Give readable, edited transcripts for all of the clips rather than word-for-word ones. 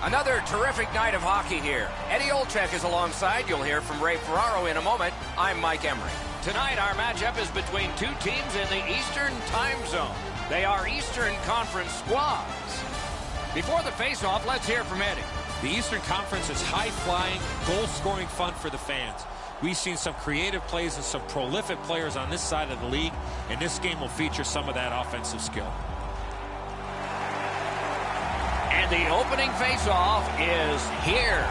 Another terrific night of hockey here. Eddie Olczyk is alongside. You'll hear from Ray Ferraro in a moment. I'm Mike Emery. Tonight, our matchup is between two teams in the Eastern time zone. They are Eastern Conference squads. Before the face-off, let's hear from Eddie. The Eastern Conference is high-flying, goal-scoring fun for the fans. We've seen some creative plays and some prolific players on this side of the league, and this game will feature some of that offensive skill. And the opening face-off is here.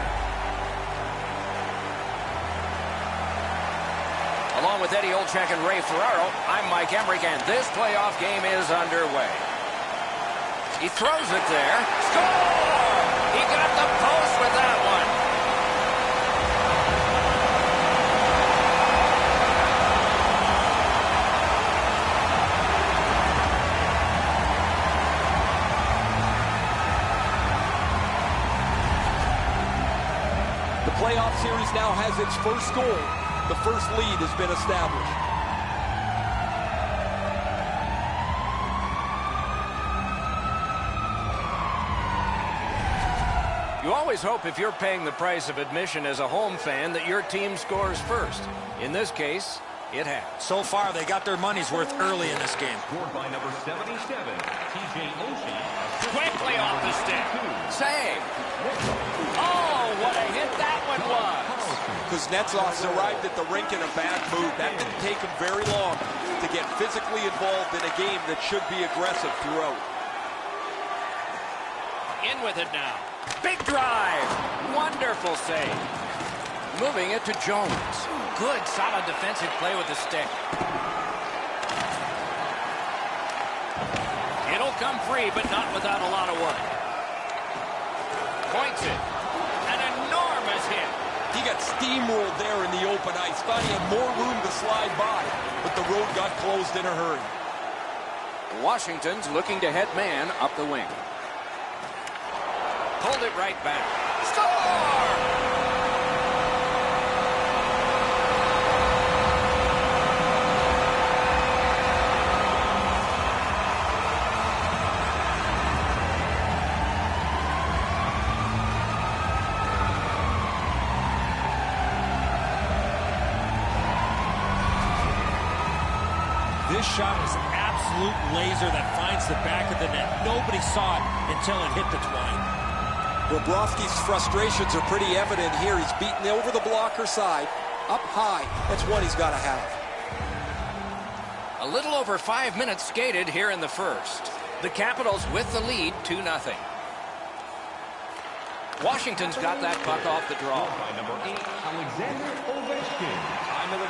Along with Eddie Olczyk and Ray Ferraro, I'm Mike Emmerich, and this playoff game is underway. He throws it there. Score! He got the post with that one. The playoff series now has its first goal. The first lead has been established. You always hope if you're paying the price of admission as a home fan that your team scores first. In this case, it has. So far, they got their money's worth early in this game. Scored by number 77, TJ Oshie. Quickly off the stick. Save. Oh, what a hit that one was. Kuznetsov's arrived at the rink in a bad mood. That didn't take him very long to get physically involved in a game that should be aggressive throughout. In with it now. Big drive. Wonderful save. Moving it to Jones. Good, solid defensive play with the stick. It'll come free, but not without a lot of work. Points it. An enormous hit. He got steamrolled there in the open ice. Thought he had more room to slide by, but the road got closed in a hurry. Washington's looking to head man up the wing. Pulled it right back. Score! This shot is an absolute laser that finds the back of the net. Nobody saw it until it hit the twine. Bobrovsky's frustrations are pretty evident here. He's beaten over the blocker side, up high. That's one he's got to have. A little over 5 minutes skated here in the first. The Capitals with the lead, 2-0. Washington's got that puck off the draw.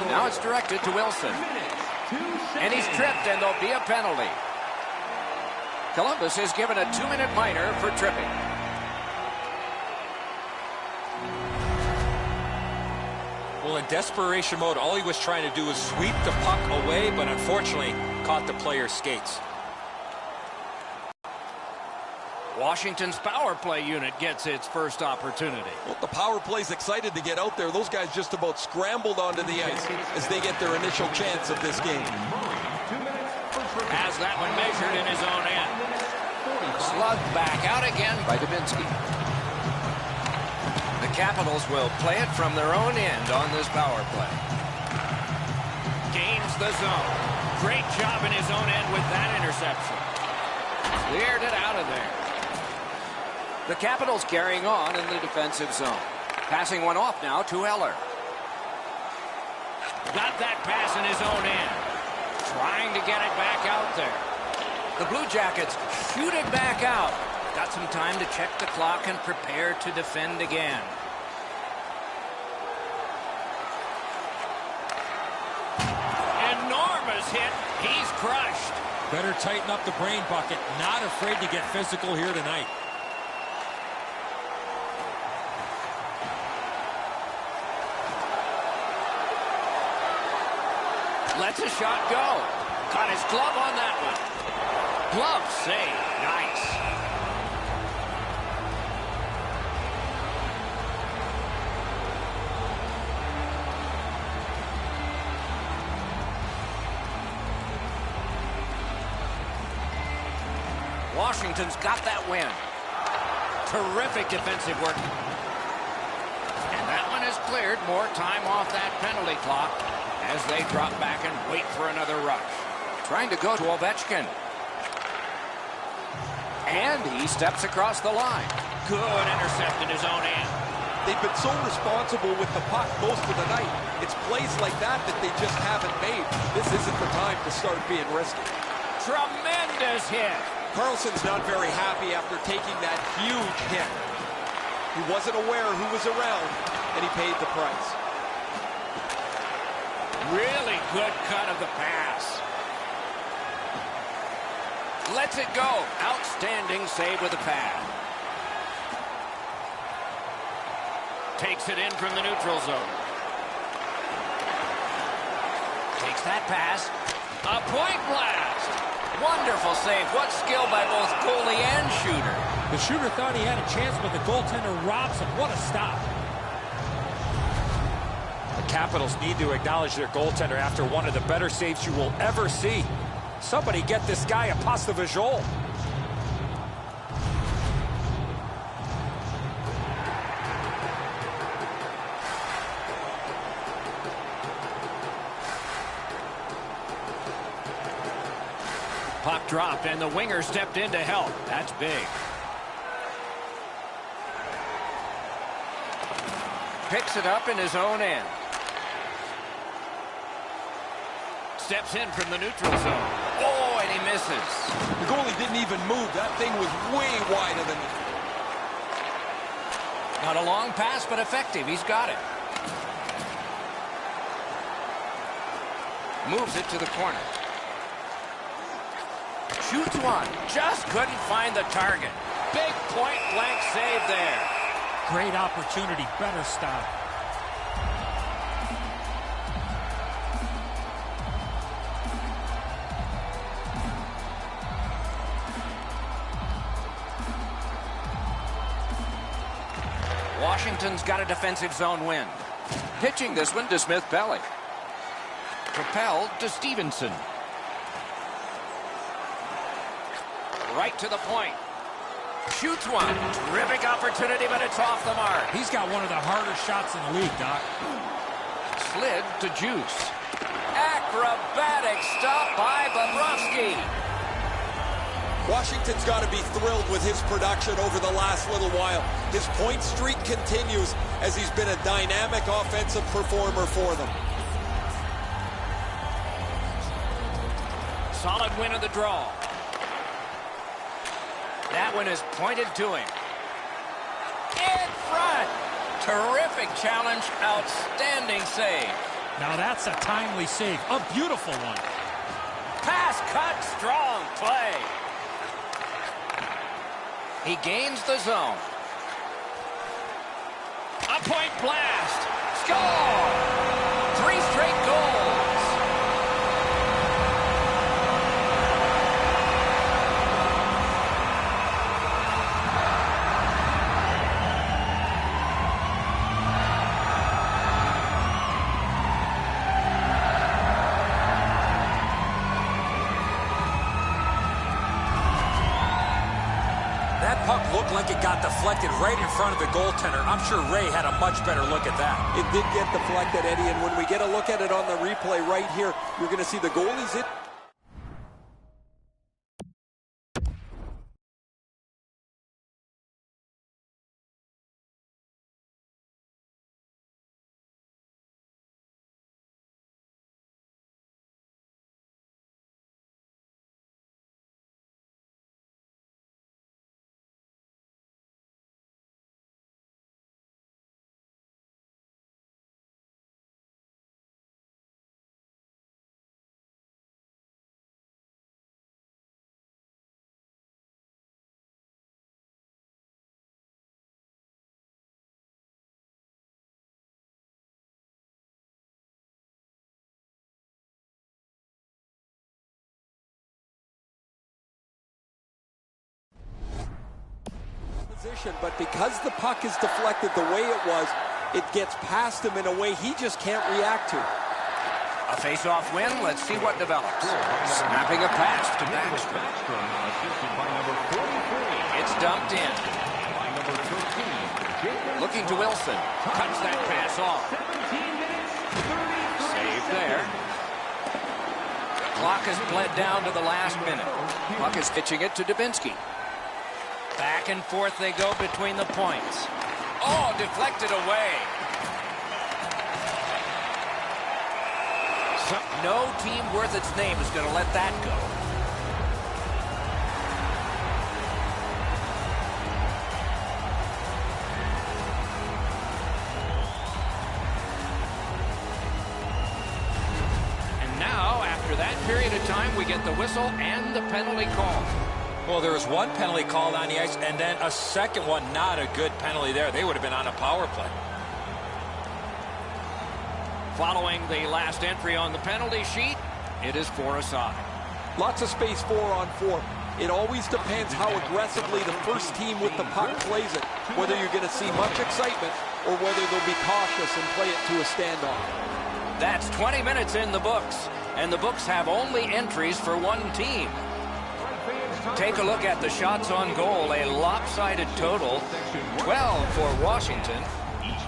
Now it's directed to Wilson. And he's tripped, and there'll be a penalty. Columbus is given a 2-minute minor for tripping. Well, in desperation mode, all he was trying to do was sweep the puck away, but unfortunately caught the player's skates. Washington's power play unit gets its first opportunity. Well, the power play's excited to get out there. Those guys just about scrambled onto the ice as they get their initial chance of this game. Has that one measured in his own end. Slugged back out again by Dubinsky. The Capitals will play it from their own end on this power play. Gains the zone. Great job in his own end with that interception. Cleared it out of there. The Capitals carrying on in the defensive zone. Passing one off now to Eller. Got that pass in his own end. Trying to get it back out there. The Blue Jackets shoot it back out. Got some time to check the clock and prepare to defend again. Enormous hit. He's crushed. Better tighten up the brain bucket. Not afraid to get physical here tonight. Lets a shot go. Caught his glove on that one. Glove save. Nice. Washington's got that win. Terrific defensive work. And that one is cleared. More time off that penalty clock as they drop back and wait for another rush. Trying to go to Ovechkin. And he steps across the line. Good intercept in his own end. They've been so responsible with the puck most of the night. It's plays like that that they just haven't made. This isn't the time to start being risky. Tremendous hit. Carlson's not very happy after taking that huge hit. He wasn't aware who was around, and he paid the price. Really good cut of the pass. Lets it go. Outstanding save with the pad. Takes it in from the neutral zone. Takes that pass. A point blast. Wonderful save. What skill by both goalie and shooter. The shooter thought he had a chance, but the goaltender robs him. What a stop. The Capitals need to acknowledge their goaltender after one of the better saves you will ever see. Somebody get this guy a pass de visual. Puck dropped, and the winger stepped in to help. That's big. Picks it up in his own end. Steps in from the neutral zone. Oh, and he misses. The goalie didn't even move. That thing was way wider than... Not a long pass, but effective. He's got it. Moves it to the corner. Shoots one. Just couldn't find the target. Big point-blank save there. Great opportunity. Better stop. Washington's got a defensive zone win. Pitching this one to Smith-Pelly. Propelled to Stevenson. Right to the point. Shoots one. Terrific opportunity, but it's off the mark. He's got one of the harder shots in the league, Doc. Slid to Juice. Acrobatic stop by Bobrovsky. Washington's got to be thrilled with his production over the last little while. His point streak continues as he's been a dynamic offensive performer for them. Solid win of the draw. That one is pointed to him. In front. Terrific challenge. Outstanding save. Now that's a timely save. A beautiful one. Pass cut. Strong play. He gains the zone. A point blast. Score! 3 straight goals. That puck looked like it got deflected right in front of the goaltender. I'm sure Ray had a much better look at that. It did get deflected, Eddie, and when we get a look at it on the replay right here, you're going to see the goalie's it. But because the puck is deflected the way it was, it gets past him in a way he just can't react to. A face-off win. Let's see what develops. Snapping a pass to Backstrom. It's dumped in. Looking to Wilson. Cuts that pass off. 17 minutes, 30 Save there. Clock has bled down to the last minute. Puck is pitching it to Dubinsky. Back and forth they go between the points. Oh, deflected away. No team worth its name is going to let that go. And now, after that period of time, we get the whistle and the penalty call. Well, there was one penalty called on the ice, and then a second one, not a good penalty there. They would have been on a power play. Following the last entry on the penalty sheet, it is 4 aside. Lots of space 4-on-4. It always depends how aggressively the first team with the puck plays it, whether you're going to see much excitement or whether they'll be cautious and play it to a standoff. That's 20 minutes in the books, and the books have only entries for one team. Take a look at the shots on goal, a lopsided total, 12 for Washington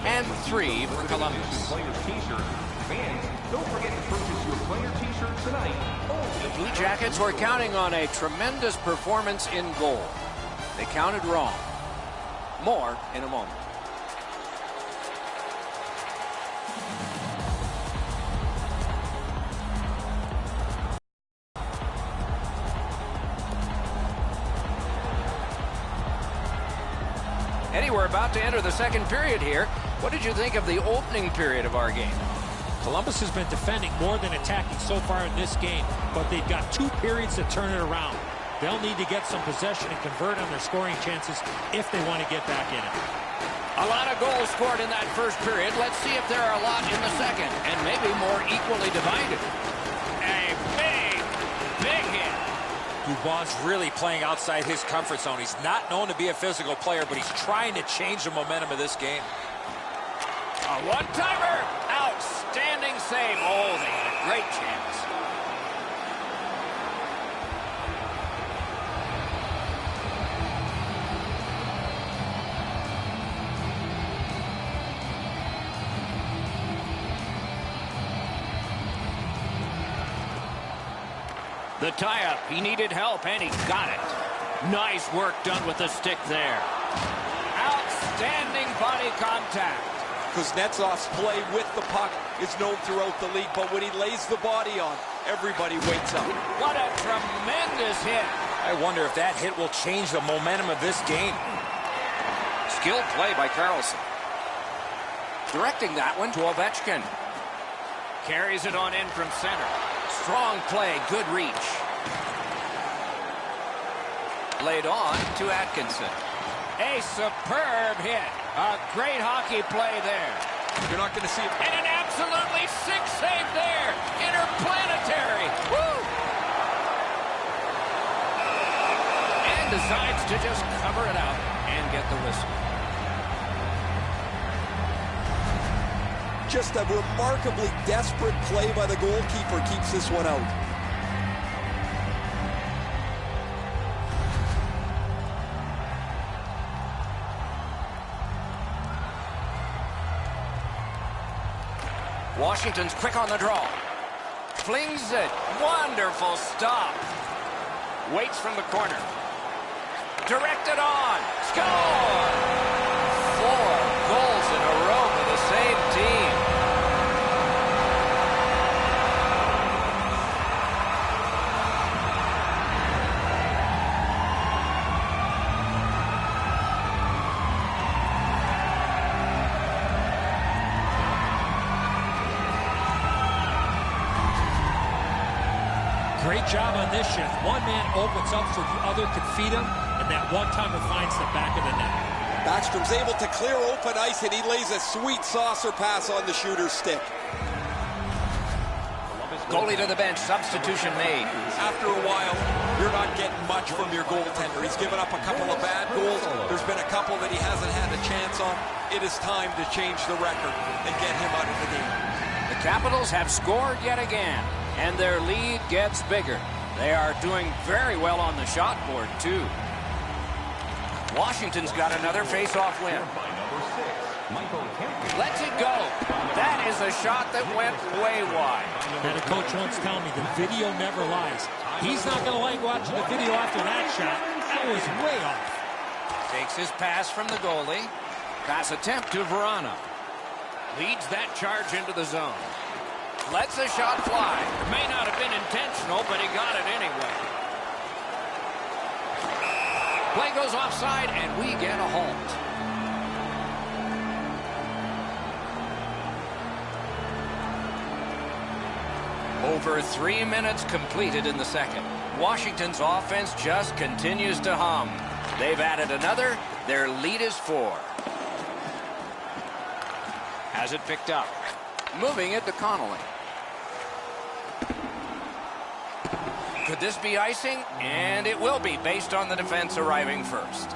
and 3 for Columbus. Fans, don't forget to purchase your player t-shirt tonight. The Blue Jackets were counting on a tremendous performance in goal. They counted wrong. More in a moment. Eddie, we're about to enter the second period here. What did you think of the opening period of our game? Columbus has been defending more than attacking so far in this game, but they've got 2 periods to turn it around. They'll need to get some possession and convert on their scoring chances if they want to get back in it. A lot of goals scored in that first period. Let's see if there are a lot in the second, and maybe more equally divided. A big hit. Dubois really playing outside his comfort zone. He's not known to be a physical player, but he's trying to change the momentum of this game. A one-timer. Outstanding save. Oh, they had a great chance. The tie-up. He needed help, and he got it. Nice work done with the stick there. Outstanding body contact. Kuznetsov's play with the puck is known throughout the league, but when he lays the body on, everybody wakes up. What a tremendous hit. I wonder if that hit will change the momentum of this game. Skilled play by Carlson. Directing that one to Ovechkin. Carries it on in from center. Strong play, good reach. Laid on to Atkinson. A superb hit. A great hockey play there. You're not going to see it. And an absolutely sick save there. Interplanetary. Woo! And decides to just cover it out and get the whistle. Just a remarkably desperate play by the goalkeeper keeps this one out. Washington's quick on the draw. Flings it. Wonderful stop. Waits from the corner. Directed on. Score! 4 goals in a row for the same team. Great job on this shift. One man opens up so the other can feed him, and that one-timer finds the back of the net. Backstrom's able to clear open ice, and he lays a sweet saucer pass on the shooter's stick. Goalie to the bench. Substitution made. After a while, you're not getting much from your goaltender. He's given up a couple of bad goals. There's been a couple that he hasn't had a chance on. It is time to change the record and get him out of the game. The Capitals have scored yet again, and their lead gets bigger. They are doing very well on the shot board, too. Washington's got another face-off win. Lets it go. That is a shot that went way wide. Had a coach once tell me the video never lies. He's not going to like watching the video after that shot. That was way off. Takes his pass from the goalie. Pass attempt to Verano. Leads that charge into the zone. Lets a shot fly. May not have been intentional, but he got it anyway. Play goes offside, and we get a halt. Over 3 minutes completed in the second. Washington's offense just continues to hum. They've added another. Their lead is 4. Has it picked up. Moving it to Connolly. Could this be icing? And it will be, based on the defense arriving first.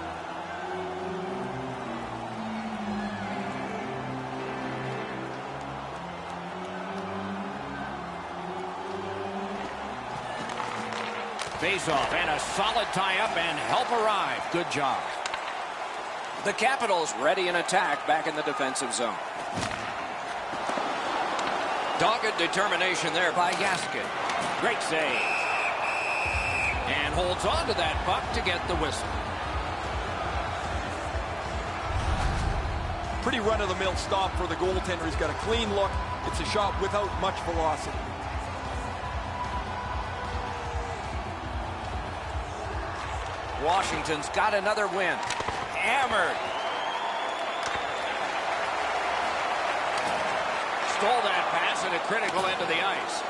Face-off and a solid tie-up and help arrive. Good job. The Capitals ready an attack back in the defensive zone. Dogged determination there by Gaskin. Great save. And holds on to that puck to get the whistle. Pretty run-of-the-mill stop for the goaltender. He's got a clean look. It's a shot without much velocity. Washington's got another win. Hammered. Stole that pass at a critical end of the ice.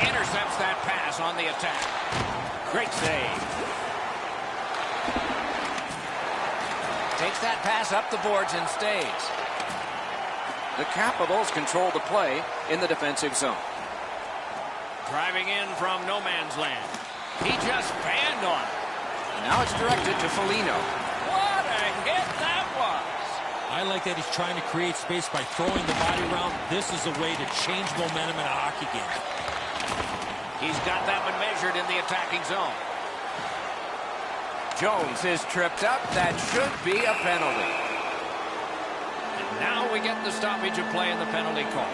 Intercepts that pass on the attack. Great save. Takes that pass up the boards and stays. The Capitals control the play in the defensive zone. Driving in from no man's land. He just banned on it. Now it's directed to Foligno. What a hit that was! I like that he's trying to create space by throwing the body around. This is a way to change momentum in a hockey game. He's got that one measured in the attacking zone. Jones is tripped up. That should be a penalty. And now we get the stoppage of play in the penalty call.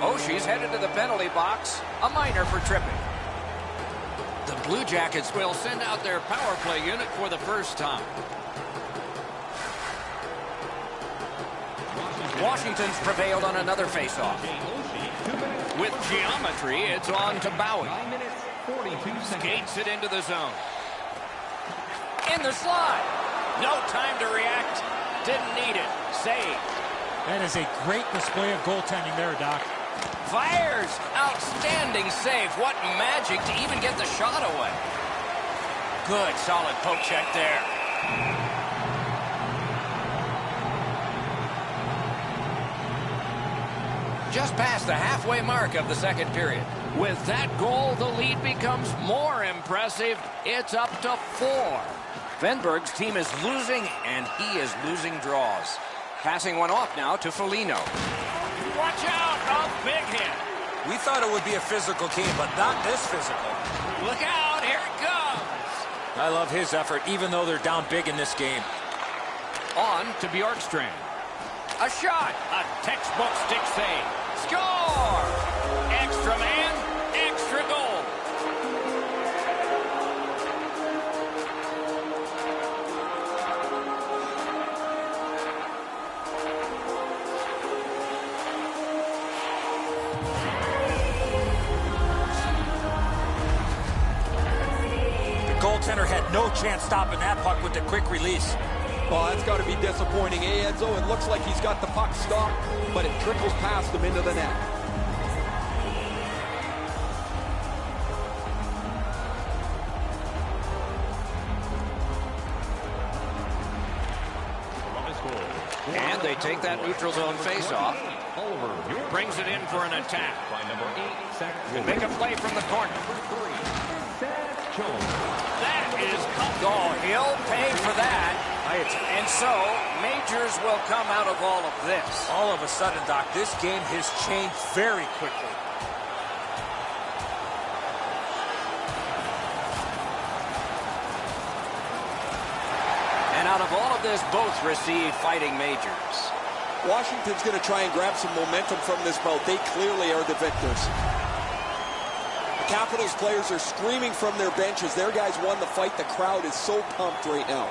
Oshie's headed to the penalty box. A minor for tripping. The Blue Jackets will send out their power play unit for the first time. Washington's prevailed on another faceoff. With geometry, it's on to Bowie. Skates it into the zone. In the slot. No time to react. Didn't need it. Save. That is a great display of goaltending there, Doc. Fires. Outstanding save. What magic to even get the shot away. Good, solid poke check there. Just past the halfway mark of the second period. With that goal, the lead becomes more impressive. It's up to 4. Venberg's team is losing, and he is losing draws. Passing one off now to Foligno. Watch out, a big hit. We thought it would be a physical game, but not this physical. Look out, here it comes. I love his effort, even though they're down big in this game. On to Bjorkstrand. A shot, a textbook stick save. Score! Extra man, extra goal. Goaltender had no chance stopping that puck with the quick release. Well, that's got to be disappointing, eh, Edzo? It looks like he's got the puck stopped, but it trickles past him into the net. And they take that neutral zone face-off. Brings it in for an attack. Can make a play from the corner. That is, oh, he'll pay for that. And so, majors will come out of all of this. All of a sudden, Doc, this game has changed very quickly. out of all of this, both received fighting majors. Washington's going to try and grab some momentum from this bout. They clearly are the victors. The Capitals players are screaming from their benches. Their guys won the fight. The crowd is so pumped right now.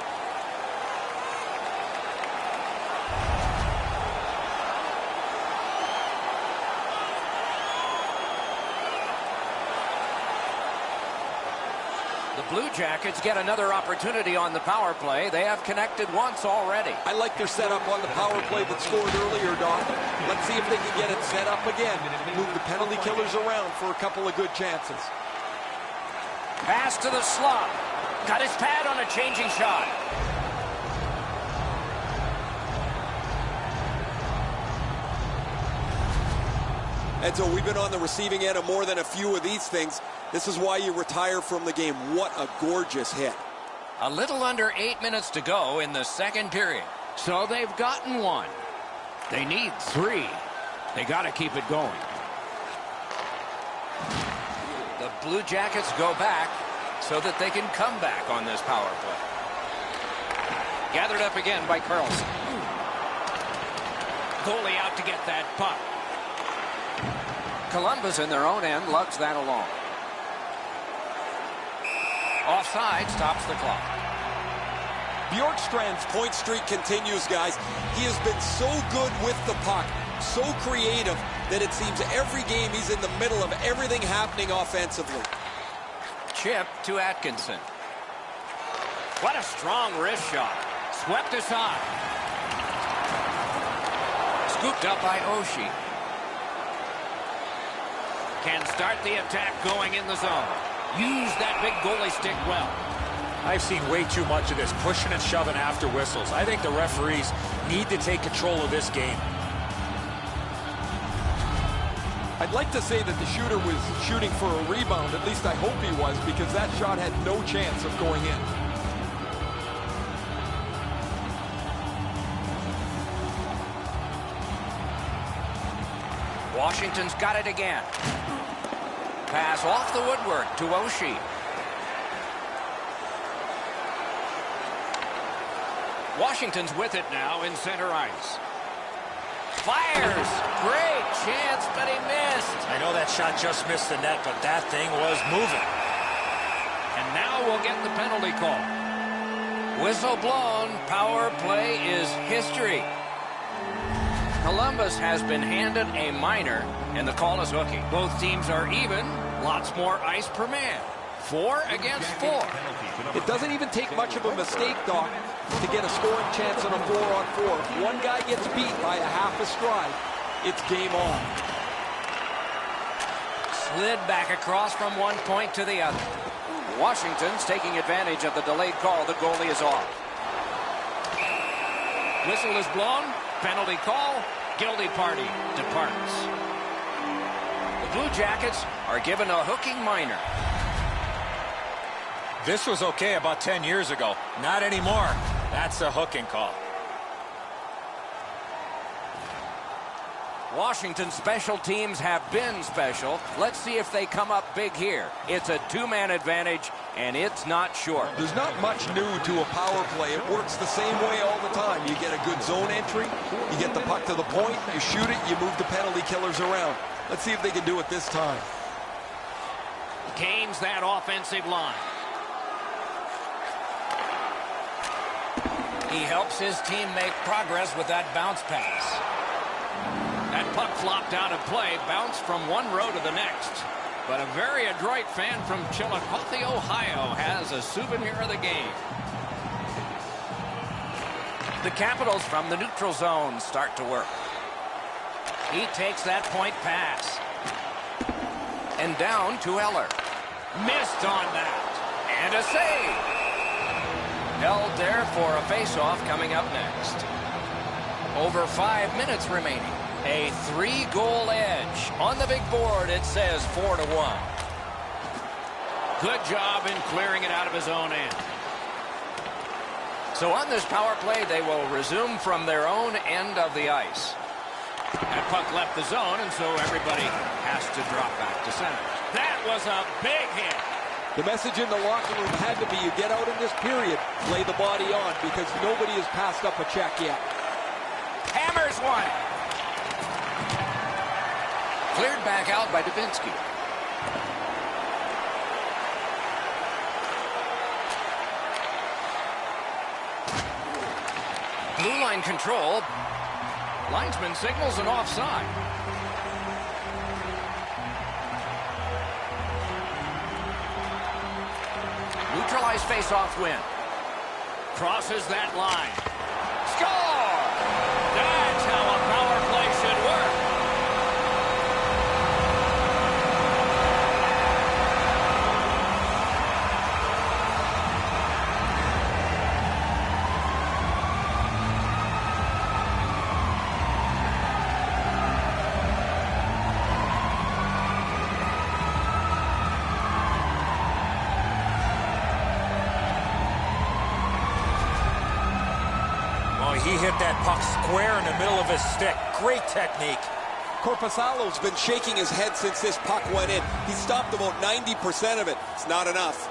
Blue Jackets get another opportunity on the power play. They have connected once already. I like their setup on the power play that scored earlier, Doc. Let's see if they can get it set up again. Move the penalty killers around for a couple of good chances. Pass to the slot. Got his pad on a changing shot. And so we've been on the receiving end of more than a few of these things. This is why you retire from the game. What a gorgeous hit. A little under 8 minutes to go in the second period. So they've gotten one. They need 3. They got to keep it going. The Blue Jackets go back so that they can come back on this power play. Gathered up again by Carlson. Goalie out to get that puck. Columbus in their own end lugs that along. Offside stops the clock. Bjorkstrand's point streak continues, guys. He has been so good with the puck, so creative, that it seems every game he's in the middle of everything happening offensively. Chip to Atkinson. What a strong wrist shot. Swept aside. Scooped up by Oshie. Can start the attack going in the zone. Use that big goalie stick well. I've seen way too much of this, pushing and shoving after whistles. I think the referees need to take control of this game. I'd like to say that the shooter was shooting for a rebound. At least I hope he was, because that shot had no chance of going in. Washington's got it again. Pass off the woodwork to Oshie. Washington's with it now in center ice. Fires! Great chance, but he missed. I know that shot just missed the net, but that thing was moving. And now we'll get the penalty call. Whistle blown. Power play is history. Columbus has been handed a minor, and the call is hooking. Both teams are even. Lots more ice per man. 4 against 4. It doesn't even take much of a mistake, Doc, to get a scoring chance on a 4-on-4. If one guy gets beat by a half a stride, it's game on. Slid back across from one point to the other. Washington's taking advantage of the delayed call. The goalie is off. Whistle is blown. Penalty call. Guilty party departs. The Blue Jackets are given a hooking minor. This was okay about 10 years ago. Not anymore. That's a hooking call. Washington special teams have been special. Let's see if they come up big here. It's a 2-man advantage, and it's not short. There's not much new to a power play. It works the same way all the time. You get a good zone entry, you get the puck to the point, you shoot it, you move the penalty killers around. Let's see if they can do it this time. Gains that offensive line. He helps his team make progress with that bounce pass. That puck flopped out of play, bounced from one row to the next. But a very adroit fan from Chillicothe, Ohio, has a souvenir of the game. The Capitals from the neutral zone start to work. He takes that point pass. And down to Eller. Missed on that. And a save. Held there for a face-off coming up next. Over 5 minutes remaining. A 3-goal edge. On the big board, it says 4-1. Good job in clearing it out of his own end. So on this power play, they will resume from their own end of the ice. That puck left the zone, and so everybody has to drop back to center. That was a big hit. The message in the locker room had to be, you get out in this period, lay the body on, because nobody has passed up a check yet. Hammers one. Cleared back out by Dubinsky. Blue line control. Linesman signals an offside. Neutralized face-off win. Crosses that line. Score! That's how a power play should work. He hit that puck square in the middle of his stick. Great technique. Korpisalo's been shaking his head since this puck went in. He stopped about 90% of it. It's not enough.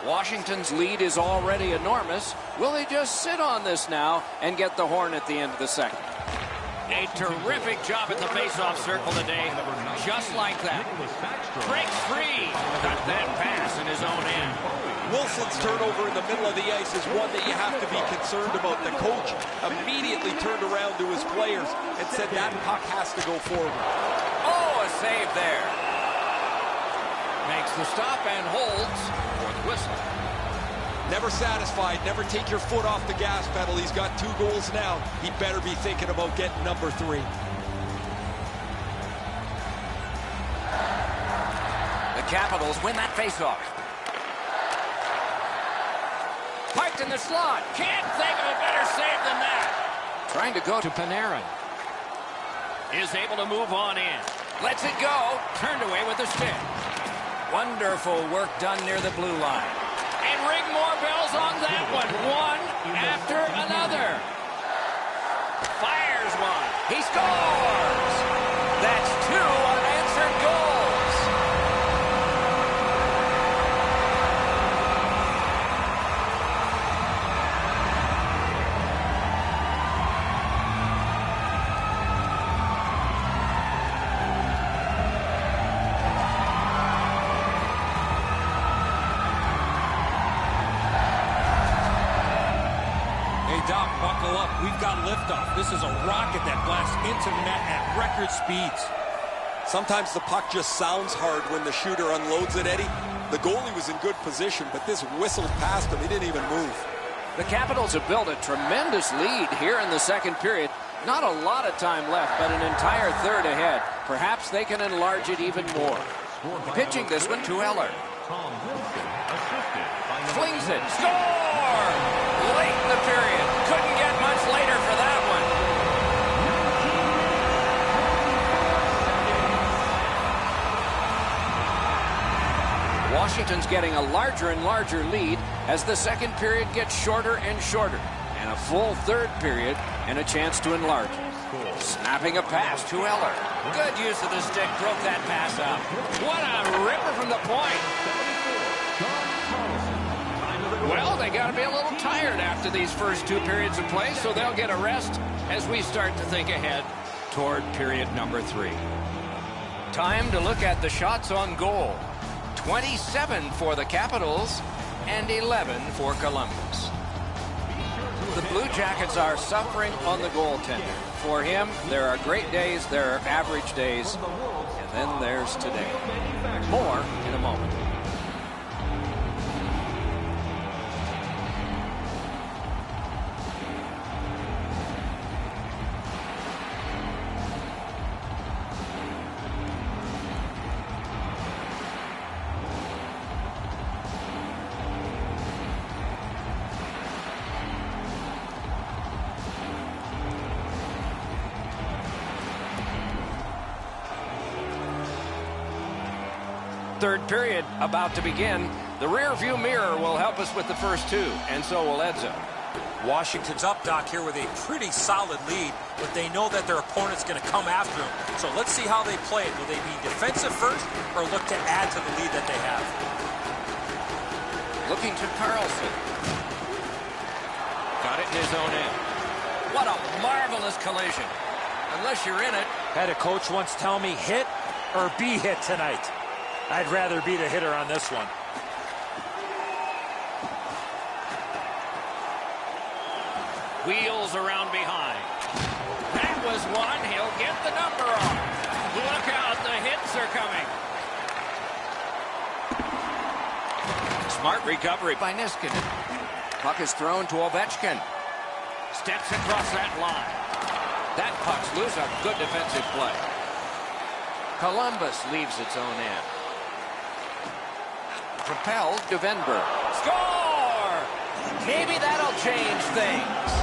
Washington's lead is already enormous. Will they just sit on this now and get the horn at the end of the second? A terrific job at the face-off circle today. Just like that. Breaks free. Got that pass in his own end. Wilson's turnover in the middle of the ice is one that you have to be concerned about. The coach immediately turned around to his players and said that puck has to go forward. Oh, a save there. Makes the stop and holds for the whistle. Never satisfied. Never take your foot off the gas pedal. He's got 2 goals now. He better be thinking about getting number 3. The Capitals win that faceoff. Parked in the slot. Can't think of a better save than that. Trying to go to Panarin. Is able to move on in. Lets it go. Turned away with the stick. Wonderful work done near the blue line. And ring more bells on that one. One after another. Fires one. He scores. That's 2 unanswered goals. Doc, buckle up. We've got liftoff. This is a rocket that blasts into the net at record speeds. Sometimes the puck just sounds hard when the shooter unloads it, Eddie. The goalie was in good position, but this whistled past him. He didn't even move. The Capitals have built a tremendous lead here in the second period. Not a lot of time left, but an entire third ahead. Perhaps they can enlarge it even more. Pitching this one to Eller. Flings it. Score! Late in the period. Couldn't get much later for that one. Washington's getting a larger and larger lead as the second period gets shorter and shorter. And a full third period and a chance to enlarge it. Snapping a pass to Eller. Good use of the stick. Broke that pass up. What a ripper from the point. Well, they got to be a little tired after these first 2 periods of play, so they'll get a rest as we start to think ahead toward period number 3. Time to look at the shots on goal. 27 for the Capitals and 11 for Columbus. The Blue Jackets are suffering on the goaltender. For him, there are great days, there are average days, and then there's today. More in a moment. Third period about to begin. The rear view mirror will help us with the first 2, and so will Edzo. Washington's up, Doc, here with a pretty solid lead, but they know that their opponent's going to come after them. So let's see how they play it. Will they be defensive first or look to add to the lead that they have? Looking to Carlson. Got it in his own end. What a marvelous collision. Unless you're in it. Had a coach once tell me, hit or be hit tonight. I'd rather be the hitter on this one. Wheels around behind. That was one. He'll get the number on. Look out, the hits are coming. Smart recovery by Niskanen. Puck is thrown to Ovechkin. Steps across that line. That puck's loose. A good defensive play. Columbus leaves its own end. Propelled to Venberg. Score! Maybe that'll change things.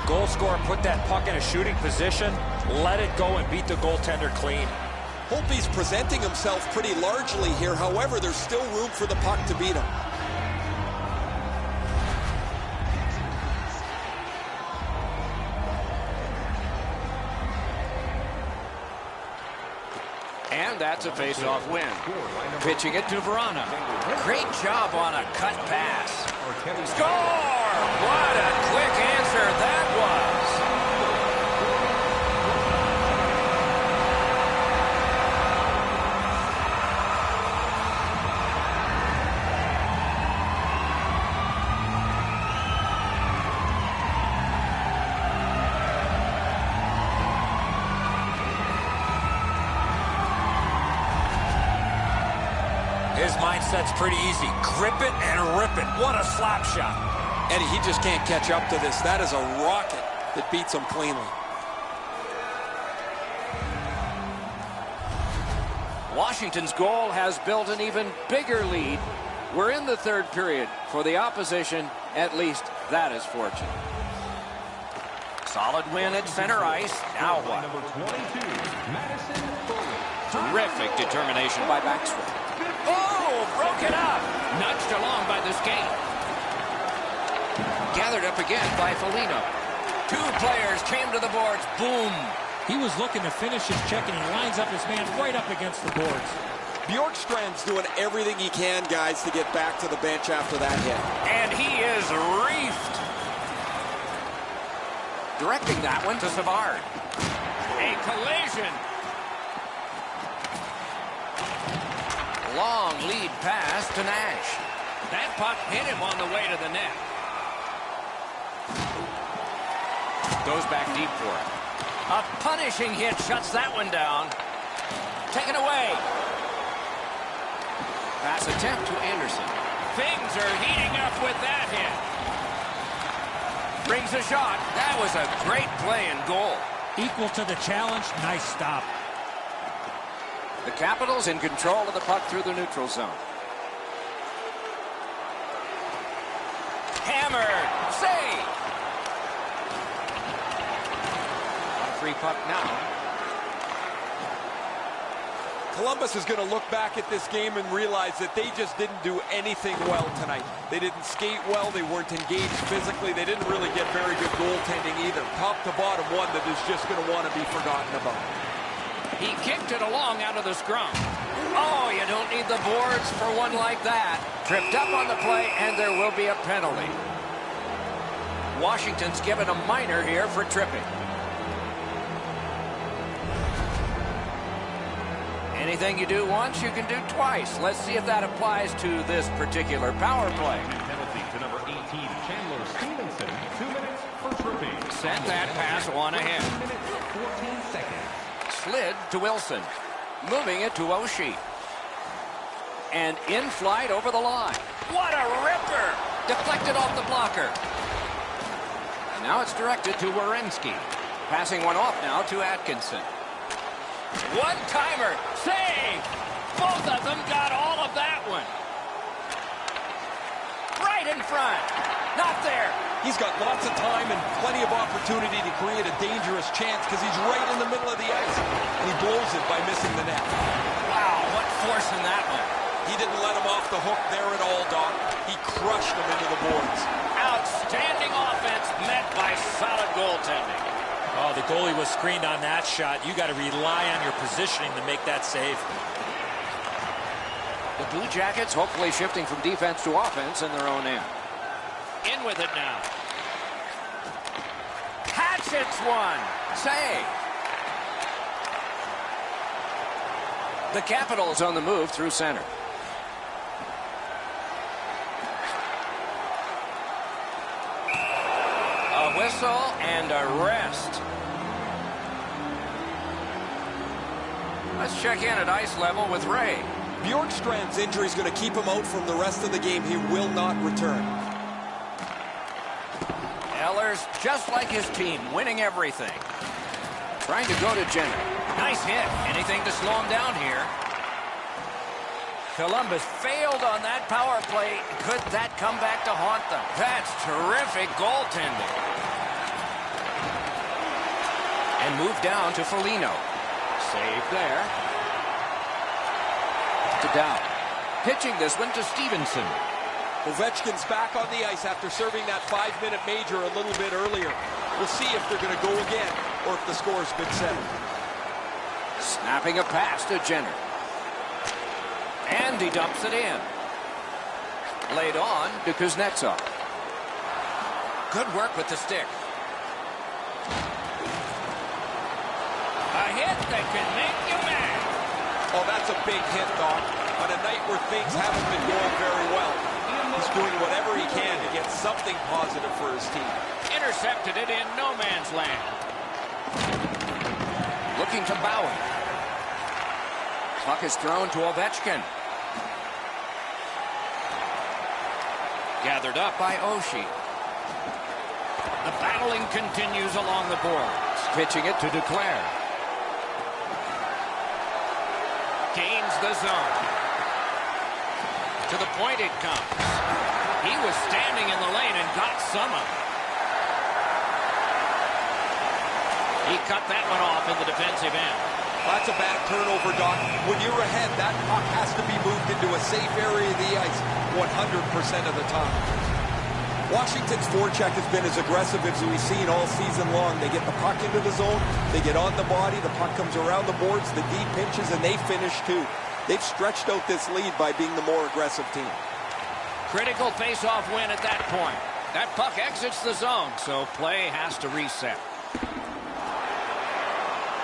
Goal scorer put that puck in a shooting position, let it go, and beat the goaltender clean. Holtby's presenting himself pretty largely here. However, there's still room for the puck to beat him. And that's a face-off win. Pitching it to Verana. Great job on a cut pass. Score! What a quick answer that was. His mindset's pretty easy. Grip it and rip it. What a slap shot. Eddie, he just can't catch up to this. That is a rocket that beats him cleanly. Washington's goal has built an even bigger lead. We're in the third period. For the opposition, at least that is fortunate. Solid win at center ice. Now what? Terrific determination by Baxter. Oh, broke it up. Nudged along by the skate. Gathered up again by Foligno. Two players came to the boards. Boom. He was looking to finish his check, and he lines up his man right up against the boards. Bjorkstrand's doing everything he can, guys, to get back to the bench after that hit. And he is reefed. Directing that one to Savard. A collision. Long lead pass to Nash. That puck hit him on the way to the net. Goes back deep for it. A punishing hit shuts that one down. Taken away. Pass attempt to Anderson. Things are heating up with that hit. Brings a shot. That was a great play and goal. Equal to the challenge. Nice stop. The Capitals in control of the puck through the neutral zone. Hammered. Save. Free puck now. Columbus is going to look back at this game and realize that they just didn't do anything well tonight. They didn't skate well. They weren't engaged physically. They didn't really get very good goaltending either. Top to bottom, one that is just going to want to be forgotten about. He kicked it along out of the scrum. Oh, you don't need the boards for one like that. Tripped up on the play, and there will be a penalty. Washington's given a minor here for tripping. Anything you do once, you can do twice. Let's see if that applies to this particular power play. Penalty to number 18, Chandler Stevenson. 2 minutes for tripping. Sent that pass on ahead. 2 minutes, 14 seconds. Slid to Wilson. Moving it to Oshie. And in flight over the line. What a ripper! Deflected off the blocker. Now it's directed to Werenski. Passing one off now to Atkinson. One-timer. Save! Both of them got all of that one. Right in front. Not there. He's got lots of time and plenty of opportunity to create a dangerous chance because he's right in the middle of the ice. And he blows it by missing the net. Wow, what force in that one. He didn't let him off the hook there at all, Doc. He crushed them into the boards. Outstanding offense met by solid goaltending. Oh, the goalie was screened on that shot. You got to rely on your positioning to make that save. The Blue Jackets hopefully shifting from defense to offense in their own end. In with it now. Hatchets one. Save. The Capitals on the move through center. A whistle and a rest. Let's check in at ice level with Ray. Bjorkstrand's injury is going to keep him out from the rest of the game. He will not return. Eller's just like his team, winning everything. Trying to go to Jenner. Nice hit. Anything to slow him down here. Columbus failed on that power play. Could that come back to haunt them? That's terrific goaltending. And move down to Foligno. Save there. To Dow. Pitching this one to Stevenson. Ovechkin's back on the ice after serving that 5-minute major a little bit earlier. We'll see if they're going to go again or if the score's been settled. Snapping a pass to Jenner. And he dumps it in. Laid on to Kuznetsov. Good work with the stick. A hit that can make you mad. Oh, that's a big hit, Doc. On a night where things haven't been going very well. He's doing whatever he can to get something positive for his team. Intercepted it in no man's land. Looking to Bowen. Puck is thrown to Ovechkin. Gathered up by Oshie. The battling continues along the boards. Pitching it to Duclair. Gains the zone. To the point it comes. He was standing in the lane and got some of it. He cut that one off in the defensive end. That's a bad turnover, Doc. When you're ahead, that puck has to be moved into a safe area of the ice 100% of the time. Washington's forecheck has been as aggressive as we've seen all season long. They get the puck into the zone, they get on the body, the puck comes around the boards, the deep pinches, and they finish too. They've stretched out this lead by being the more aggressive team. Critical face-off win at that point. That puck exits the zone, so play has to reset.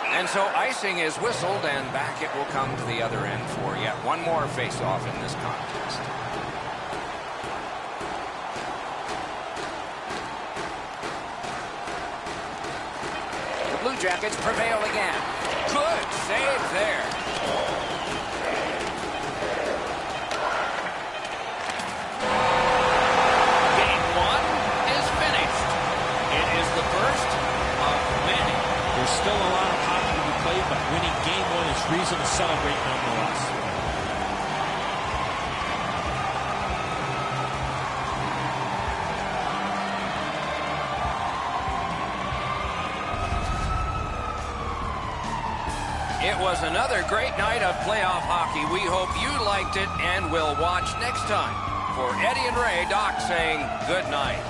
And so icing is whistled, and back it will come to the other end for yet one more face-off in this contest. The Blue Jackets prevail again. Good save there. Game one is finished. It is the first of many. There's still a lot of hockey to be played, but winning game one is reason to celebrate nonetheless. It was another great night of playoff hockey. We hope you liked it and will watch next time. For Eddie and Ray, Doc saying good night.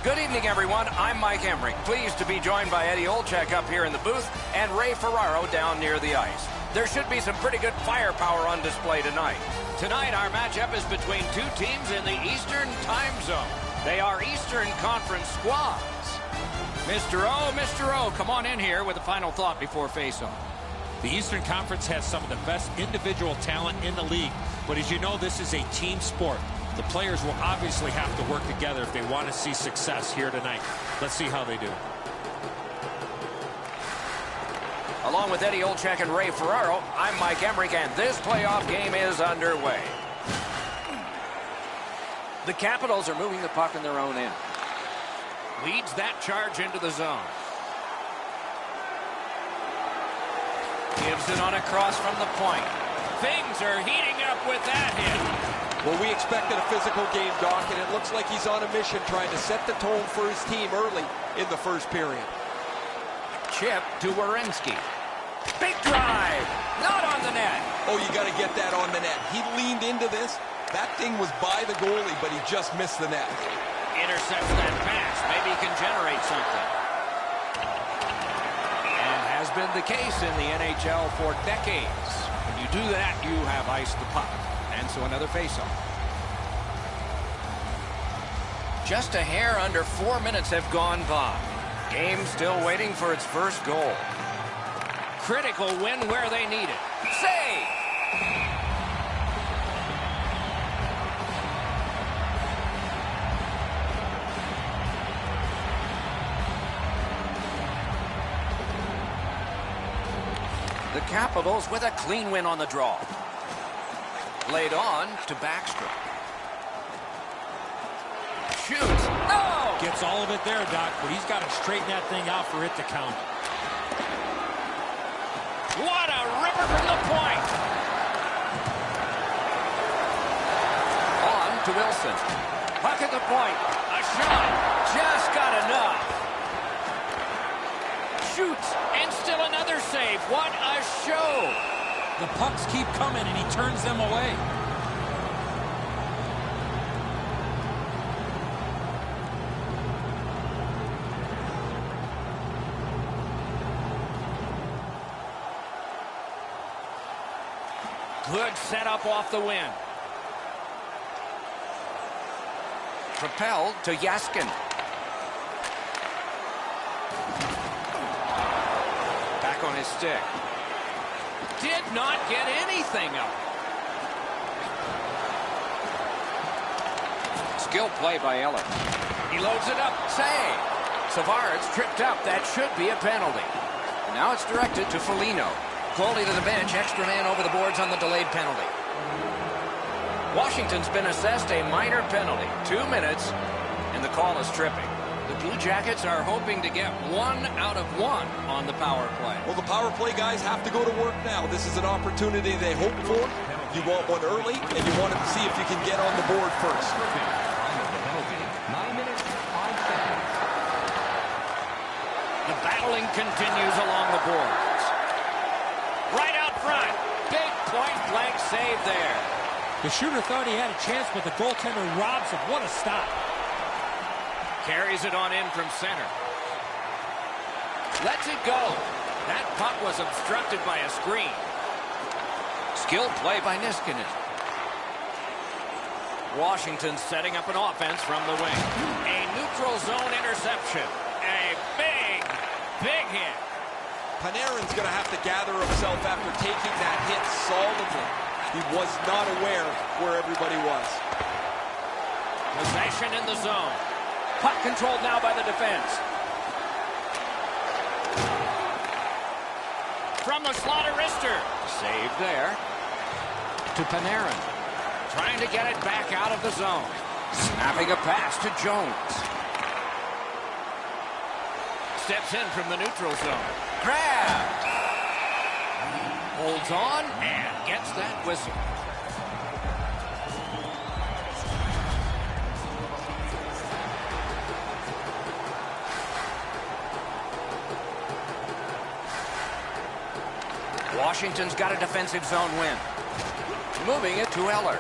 Good evening, everyone. I'm Mike Emery. Pleased to be joined by Eddie Olczyk up here in the booth and Ray Ferraro down near the ice. There should be some pretty good firepower on display tonight. Tonight, our matchup is between two teams in the Eastern Time Zone. They are Eastern Conference squads. Mr. O, come on in here with a final thought before face-off. The Eastern Conference has some of the best individual talent in the league, but as you know, this is a team sport. The players will obviously have to work together if they want to see success here tonight. Let's see how they do. Along with Eddie Olczyk and Ray Ferraro, I'm Mike Emery, and this playoff game is underway. The Capitals are moving the puck in their own end. Leads that charge into the zone. Gives it on across from the point. Things are heating up with that hit. Well, we expected a physical game, Doc, and it looks like he's on a mission trying to set the tone for his team early in the first period. Chip to Werenski. Big drive. Not on the net. Oh, you got to get that on the net. He leaned into this. That thing was by the goalie, but he just missed the net. Intercepts that pass. Maybe he can generate something. And has been the case in the NHL for decades. When you do that, you have iced the puck. And so another faceoff. Just a hair under 4 minutes have gone by. Game still waiting for its first goal. Critical win where they need it. Save! The Capitals with a clean win on the draw. Laid on to Backstrom. Shoots. No! Gets all of it there, Doc, but he's got to straighten that thing out for it to count. What a ripper from the point! On to Wilson. Puck at the point. A shot. Just got enough. Shoots. And still another save. What a show! The pucks keep coming, and he turns them away. Good setup off the win. Propelled to Yaskin. Back on his stick. Did not get anything up. Skill play by Eller. He loads it up. Save. Savard's tripped up. That should be a penalty. Now it's directed to Foligno. Goalie to the bench. Extra man over the boards on the delayed penalty. Washington's been assessed a minor penalty. 2 minutes, and the call is tripping. The Blue Jackets are hoping to get 1 out of 1 on the power play. Well, the power play guys have to go to work now. This is an opportunity they hope for. You want one early, and you want to see if you can get on the board first. 9 minutes, 5 seconds. The battling continues along the boards. Right out front. Big point-blank save there. The shooter thought he had a chance, but the goaltender robs him. What a stop. Carries it on in from center. Lets it go. That puck was obstructed by a screen. Skilled play by Niskanen. Washington setting up an offense from the wing. A neutral zone interception. A big, big hit. Panarin's going to have to gather himself after taking that hit solidly. He was not aware where everybody was. Possession in the zone. Puck controlled now by the defense. From the slot of wrister. Save there. To Panarin. Trying to get it back out of the zone. Snapping a pass to Jones. Steps in from the neutral zone. Grab. Holds on and gets that whistle. Washington's got a defensive zone win. Moving it to Eller.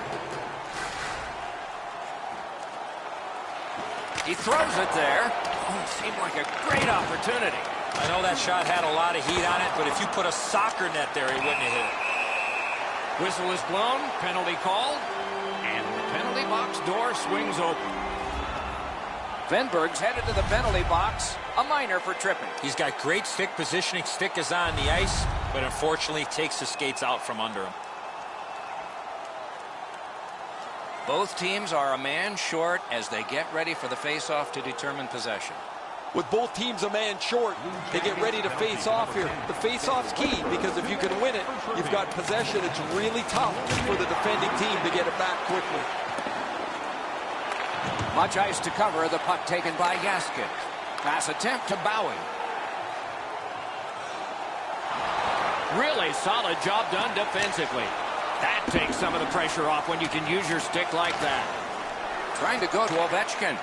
He throws it there. Oh, it seemed like a great opportunity. I know that shot had a lot of heat on it, but if you put a soccer net there, he wouldn't have hit it. Whistle is blown, penalty called, and the penalty box door swings open. Venberg's headed to the penalty box, a minor for tripping. He's got great stick positioning. Stick is on the ice, but unfortunately takes the skates out from under him. Both teams are a man short as they get ready for the face-off to determine possession. With both teams a man short, they get ready to face off here. The face-off's key because if you can win it, you've got possession. It's really tough for the defending team to get it back quickly. Much ice to cover, the puck taken by Gaskin. Pass attempt to Bowie. Really solid job done defensively. That takes some of the pressure off when you can use your stick like that. Trying to go to Ovechkin.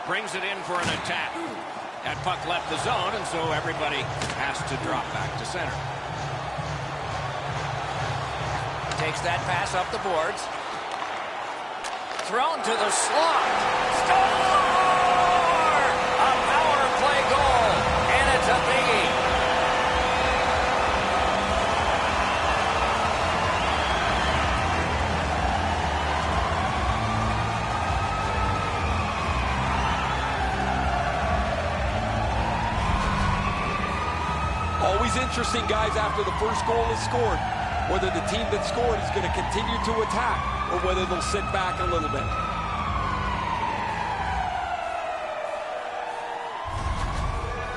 Brings it in for an attack. That puck left the zone, and so everybody has to drop back to center. Takes that pass up the boards. Thrown to the slot. Score! A power play goal, and it's a biggie. Always interesting, guys, after the first goal is scored, whether the team that scored is going to continue to attack or whether they'll sit back a little bit.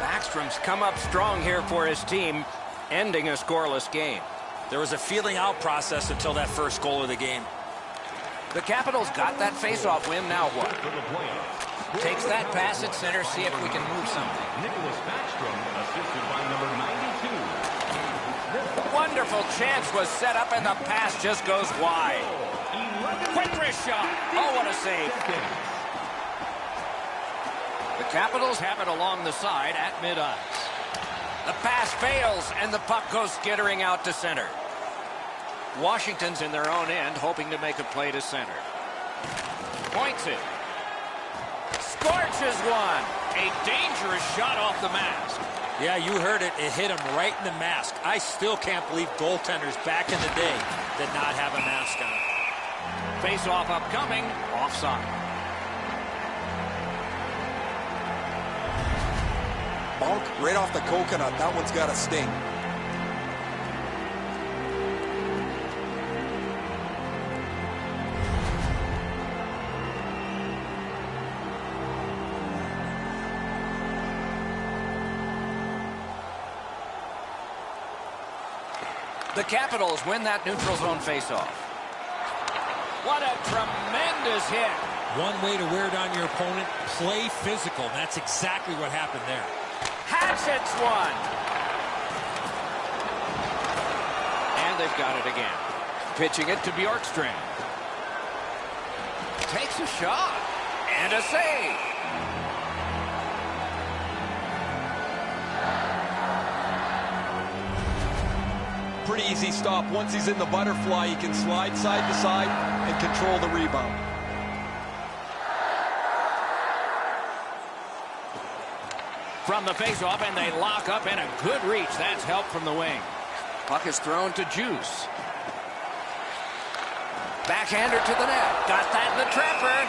Backstrom's come up strong here for his team, ending a scoreless game. There was a feeling out process until that first goal of the game. The Capitals got that face-off win. Now what? Takes that pass at center, see if we can move something. Nicholas Backstrom, assisted by number 92. Wonderful chance was set up, and the pass just goes wide. Quick wrist shot. Oh, what a save. The Capitals have it along the side at mid-ice. The pass fails, and the puck goes skittering out to center. Washington's in their own end, hoping to make a play to center. Points it. Scorches one. A dangerous shot off the mask. Yeah, you heard it. It hit him right in the mask. I still can't believe goaltenders back in the day did not have a mask on. Face-off upcoming. Offside. Bonk right off the coconut. That one's got a sting. The Capitals win that neutral zone faceoff. What a tremendous hit. One way to wear down your opponent, play physical. That's exactly what happened there. Hatchets one. And they've got it again. Pitching it to Bjorkstrand. Takes a shot. And a save. Pretty easy stop. Once he's in the butterfly, he can slide side to side and control the rebound. From the faceoff, and they lock up, and a good reach. That's help from the wing. Puck is thrown to Juice. Backhander to the net. Got that in the trapper.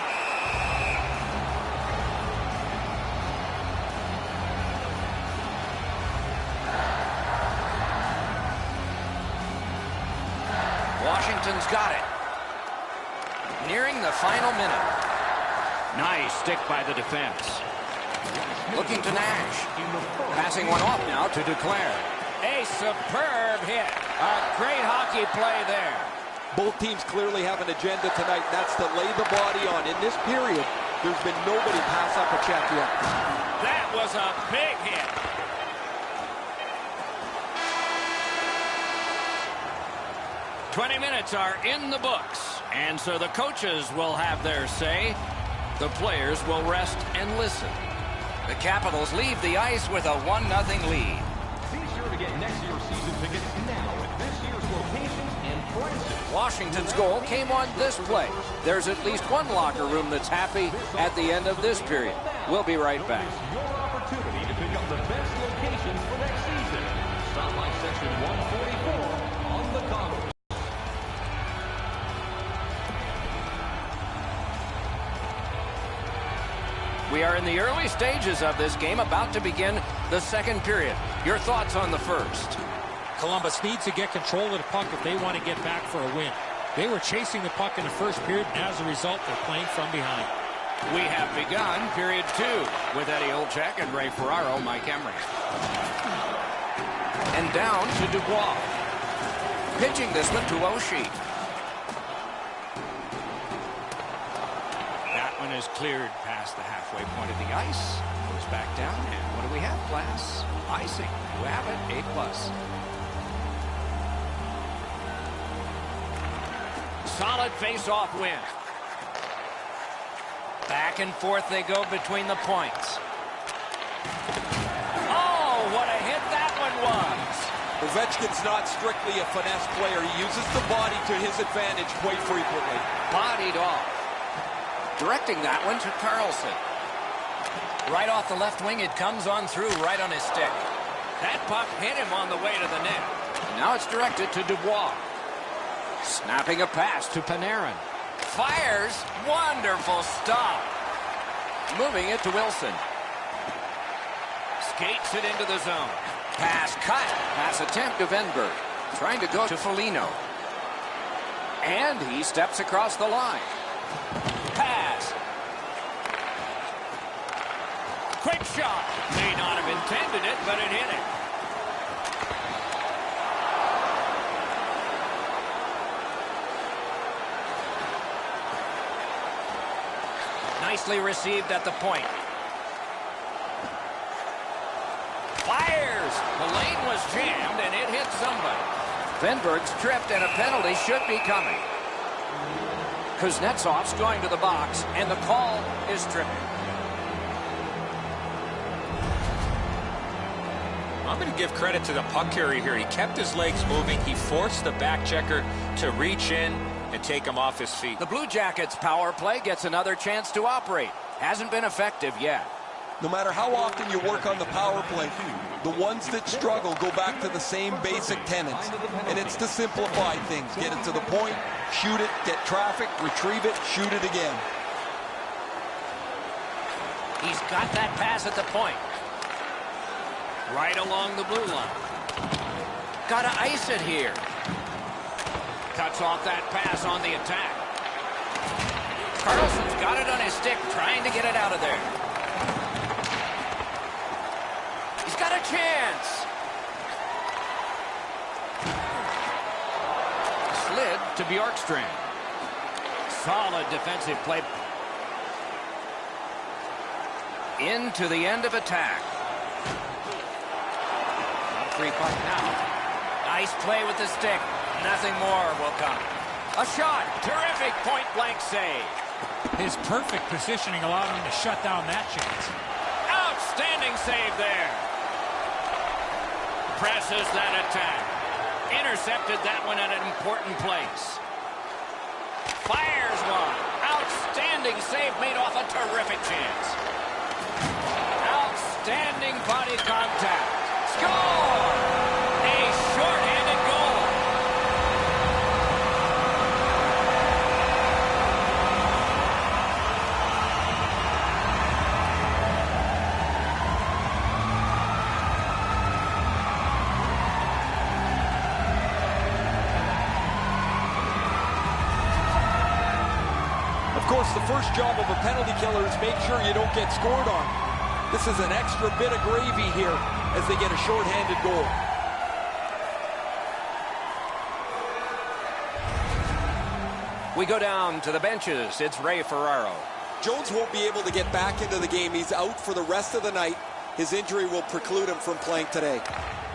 Washington's got it. Nearing the final minute. Nice stick by the defense. Looking to Nash. Passing one off now to Duclair. A superb hit. A great hockey play there. Both teams clearly have an agenda tonight. That's to lay the body on. In this period, there's been nobody pass up a check yet. That was a big hit. Minutes are in the books, and so the coaches will have their say. The players will rest and listen. The Capitals leave the ice with a 1-0 lead. Be sure to get next year's season tickets now at this year's locations and prices. Washington's goal came on this play. There's at least one locker room that's happy at the end of this period. We'll be right back. Your opportunity to pick up the best locations for next season. Stop by section 144 on the common. We are in the early stages of this game, about to begin the second period. Your thoughts on the first? Columbus needs to get control of the puck if they want to get back for a win. They were chasing the puck in the first period, and as a result, they're playing from behind. We have begun period 2 with Eddie Olczyk and Ray Ferraro, Mike Emery. And down to Dubois. Pitching this one to Oshie. That one is cleared past the halfway point of the ice. Goes back down, and what do we have, class? Icing. You have it, A+. Solid face-off win. Back and forth they go between the points. Oh, what a hit that one was. Ovechkin's not strictly a finesse player. He uses the body to his advantage quite frequently. Bodied off. Directing that one to Carlson. Right off the left wing, it comes on through right on his stick. That puck hit him on the way to the net. And now it's directed to Dubois. Snapping a pass to Panarin. Fires. Wonderful stop. Moving it to Wilson. Skates it into the zone. Pass cut. Pass attempt to Venberg. Trying to go to Foligno. And he steps across the line. Pass. Quick shot. May not have intended it, but it hit him. Nicely received at the point. Fires! The lane was jammed and it hit somebody. Venberg's tripped and a penalty should be coming. Kuznetsov's going to the box and the call is tripping. I'm going to give credit to the puck carrier here. He kept his legs moving. He forced the back checker to reach in and take him off his feet. The Blue Jackets power play gets another chance to operate. Hasn't been effective yet. No matter how often you work on the power play, the ones that struggle go back to the same basic tenets. And it's to simplify things. Get it to the point, shoot it, get traffic, retrieve it, shoot it again. He's got that pass at the point. Right along the blue line. Gotta ice it here. Cuts off that pass on the attack. Carlson's got it on his stick, trying to get it out of there. He's got a chance. Slid to Bjorkstrand. Solid defensive play. Into the end of attack. Free puck now. Nice play with the stick. Nothing more will come. A shot. Terrific point-blank save. His perfect positioning allowed him to shut down that chance. Outstanding save there. Presses that attack. Intercepted that one at an important place. Fires one. Outstanding save made off a terrific chance. Outstanding body contact. Score! A short-handed goal. Of course, the first job of a penalty killer is make sure you don't get scored on. This is an extra bit of gravy here as they get a short-handed goal. We go down to the benches. It's Ray Ferraro. Jones won't be able to get back into the game. He's out for the rest of the night. His injury will preclude him from playing today.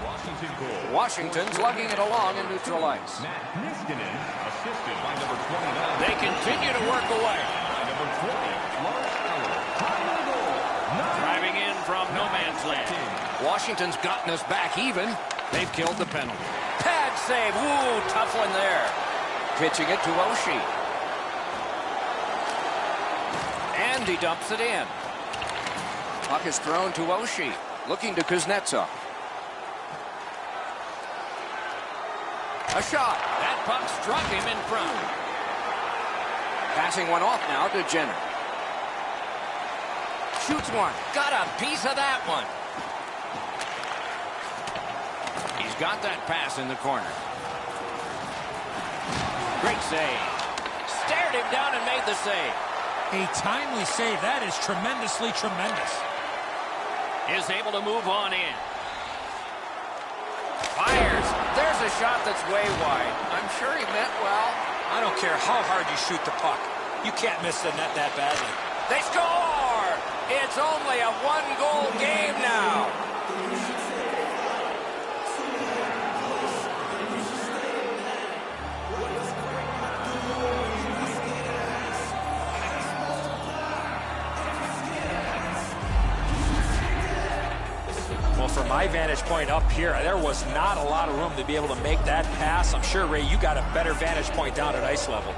Washington goal. Washington's lugging it along in neutral ice. Matt Niskanen, assisted by number 29. They continue to work away. By number 20, Lars Eller. Tying the goal. Driving in from no man's land. Washington's gotten us back even. They've killed the penalty. Pad save. Ooh, tough one there. Pitching it to Oshie. And he dumps it in. Puck is thrown to Oshie. Looking to Kuznetsov. A shot. That puck struck him in front. Passing one off now to Jenner. Shoots one. Got a piece of that one. He's got that pass in the corner. Great save. Stared him down and made the save. A timely save. That is tremendously tremendous. Is able to move on in. Fires. There's a shot that's way wide. I'm sure he meant well. I don't care how hard you shoot the puck. You can't miss the net that badly. They score! It's only a one-goal game now. Well, from my vantage point up here, there was not a lot of room to be able to make that pass. I'm sure, Ray, you got a better vantage point down at ice level.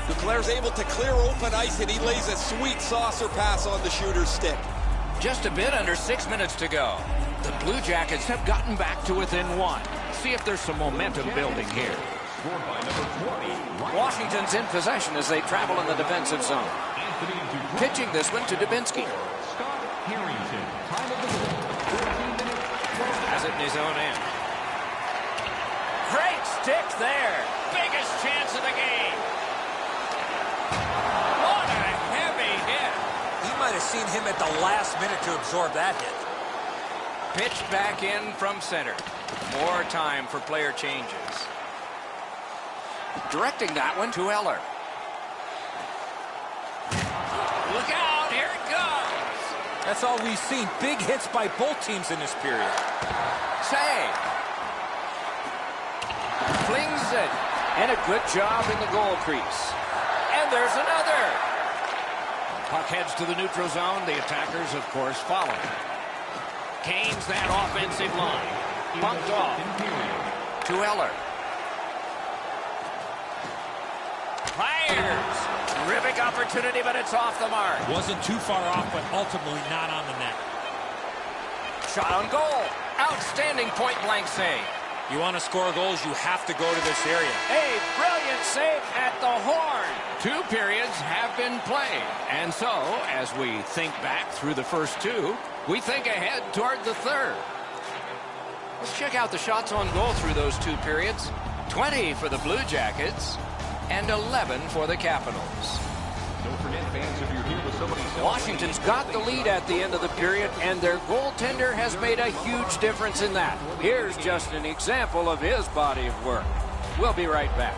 Duclair's able to clear open ice, and he lays a sweet saucer pass on the shooter's stick. Just a bit under 6 minutes to go. The Blue Jackets have gotten back to within one. See if there's some momentum building here. Washington's in possession as they travel in the defensive zone. Pitching this one to Dubinsky. Has it in his own end. Great stick there. Biggest chance of the game. What a heavy hit. He might have seen him at the last minute to absorb that hit. Pitched back in from center. More time for player changes. Directing that one to Eller. Look out, here it goes. That's all we've seen. Big hits by both teams in this period. Save. Flings it. And a good job in the goal crease. And there's another. Puck heads to the neutral zone. The attackers, of course, follow. Canes that offensive line. Bumped off. To Eller. Fires. Terrific opportunity, but it's off the mark. Wasn't too far off, but ultimately not on the net. Shot on goal. Outstanding point-blank save. You want to score goals, you have to go to this area. A brilliant save at the horn. 2 periods have been played. And so, as we think back through the first 2, we think ahead toward the third. Let's check out the shots on goal through those 2 periods. 20 for the Blue Jackets and 11 for the Capitals. Don't forget, fans, if you're here with somebody Washington's got the lead at the end of the period, and their goaltender has made a huge difference in that. Here's just an example of his body of work. We'll be right back.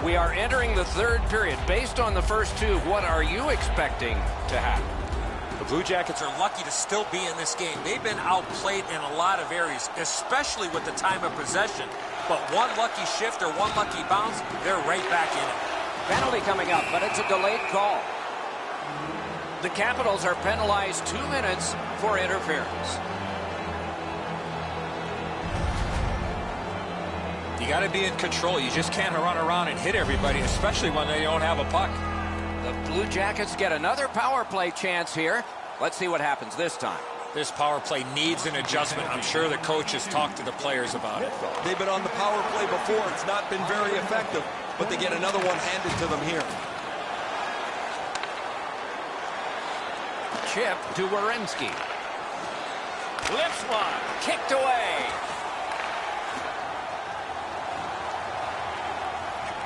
We are entering the third period. Based on the first 2, what are you expecting to happen? The Blue Jackets are lucky to still be in this game. They've been outplayed in a lot of areas, especially with the time of possession. But one lucky shift or one lucky bounce, they're right back in it. Penalty coming up, but it's a delayed call. The Capitals are penalized 2 minutes for interference. You got to be in control. You just can't run around and hit everybody, especially when they don't have a puck. The Blue Jackets get another power play chance here. Let's see what happens this time. This power play needs an adjustment. I'm sure the coach has talked to the players about it. They've been on the power play before. It's not been very effective, but they get another one handed to them here. Chip to Werenski. Lifts one. Kicked away.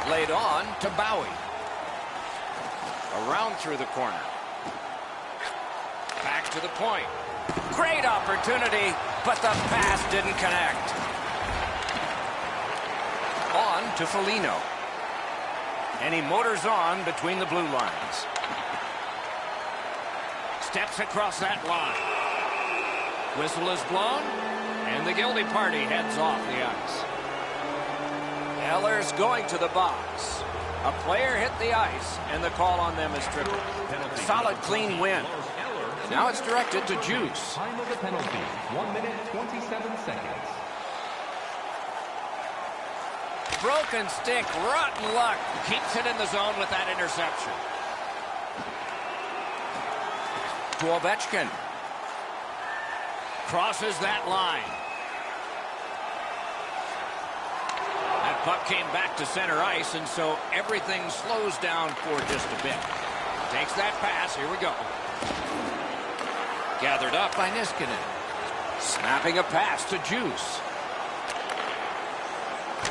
Laid on to Bowie. Around through the corner. Back to the point. Great opportunity, but the pass didn't connect. On to Foligno. And he motors on between the blue lines. Steps across that line. Whistle is blown, and the guilty party heads off the ice. Eller's going to the box. A player hit the ice, and the call on them is tripping. Solid, clean win. Now it's directed to Juice. Time of the penalty, 1 minute, 27 seconds. Broken stick, rotten luck. Keeps it in the zone with that interception. To Ovechkin. Crosses that line. That puck came back to center ice, and so everything slows down for just a bit. Takes that pass. Here we go. Gathered up by Niskanen. Snapping a pass to Juice.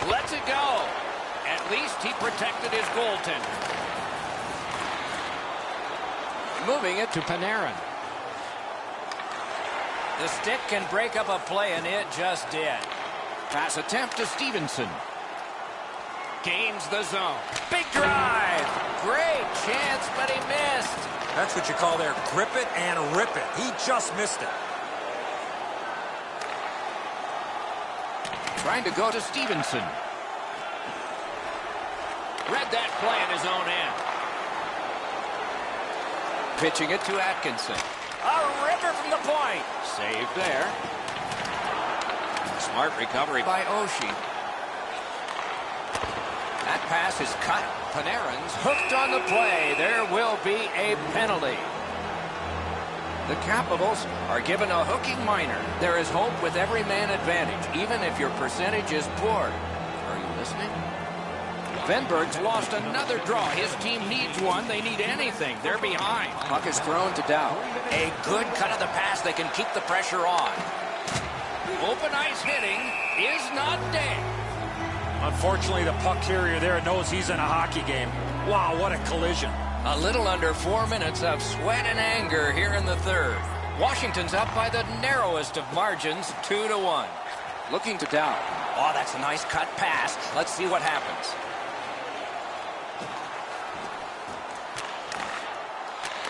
Lets it go. At least he protected his goaltender. Moving it to Panarin. The stick can break up a play, and it just did. Pass attempt to Stevenson. Gains the zone. Big drive. Great chance, but he missed. That's what you call there. Grip it and rip it. He just missed it. Trying to go to Stevenson. Read that play in his own end. Pitching it to Atkinson. A ripper from the point. Saved there. Smart recovery by Oshie. That pass is cut. Panarin's hooked on the play. There will be a penalty. The Capitals are given a hooking minor. There is hope with every man advantage, even if your percentage is poor. Are you listening? Venberg's lost another draw. His team needs one. They need anything. They're behind. Puck is thrown to Dow. A good cut of the pass. They can keep the pressure on. Open ice hitting is not dead. Unfortunately, the puck carrier there knows he's in a hockey game. Wow, what a collision. A little under 4 minutes of sweat and anger here in the third. Washington's up by the narrowest of margins, 2-1. Looking to Dow. Oh, that's a nice cut pass. Let's see what happens.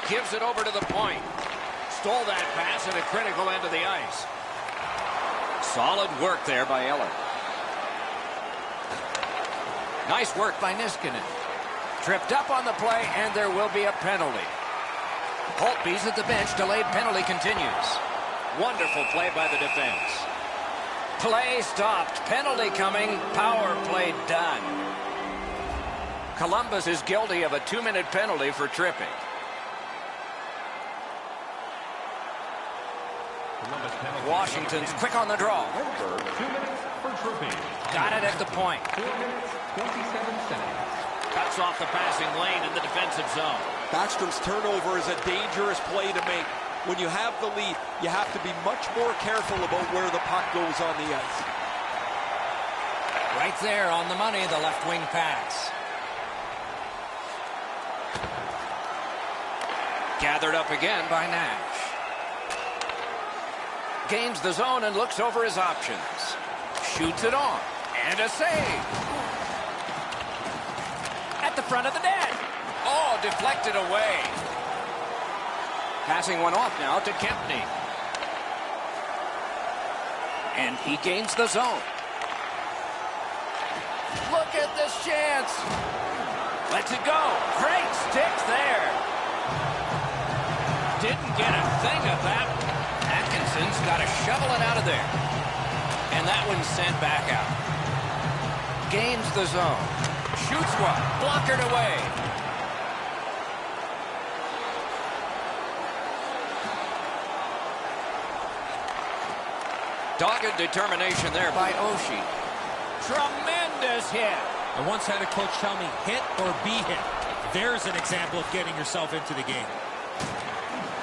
Gives it over to the point. Stole that pass at a critical end of the ice. Solid work there by Eller. Nice work by Niskanen. Tripped up on the play, and there will be a penalty. Holtby's at the bench. Delayed penalty continues. Wonderful play by the defense. Play stopped. Penalty coming. Power play done. Columbus is guilty of a 2-minute penalty for tripping. Washington's quick on the draw. 2 minutes for tripping. Got it at the point. 4 minutes, 27 seconds. Cuts off the passing lane in the defensive zone. Backstrom's turnover is a dangerous play to make. When you have the lead, you have to be much more careful about where the puck goes on the ice. Right there on the money, the left wing pass. Gathered up again by Nash. Gains the zone and looks over his options. Shoots it on. And a save. At the front of the net. Oh, deflected away. Passing one off now to Kempney. And he gains the zone. Look at this chance. Lets it go. Great stick there. Didn't get a thing of that. Atkinson's got to shovel it out of there. And that one's sent back out. Gains the zone. Shoots one. Blockered away. Dogged determination there by Oshie. Tremendous hit. I once had a coach tell me, hit or be hit. There's an example of getting yourself into the game.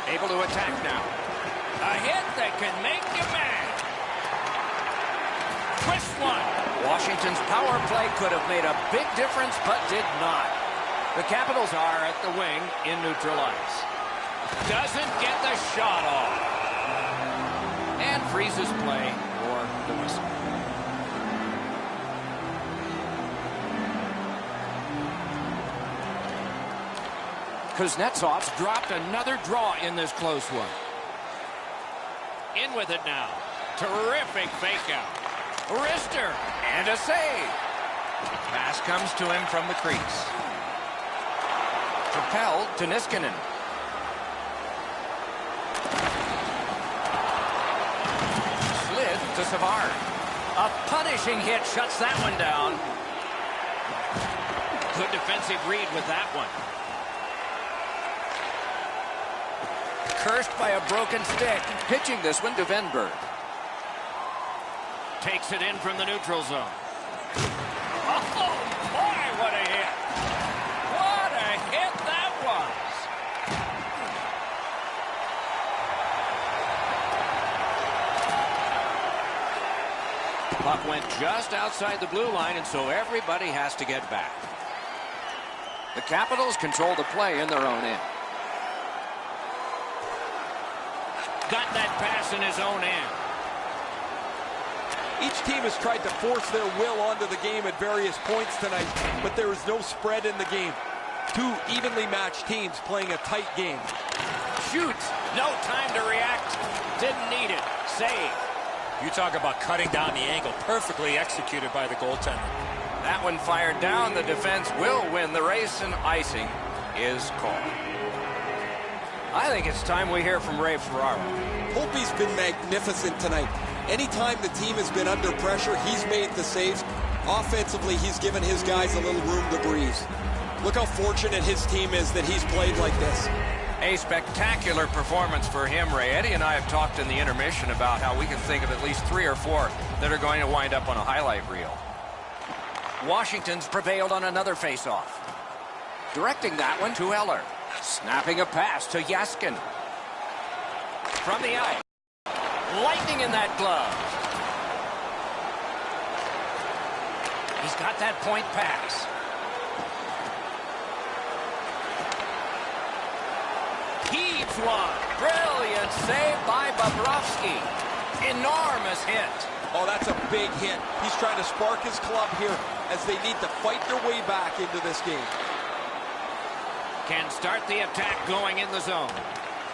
Able to attack now. A hit that can make you mad. Twist one. Washington's power play could have made a big difference, but did not. The Capitals are at the wing in neutral ice. Doesn't get the shot off. And freezes play for the whistle. Kuznetsov's dropped another draw in this close one. In with it now. Terrific fake out. Wrister and a save. Pass comes to him from the crease. Propelled to Niskanen. Slid to Savard. A punishing hit shuts that one down. Good defensive read with that one. Cursed by a broken stick. Pitching this one to Venberg. Takes it in from the neutral zone. Oh, boy, what a hit. What a hit that was. Puck went just outside the blue line, and so everybody has to get back. The Capitals control the play in their own end. Got that pass in his own end. Each team has tried to force their will onto the game at various points tonight, but there is no spread in the game. Two evenly matched teams playing a tight game. Shoots. No time to react. Didn't need it. Save. You talk about cutting down the angle. Perfectly executed by the goaltender. That one fired down. The defense will win the race, and icing is called. I think it's time we hear from Ray Ferraro. Holtby's been magnificent tonight. Anytime the team has been under pressure, he's made the saves. Offensively, he's given his guys a little room to breathe. Look how fortunate his team is that he's played like this. A spectacular performance for him, Ray. Eddie and I have talked in the intermission about how we can think of at least 3 or 4 that are going to wind up on a highlight reel. Washington's prevailed on another face-off. Directing that one to Eller. Snapping a pass to Yaskin. From the ice. Lightning in that glove. He's got that point pass. Heaves one. Brilliant save by Bobrovsky. Enormous hit. Oh, that's a big hit. He's trying to spark his club here as they need to fight their way back into this game. Can start the attack going in the zone.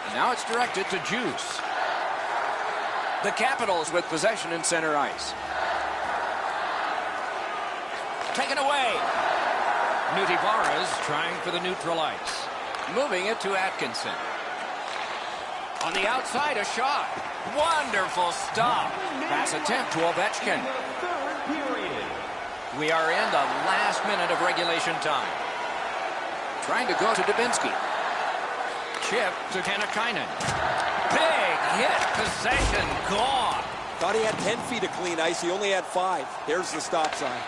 And now it's directed to Juice. The Capitals with possession in center ice. Taken away. Nutivaras trying for the neutral ice. Moving it to Atkinson. On the outside, a shot. Wonderful stop. Pass attempt to Ovechkin. We are in the last minute of regulation time. Trying to go to Dubinsky. Chip to Kannakainen. Big hit. Possession gone. Thought he had 10 feet of clean ice. He only had 5. There's the stop sign.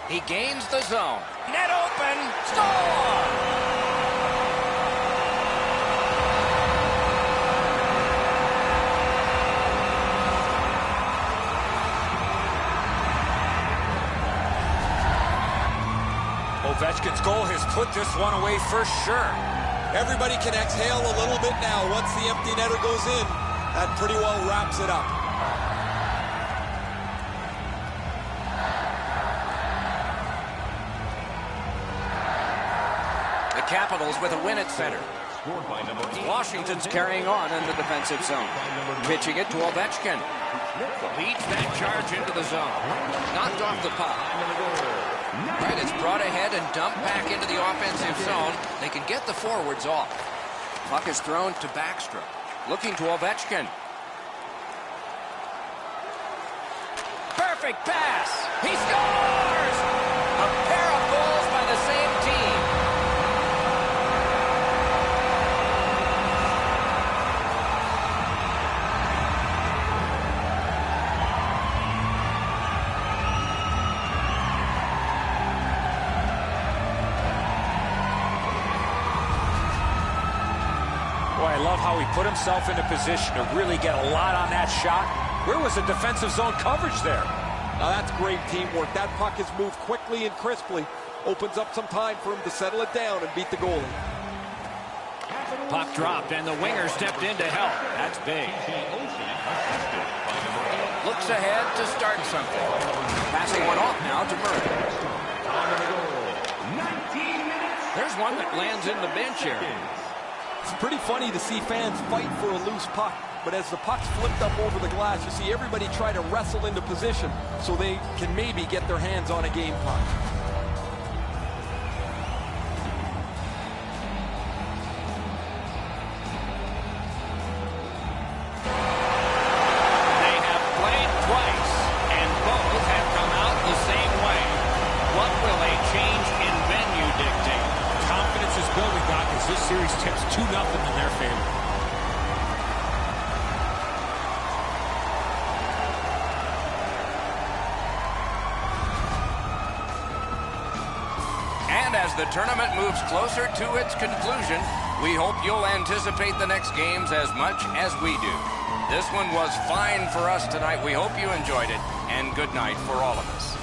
He gains the zone. Net open. Score! Ovechkin's goal has put this one away for sure. Everybody can exhale a little bit now. Once the empty netter goes in, that pretty well wraps it up. The Capitals with a win at center. Washington's carrying on in the defensive zone. Pitching it to Ovechkin. Leads that charge into the zone. Knocked off the puck. Right, it's brought ahead and dumped back into the offensive zone. They can get the forwards off. Puck is thrown to Backstrom. Looking to Ovechkin. Perfect pass. He scores! A pair of goals by the same team. Boy, I love how he put himself in a position to really get a lot on that shot. Where was the defensive zone coverage there? Now that's great teamwork. That puck is moved quickly and crisply. Opens up some time for him to settle it down and beat the goalie. Puck dropped and the winger stepped in to help. That's big. Looks ahead to start something. Passing one off now to Murray. There's one that lands in the bench area. It's pretty funny to see fans fight for a loose puck, but as the puck's flipped up over the glass, you see everybody try to wrestle into position so they can maybe get their hands on a game puck. They have played twice, and both have come out the same way. What will a change in as the tournament moves closer to its conclusion, we hope you'll anticipate the next games as much as we do. This one was fine for us tonight. We hope you enjoyed it, and good night for all of us.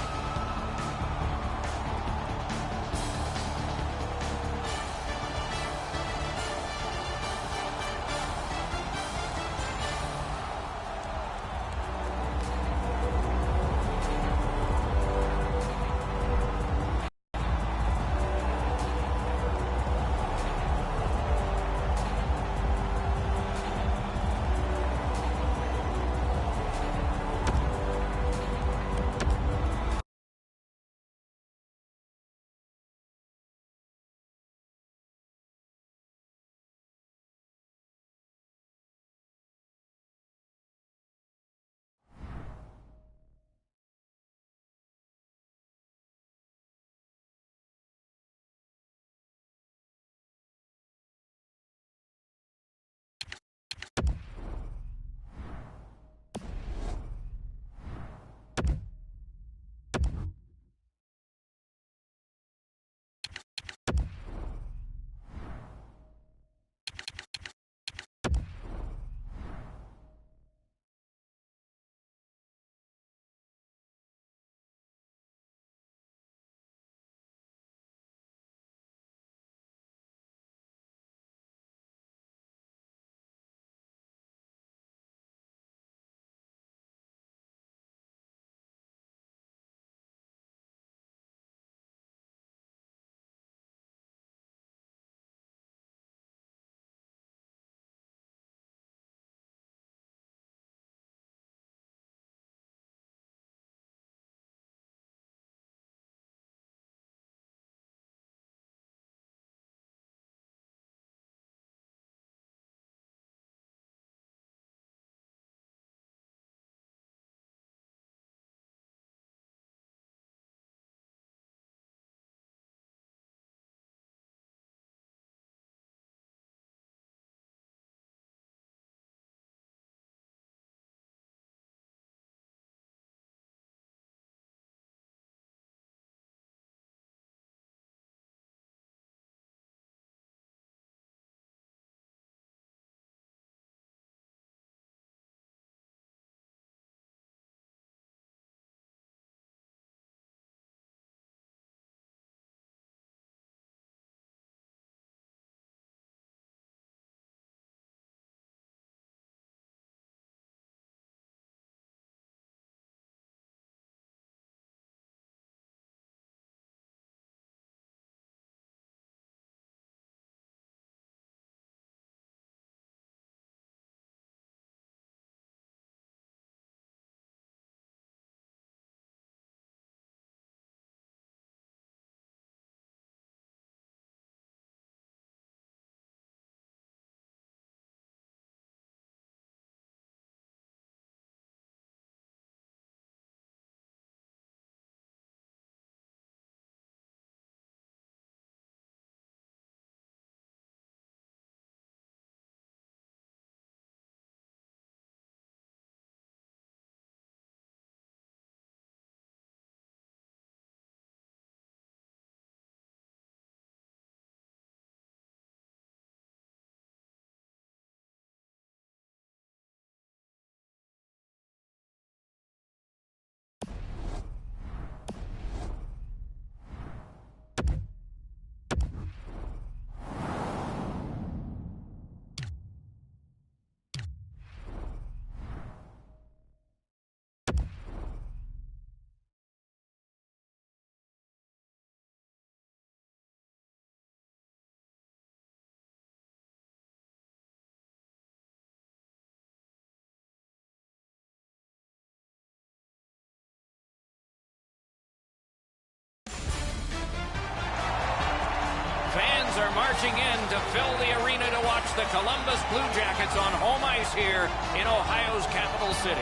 Are marching in to fill the arena to watch the Columbus Blue Jackets on home ice here in Ohio's capital city.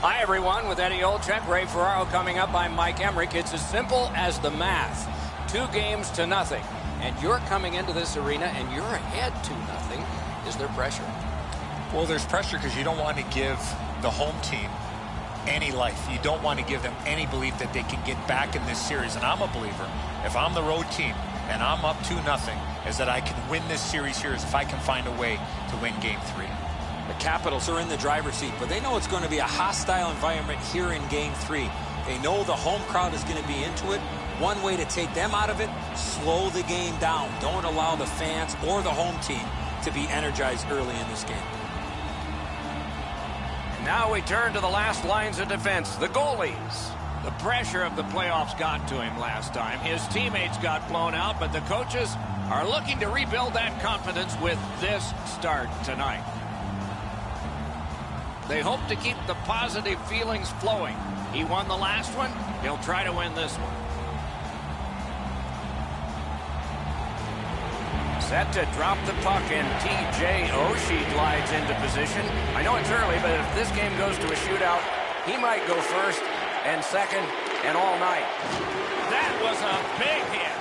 Hi, everyone. With Eddie Olczyk, Ray Ferraro coming up, I'm Mike Emmerich. It's as simple as the math. 2 games to nothing. And you're coming into this arena and you're ahead 2-0. Is there pressure? Well, there's pressure because you don't want to give the home team any life. You don't want to give them any belief that they can get back in this series. And I'm a believer, if I'm the road team and I'm up 2-0, is that I can win this series here if I can find a way to win Game 3. The Capitals are in the driver's seat, but they know it's going to be a hostile environment here in Game 3. They know the home crowd is going to be into it. One way to take them out of it, slow the game down. Don't allow the fans or the home team to be energized early in this game. Now we turn to the last lines of defense, the goalies. The pressure of the playoffs got to him last time. His teammates got blown out, but the coaches are looking to rebuild that confidence with this start tonight. They hope to keep the positive feelings flowing. He won the last one. He'll try to win this one. Set to drop the puck, and T.J. Oshie glides into position. I know it's early, but if this game goes to a shootout, he might go first and second and all night. That was a big hit.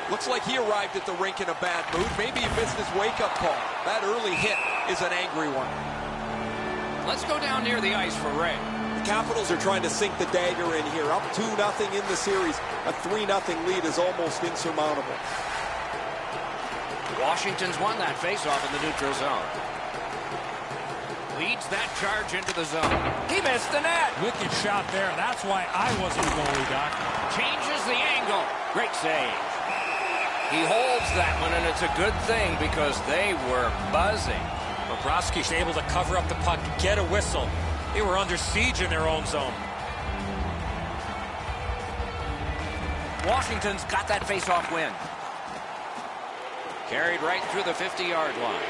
Looks like he arrived at the rink in a bad mood. Maybe he missed his wake-up call. That early hit is an angry one. Let's go down near the ice for Ray. The Capitals are trying to sink the dagger in here. Up 2-0 in the series. A 3-0 lead is almost insurmountable. Washington's won that faceoff in the neutral zone. Leads that charge into the zone. He missed the net. Wicked shot there. That's why I wasn't a goalie, Doc. Changes the angle. Great save. He holds that one, and it's a good thing because they were buzzing. Bobrovsky's able to cover up the puck, get a whistle. They were under siege in their own zone. Washington's got that faceoff win. Carried right through the 50-yard line.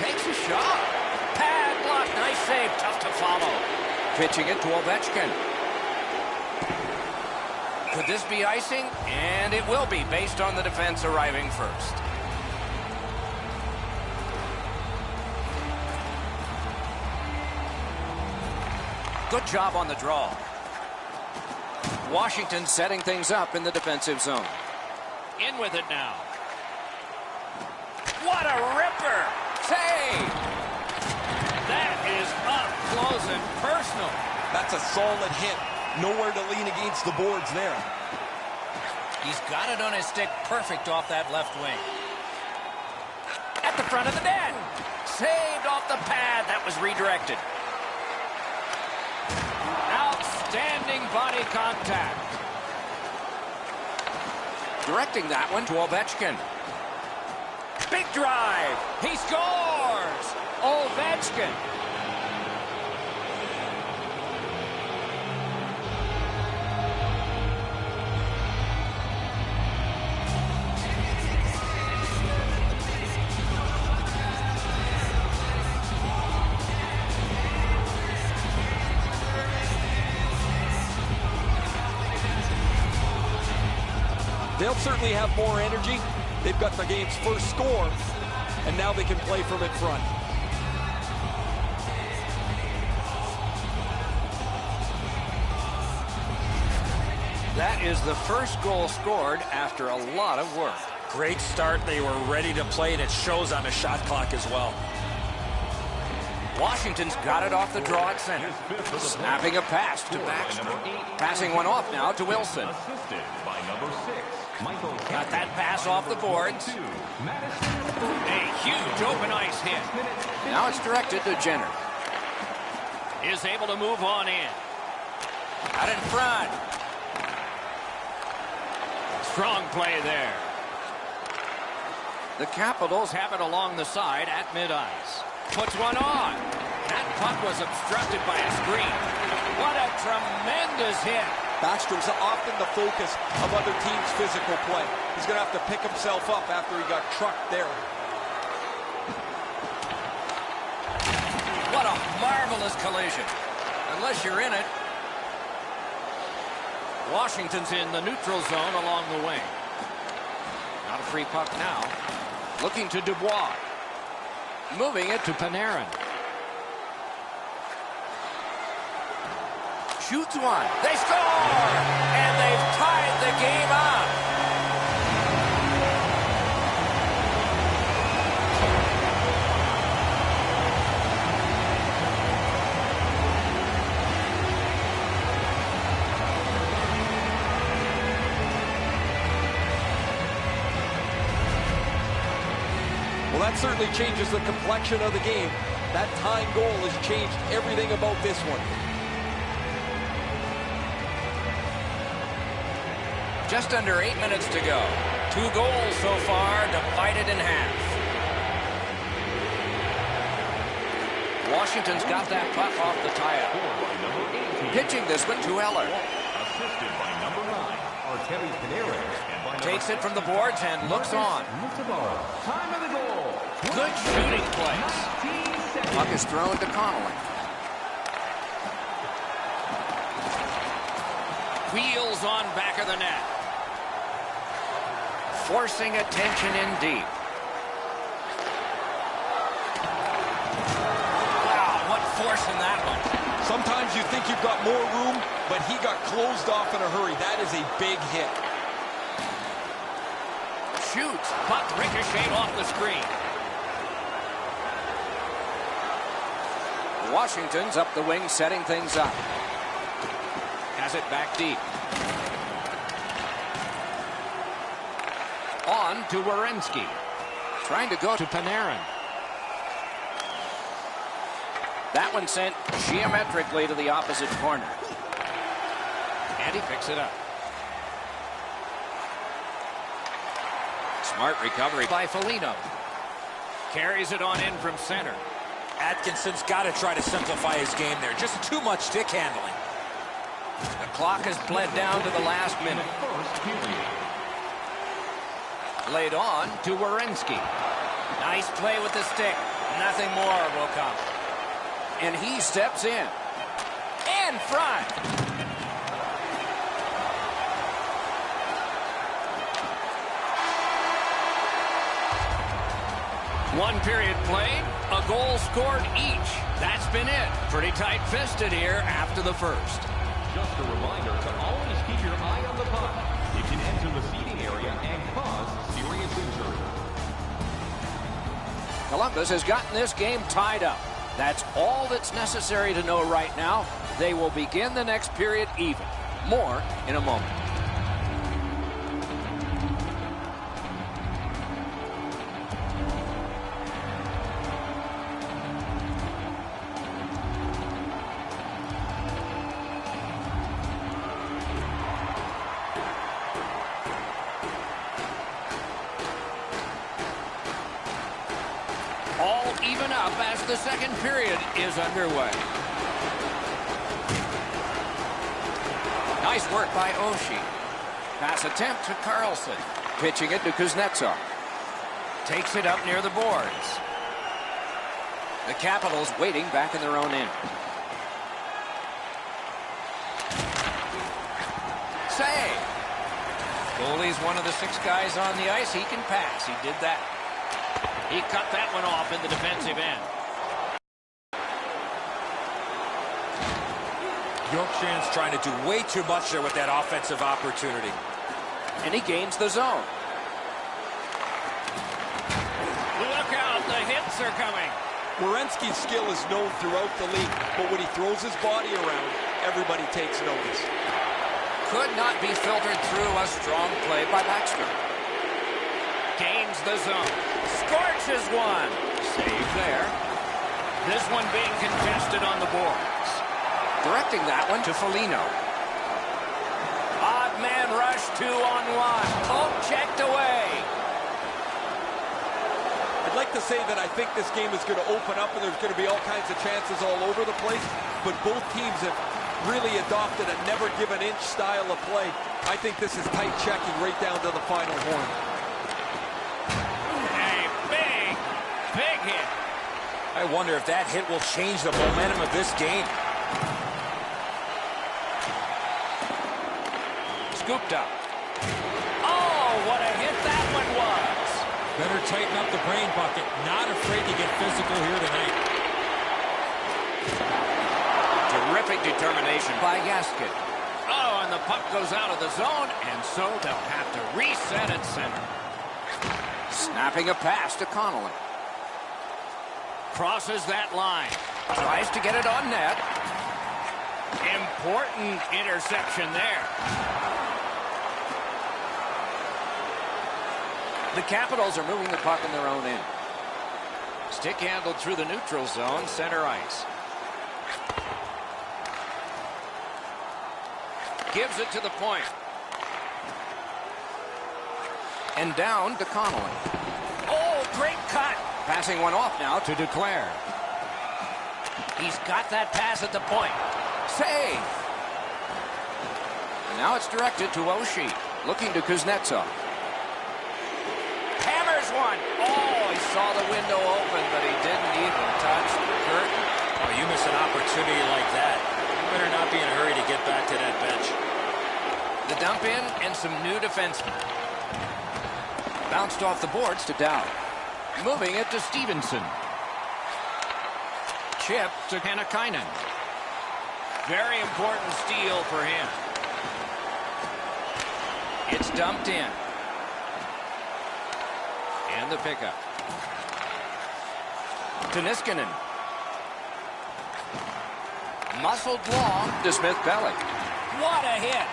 Takes a shot. Pad block. Nice save. Tough to follow. Pitching it to Ovechkin. Could this be icing? And it will be based on the defense arriving first. Good job on the draw. Washington setting things up in the defensive zone. In with it now. What a ripper! Save! That is up close and personal. That's a solid hit. Nowhere to lean against the boards there. He's got it on his stick perfect off that left wing. At the front of the net. Saved off the pad. That was redirected. Outstanding body contact. Directing that one to Ovechkin. Big drive. He scores. Ovechkin. They'll certainly have more energy. They've got the game's first score, and now they can play from in front. That is the first goal scored after a lot of work. Great start. They were ready to play, and it shows on the shot clock as well. Washington's got it off the draw at center. Snapping a pass to Baxter. Passing one off now to Wilson. Got that pass off the boards. A huge open ice hit. Now it's directed to Jenner. Is able to move on in. Out in front. Strong play there. The Capitals have it along the side at mid-ice. Puts one on. That puck was obstructed by a screen. What a tremendous hit. Backstrom's often the focus of other teams' physical play. He's going to have to pick himself up after he got trucked there. What a marvelous collision. Unless you're in it. Washington's in the neutral zone along the wing. Not a free puck now. Looking to Dubois. Moving it to Panarin. Shoots one. They score! And they've tied the game up. that certainly changes the complexion of the game. That tying goal has changed everything about this one. Just under 8 minutes to go. 2 goals so far, divided in half. Washington's got that puck off the tie-up. Pitching this one to Eller. Assisted by number 9, Artemi Panarin. Takes it from the boards and looks on. Time of the goal. Good shooting place. Puck is thrown to Connolly. Wheels on back of the net. Forcing attention in deep. Wow, what force in that one. Sometimes you think you've got more room, but he got closed off in a hurry. That is a big hit. Shoots. Puck ricocheted off the screen. Washington's up the wing, setting things up. Has it back deep. On to Werenski. Trying to go to Panarin. That one sent geometrically to the opposite corner. And he picks it up. Smart recovery by Foligno. Carries it on in from center. Atkinson's got to try to simplify his game there. Just too much stick handling. The clock has bled down to the last minute. Laid on to Werenski. Nice play with the stick. Nothing more will come. And he steps in. And front. One period played, a goal scored each. That's been it. Pretty tight-fisted here after the first. Just a reminder to always keep your eye on the puck. It can enter the seating area and cause serious injury. Columbus has gotten this game tied up. That's all that's necessary to know right now. They will begin the next period even. More in a moment. All even up as the second period is underway. Nice work by Oshie. Pass attempt to Carlson. Pitching it to Kuznetsov. Takes it up near the boards. The Capitals waiting back in their own end. Save. Goalie's one of the 6 guys on the ice. He can pass. He did that. He cut that one off in the defensive end. Yorkshire's trying to do way too much there with that offensive opportunity. And he gains the zone. Look out, the hits are coming. Werenski's skill is known throughout the league, but when he throws his body around, everybody takes notice. Could not be filtered through a strong play by Baxter. Gains the zone. Scorches one. Save there. This one being contested on the boards. Directing that one to Foligno. Odd man rush 2-on-1. Poke checked away. I'd like to say that I think this game is going to open up and there's going to be all kinds of chances all over the place, but both teams have really adopted a never give an inch style of play. I think this is tight checking right down to the final horn. Big hit. I wonder if that hit will change the momentum of this game. Scooped up. Oh, what a hit that one was. Better tighten up the brain bucket. Not afraid to get physical here tonight. Terrific determination by Gaskin. Oh, and the puck goes out of the zone, and so they'll have to reset at center. Snapping a pass to Connolly. Crosses that line. Tries to get it on net. Important interception there. The Capitals are moving the puck in their own end. Stick handled through the neutral zone, center ice. Gives it to the point. And down to Connolly. Oh, great cut. Passing one off now to Duclair. He's got that pass at the point. Save. And now it's directed to Oshie. Looking to Kuznetsov. Hammers one. Oh, he saw the window open, but he didn't even touch the curtain. Oh, you miss an opportunity like that. You better not be in a hurry to get back to that bench. The dump in and some new defensemen. Bounced off the boards to Dow. Moving it to Stevenson. Chip to Hannakainen. Very important steal for him. It's dumped in. And the pickup. To Niskanen. Muscled long to Smith-Pelly. What a hit!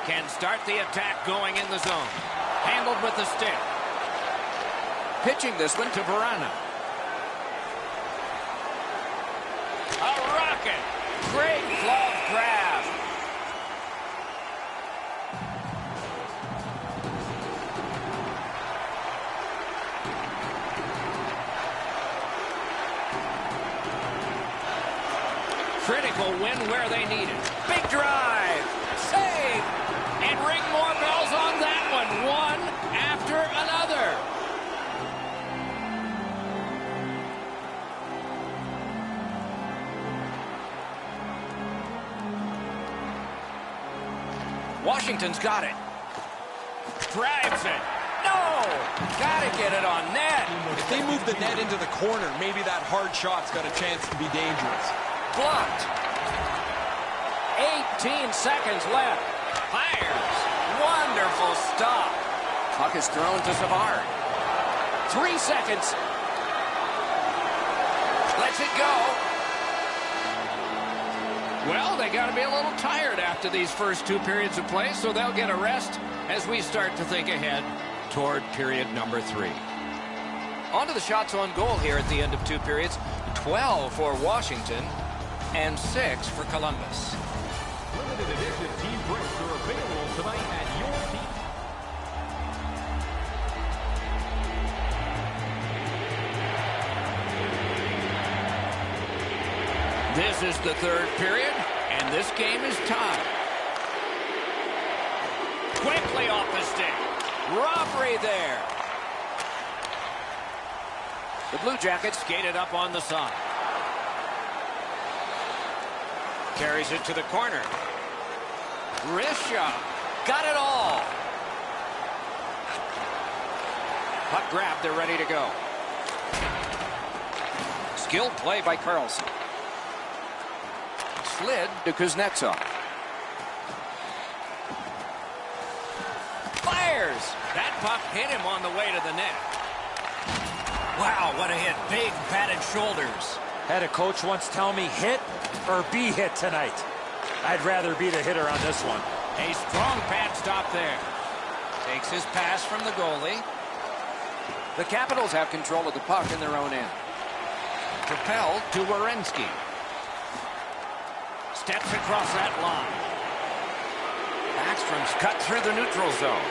Can start the attack going in the zone. Handled with the stick. Pitching this one to Verana. A rocket! Great glove grab. Critical win where they need it. Big drive. Save. And ring more bells on that one. One after another. Washington's got it. Drives it. No! Gotta get it on net. If they move the net into the corner, maybe that hard shot's got a chance to be dangerous. Blocked. 18 seconds left. Fires. Wonderful stop. Puck is thrown to Savard. 3 seconds. Lets it go. Well, they got to be a little tired after these first 2 periods of play, so they'll get a rest as we start to think ahead toward period number 3. On to the shots on goal here at the end of 2 periods. 12 for Washington and 6 for Columbus. Limited edition team breaks are available tonight at your team. This is the 3rd period, and this game is tied. Quickly off the stick. Robbery there. The Blue Jackets skated up on the side. Carries it to the corner. Wrist shot. Got it all. Puck grab, they're ready to go. Skilled play by Carlson. Slid to Kuznetsov. Fires! That puck hit him on the way to the net. Wow, what a hit. Big padded shoulders. Had a coach once tell me, hit or be hit tonight. I'd rather be the hitter on this one. A strong pad stop there. Takes his pass from the goalie. The Capitals have control of the puck in their own end. Propelled to Werenski. Steps across that line. Backstrom's cut through the neutral zone.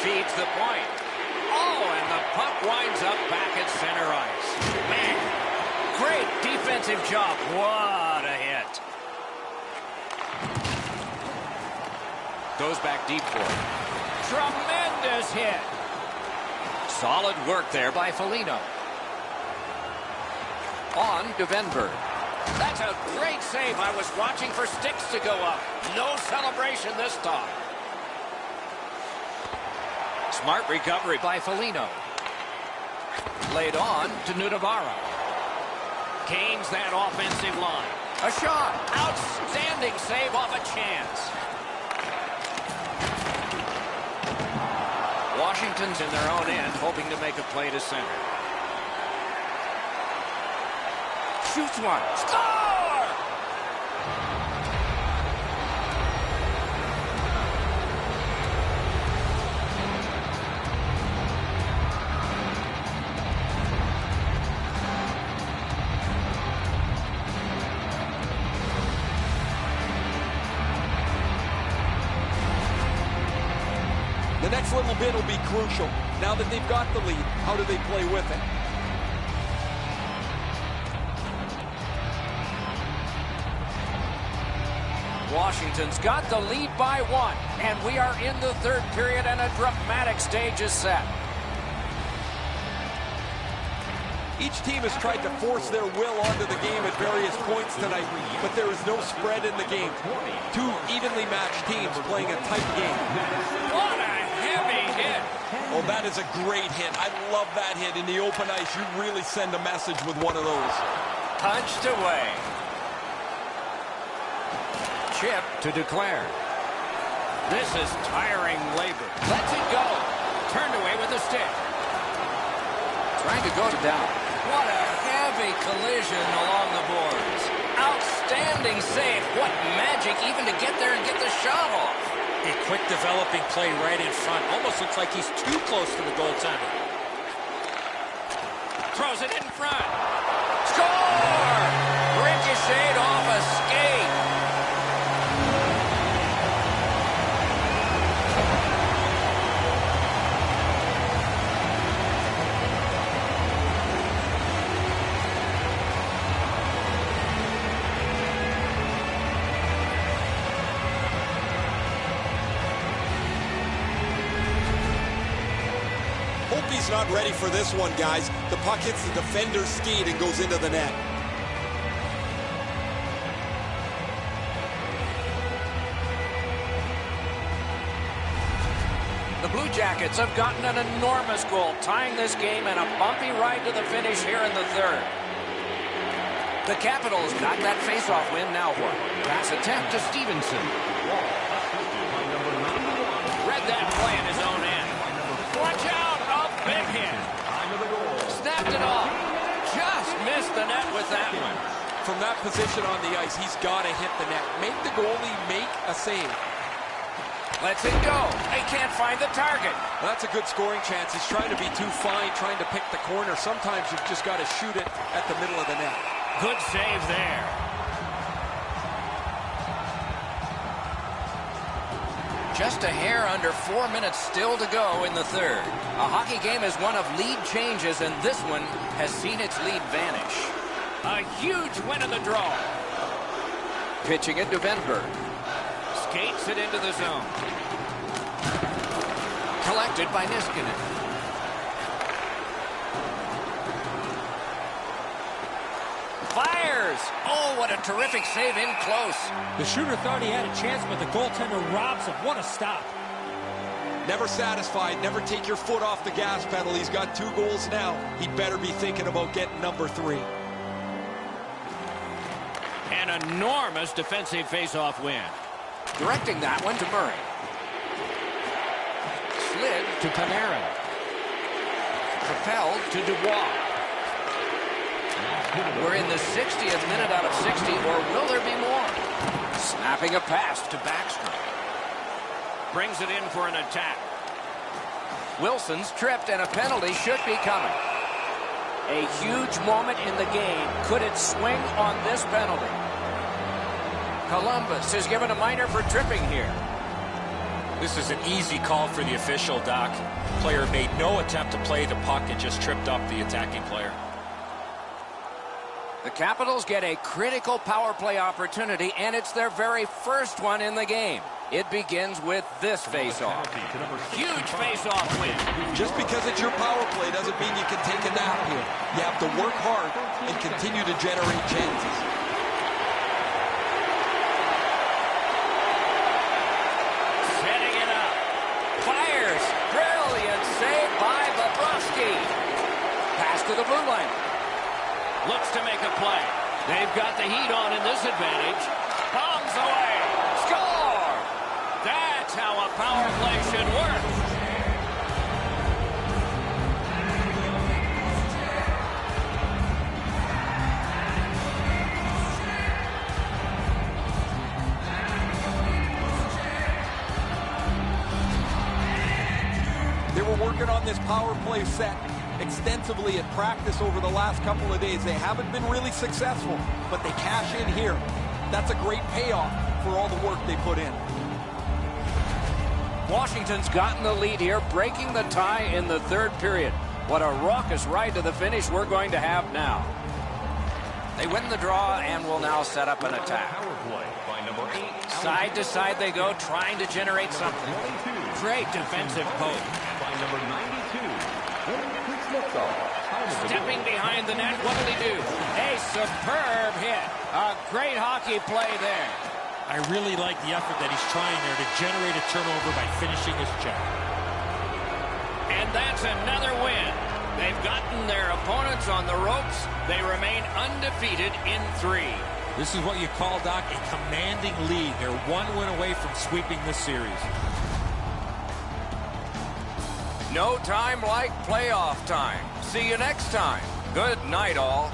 Feeds the point. Oh, and the puck winds up back at center ice. Man, great defensive job. What a hit. Goes back deep for it. Tremendous hit. Solid work there by Foligno. On to Venberg. That's a great save. I was watching for sticks to go up. No celebration this time. Smart recovery by Foligno. Laid on to Nudavara. Gains that offensive line. A shot. Outstanding save off a chance. Washington's in their own end, hoping to make a play to center. Shoots one. Score! The next little bit will be crucial. Now that they've got the lead, how do they play with it? Washington's got the lead by 1, and we are in the third period, and a dramatic stage is set. Each team has tried to force their will onto the game at various points tonight, but there is no spread in the game. Two evenly matched teams playing a tight game. What a heavy hit! Oh, that is a great hit. I love that hit. In the open ice, you really send a message with one of those. Punched away. Chip to declare. This is tiring labor. Lets it go. Turned away with a stick. Trying to go down. What a heavy collision along the boards. Outstanding save. What magic even to get there and get the shot off. A quick developing play right in front. Almost looks like he's too close to the goaltender. Throws it in front. Score! Ricocheted off a skate. Hope he's not ready for this one, guys. The puck hits the defender's skate and goes into the net. The Blue Jackets have gotten an enormous goal, tying this game and a bumpy ride to the finish here in the third. The Capitals got that face-off win. Now what? Pass attempt to Stevenson. Read that play in his own end. Watch out! A big hit. Snapped it off. Just missed the net with that one. From that position on the ice, he's got to hit the net. Make the goalie make a save. Lets it go. They can't find the target. Well, that's a good scoring chance. He's trying to be too fine, trying to pick the corner. Sometimes you've just got to shoot it at the middle of the net. Good save there. Just a hair under 4 minutes still to go in the third. A hockey game is one of lead changes, and this one has seen its lead vanish. A huge win in the draw. Pitching it to Benberg. Skates it into the zone. Collected by Niskanen. Fires! Oh, what a terrific save in close. The shooter thought he had a chance, but the goaltender robs him. What a stop. Never satisfied. Never take your foot off the gas pedal. He's got 2 goals now. He'd better be thinking about getting number 3. An enormous defensive face-off win. Directing that one to Murray. Slid to Panarin. Propelled to Dubois. We're in the 60th minute out of 60, or will there be more? Snapping a pass to Backstrom. Brings it in for an attack. Wilson's tripped, and a penalty should be coming. A huge moment in the game. Could it swing on this penalty? Columbus is given a minor for tripping here. This is an easy call for the official, Doc. Player made no attempt to play the puck and just tripped up the attacking player. The Capitals get a critical power play opportunity, and it's their very first one in the game. It begins with this face-off. Huge face-off win. Just because it's your power play doesn't mean you can take a nap here. You have to work hard and continue to generate chances. Setting it up. Fires. Brilliant save by Bobrovsky. Pass to the blue line. Looks to make a play. They've got the heat on in this advantage. Bombs away. Score! That's how a power play should work. They were working on this power play set extensively at practice over the last couple of days. They haven't been really successful, but they cash in here. That's a great payoff for all the work they put in. Washington's gotten the lead here, breaking the tie in the third period. What a raucous ride to the finish we're going to have now. They win the draw and will now set up an attack. Side to side they go, trying to generate something. Great defensive poke. Stepping behind the net, what will he do? A superb hit. A great hockey play there. I really like the effort that he's trying there to generate a turnover by finishing his check. And that's another win. They've gotten their opponents on the ropes. They remain undefeated in 3. This is what you call, Doc, a commanding lead. They're 1 win away from sweeping this series. No time like playoff time. See you next time. Good night, all.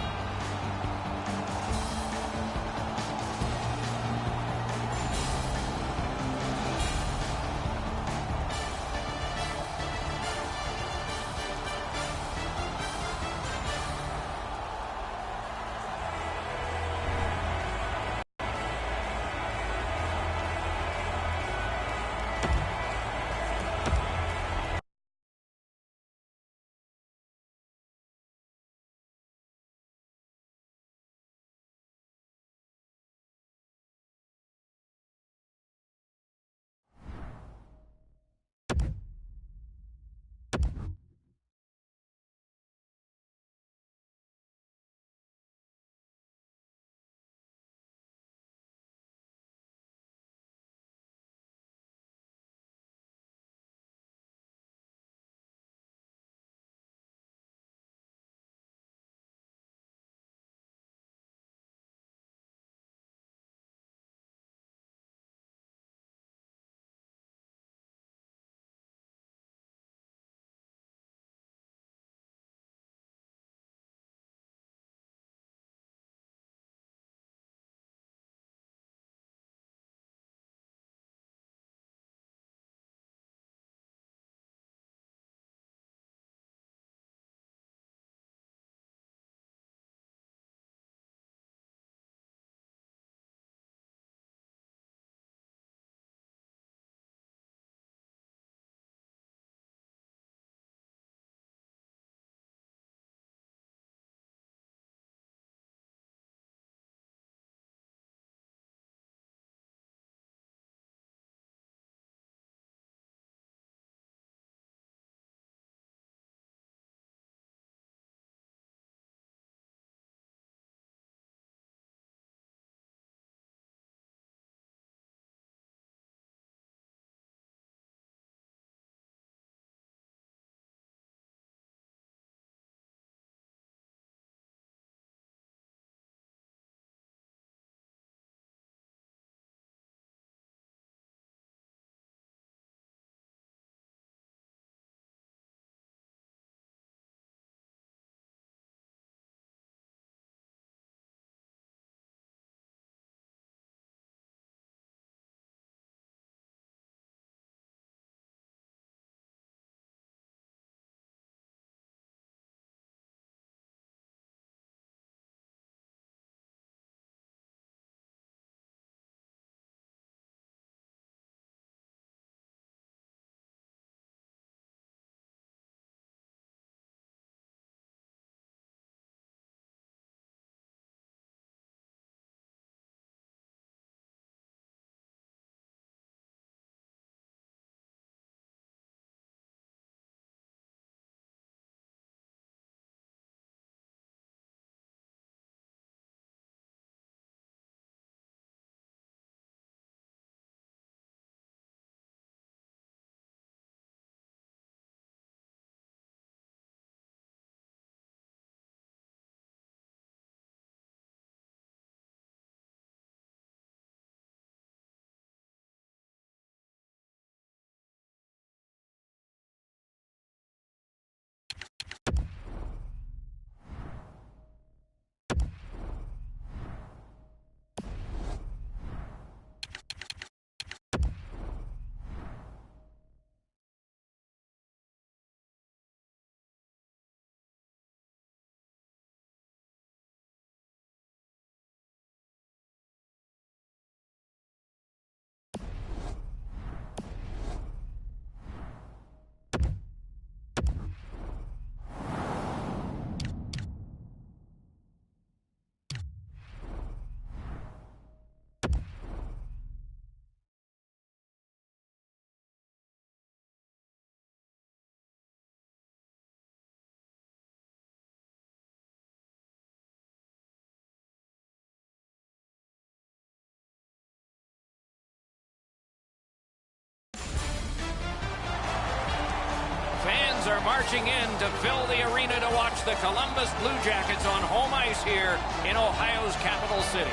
are marching in to fill the arena to watch the Columbus Blue Jackets on home ice here in Ohio's capital city.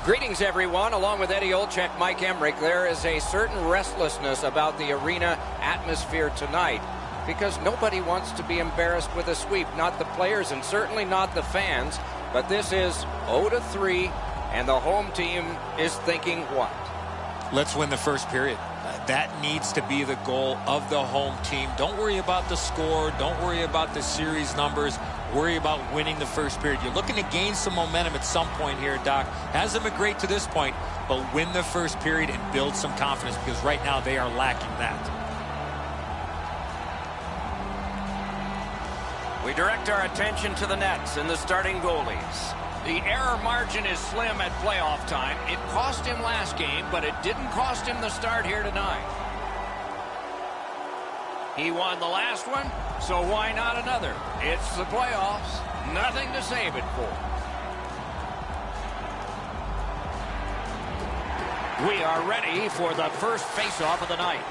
Greetings, everyone. Along with Eddie Olczyk, Mike Emmerich, there is a certain restlessness about the arena atmosphere tonight because nobody wants to be embarrassed with a sweep. Not the players and certainly not the fans. But this is 0-3, and the home team is thinking what? Let's win the first period. That needs to be the goal of the home team. Don't worry about the score. Don't worry about the series numbers. Worry about winning the first period. You're looking to gain some momentum at some point here, Doc. Hasn't been great to this point, but win the first period and build some confidence because right now they are lacking that. We direct our attention to the nets and the starting goalies. The error margin is slim at playoff time. It cost him last game, but it didn't cost him the start here tonight. He won the last one, so why not another? It's the playoffs. Nothing to save it for. We are ready for the first face-off of the night.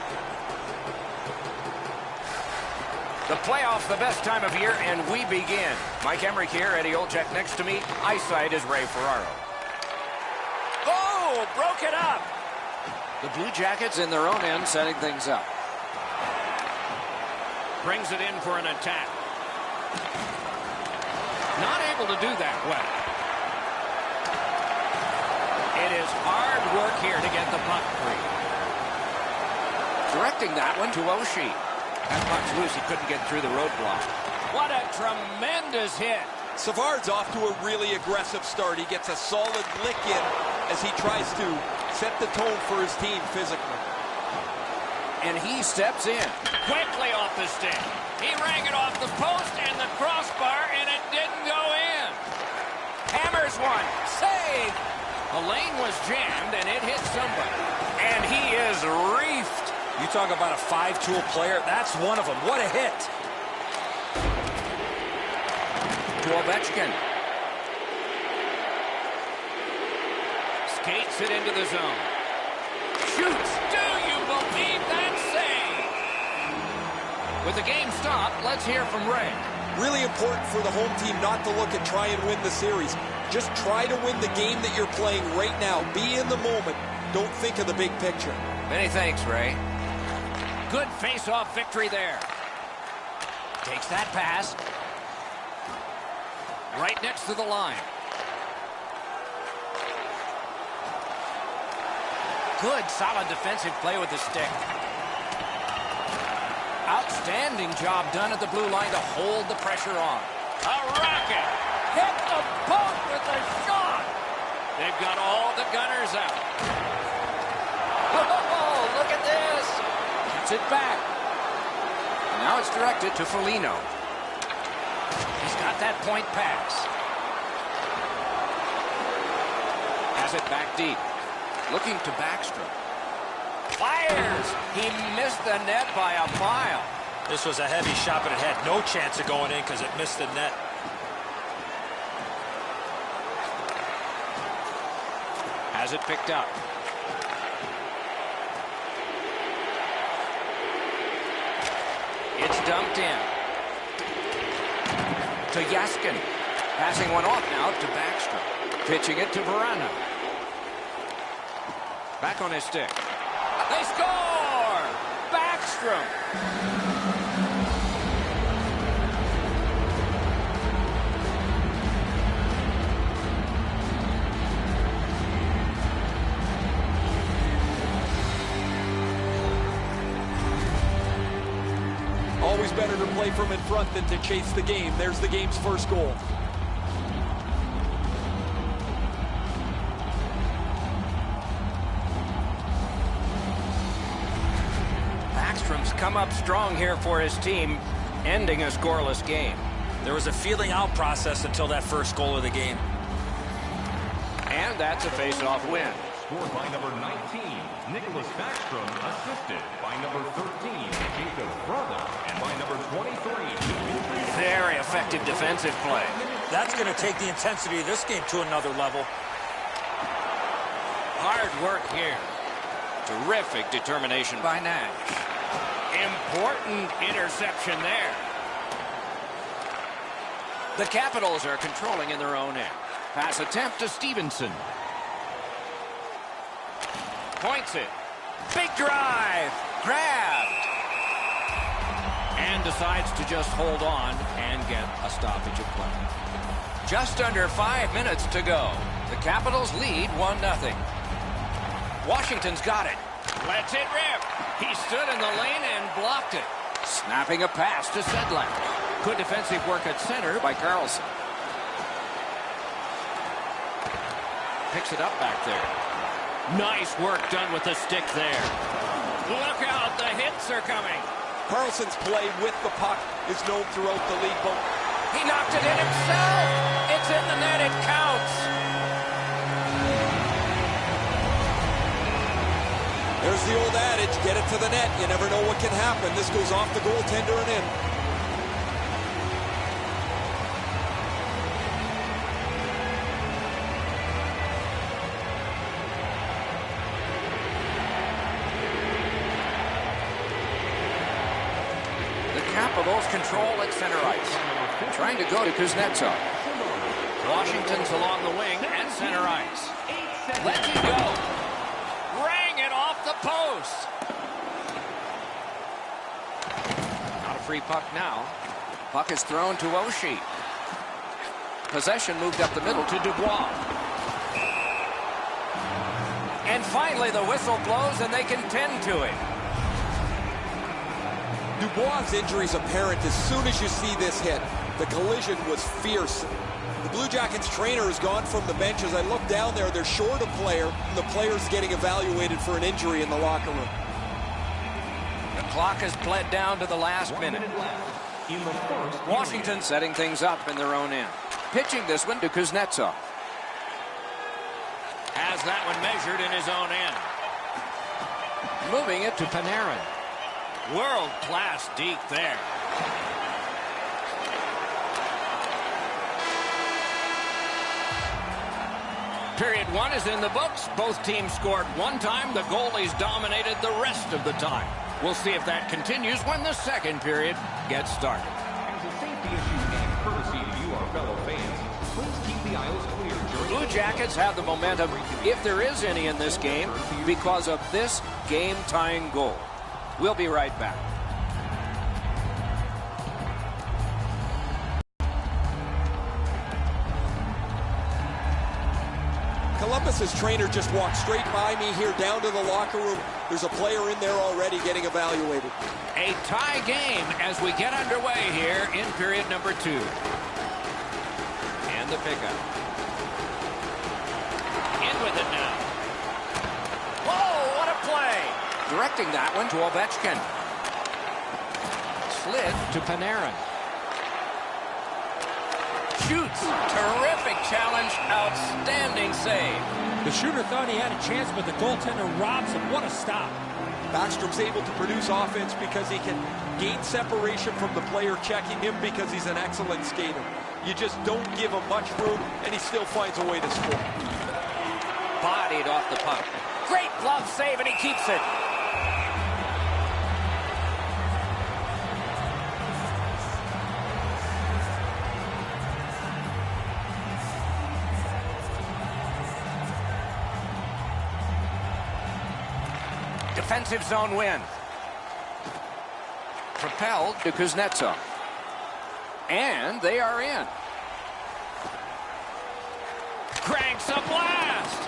The playoffs, the best time of year, and we begin. Mike Emmerich here, Eddie Olczyk next to me. Eyesight is Ray Ferraro. Oh, broke it up. The Blue Jackets in their own end setting things up. Brings it in for an attack. Not able to do that well. It is hard work here to get the puck free. Directing that one to Oshie. That puck's loose. He couldn't get through the roadblock. What a tremendous hit. Savard's off to a really aggressive start. He gets a solid lick in as he tries to set the tone for his team physically. And he steps in. Quickly off the stick. He rang it off the post and the crossbar, and it didn't go in. Hammers one. Save. The lane was jammed, and it hit somebody. And he is reefed. You talk about a five-tool player. That's one of them. What a hit. To Ovechkin. Skates it into the zone. Shoots. Do you believe that save? With the game stopped, let's hear from Ray. Really important for the home team not to look and try and win the series. Just try to win the game that you're playing right now. Be in the moment. Don't think of the big picture. Many thanks, Ray. Good face-off victory there. Takes that pass. Right next to the line. Good, solid defensive play with the stick. Outstanding job done at the blue line to hold the pressure on. A rocket. Hit the post with a shot. They've got all the gunners out. Whoa, look at this. Gets it back. And now it's directed to Foligno. He's got that point pass. Has it back deep. Looking to Backstrom. Fires. He missed the net by a mile. This was a heavy shot, but it had no chance of going in because it missed the net. Has it picked up. It's dumped in. To Yaskin. Passing one off now to Backstrom. Pitching it to Verana. Back on his stick. They score! Backstrom. Always better to play from in front than to chase the game. There's the game's first goal. Backstrom's come up strong here for his team, ending a scoreless game. There was a feeling out process until that first goal of the game. And that's a face-off win. Scored by number 19, Nicholas Backstrom, assisted by number 13, Jacob Brother, and by number 23, Very effective defensive play. That's going to take the intensity of this game to another level. Hard work here. Terrific determination by Nash. Important interception there. The Capitals are controlling in their own end. Pass attempt to Stevenson. Points it. Big drive. Grabbed. And decides to just hold on and get a stoppage of play. Just under 5 minutes to go. The Capitals lead 1-0. Washington's got it. Lets it rip. He stood in the lane and blocked it. Snapping a pass to Sedlak. Good defensive work at center by Carlson. Picks it up back there. Nice work done with the stick there. Look out, the hits are coming. Carlson's play with the puck is known throughout the league, but he knocked it in himself. It's in the net, it counts. There's the old adage, get it to the net. You never know what can happen. This goes off the goaltender and in. The Capitals control at center ice. Trying to go to Kuznetsov. Washington's along the wing at center ice. Let it go. Rang it off the post. Not a free puck now. Puck is thrown to Oshie. Possession moved up the middle to Dubois. And finally the whistle blows and they can tend to it. Dubois' injury is apparent as soon as you see this hit. The collision was fierce. The Blue Jackets trainer has gone from the bench. As I look down there, they're short a player, and the player's getting evaluated for an injury in the locker room. The clock has bled down to the last minute. Washington setting things up in their own end. Pitching this one to Kuznetsov. Has that one measured in his own end. Moving it to Panarin. World-class deep there. Period 1 is in the books. Both teams scored one time. The goalies dominated the rest of the time. We'll see if that continues when the second period gets started. As a safety issue and courtesy to you, our fellow fans, please keep the aisles clear during Blue Jackets have the momentum, if there is any in this game, because of this game-tying goal. We'll be right back. Columbus's trainer just walked straight by me here down to the locker room. There's a player in there already getting evaluated. A tie game as we get underway here in period number 2. And the pickup. In with it now. Whoa, what a play! Directing that one to Ovechkin. Slid to Panarin. Shoots. Terrific challenge. Outstanding save. The shooter thought he had a chance, but the goaltender robs him. What a stop. Backstrom's able to produce offense because he can gain separation from the player checking him because he's an excellent skater. You just don't give him much room, and he still finds a way to score. Bodied off the puck. Great glove save, and he keeps it. Defensive zone win. Propelled to Kuznetsov. And they are in. Cranks a blast.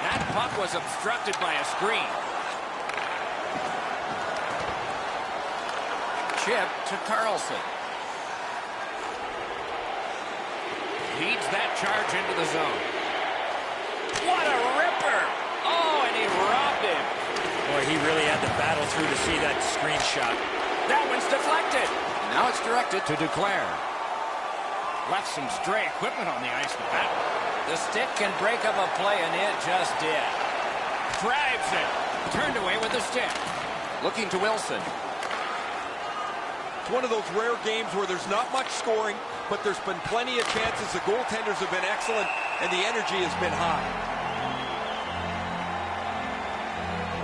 That puck was obstructed by a screen. Chip to Carlson. Leads that charge into the zone. What a ripper. Oh, and he robbed him. Boy, he really had to battle through to see that screen shot. That one's deflected. Now it's directed to Duclair. Left some stray equipment on the ice to battle. The stick can break up a play, and it just did. Drives it. Turned away with the stick. Looking to Wilson. It's one of those rare games where there's not much scoring, but there's been plenty of chances. The goaltenders have been excellent, and the energy has been high.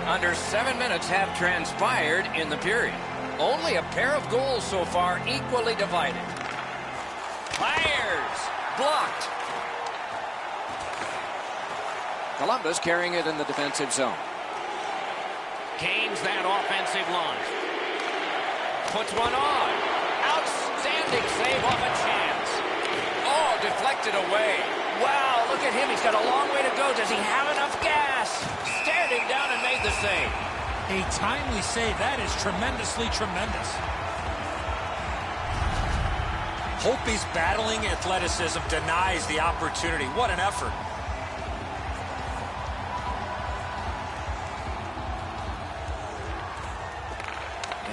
Under 7 minutes have transpired in the period. Only a pair of goals so far, equally divided. Fires! Blocked. Columbus carrying it in the defensive zone. Gains that offensive line. Puts one on. Outstanding save off a chance. Oh, deflected away. Wow, look at him. He's got a long way to go. Does he have enough gas? Stared him down and made the save. A timely save. That is tremendously tremendous. Holtby's battling athleticism denies the opportunity. What an effort.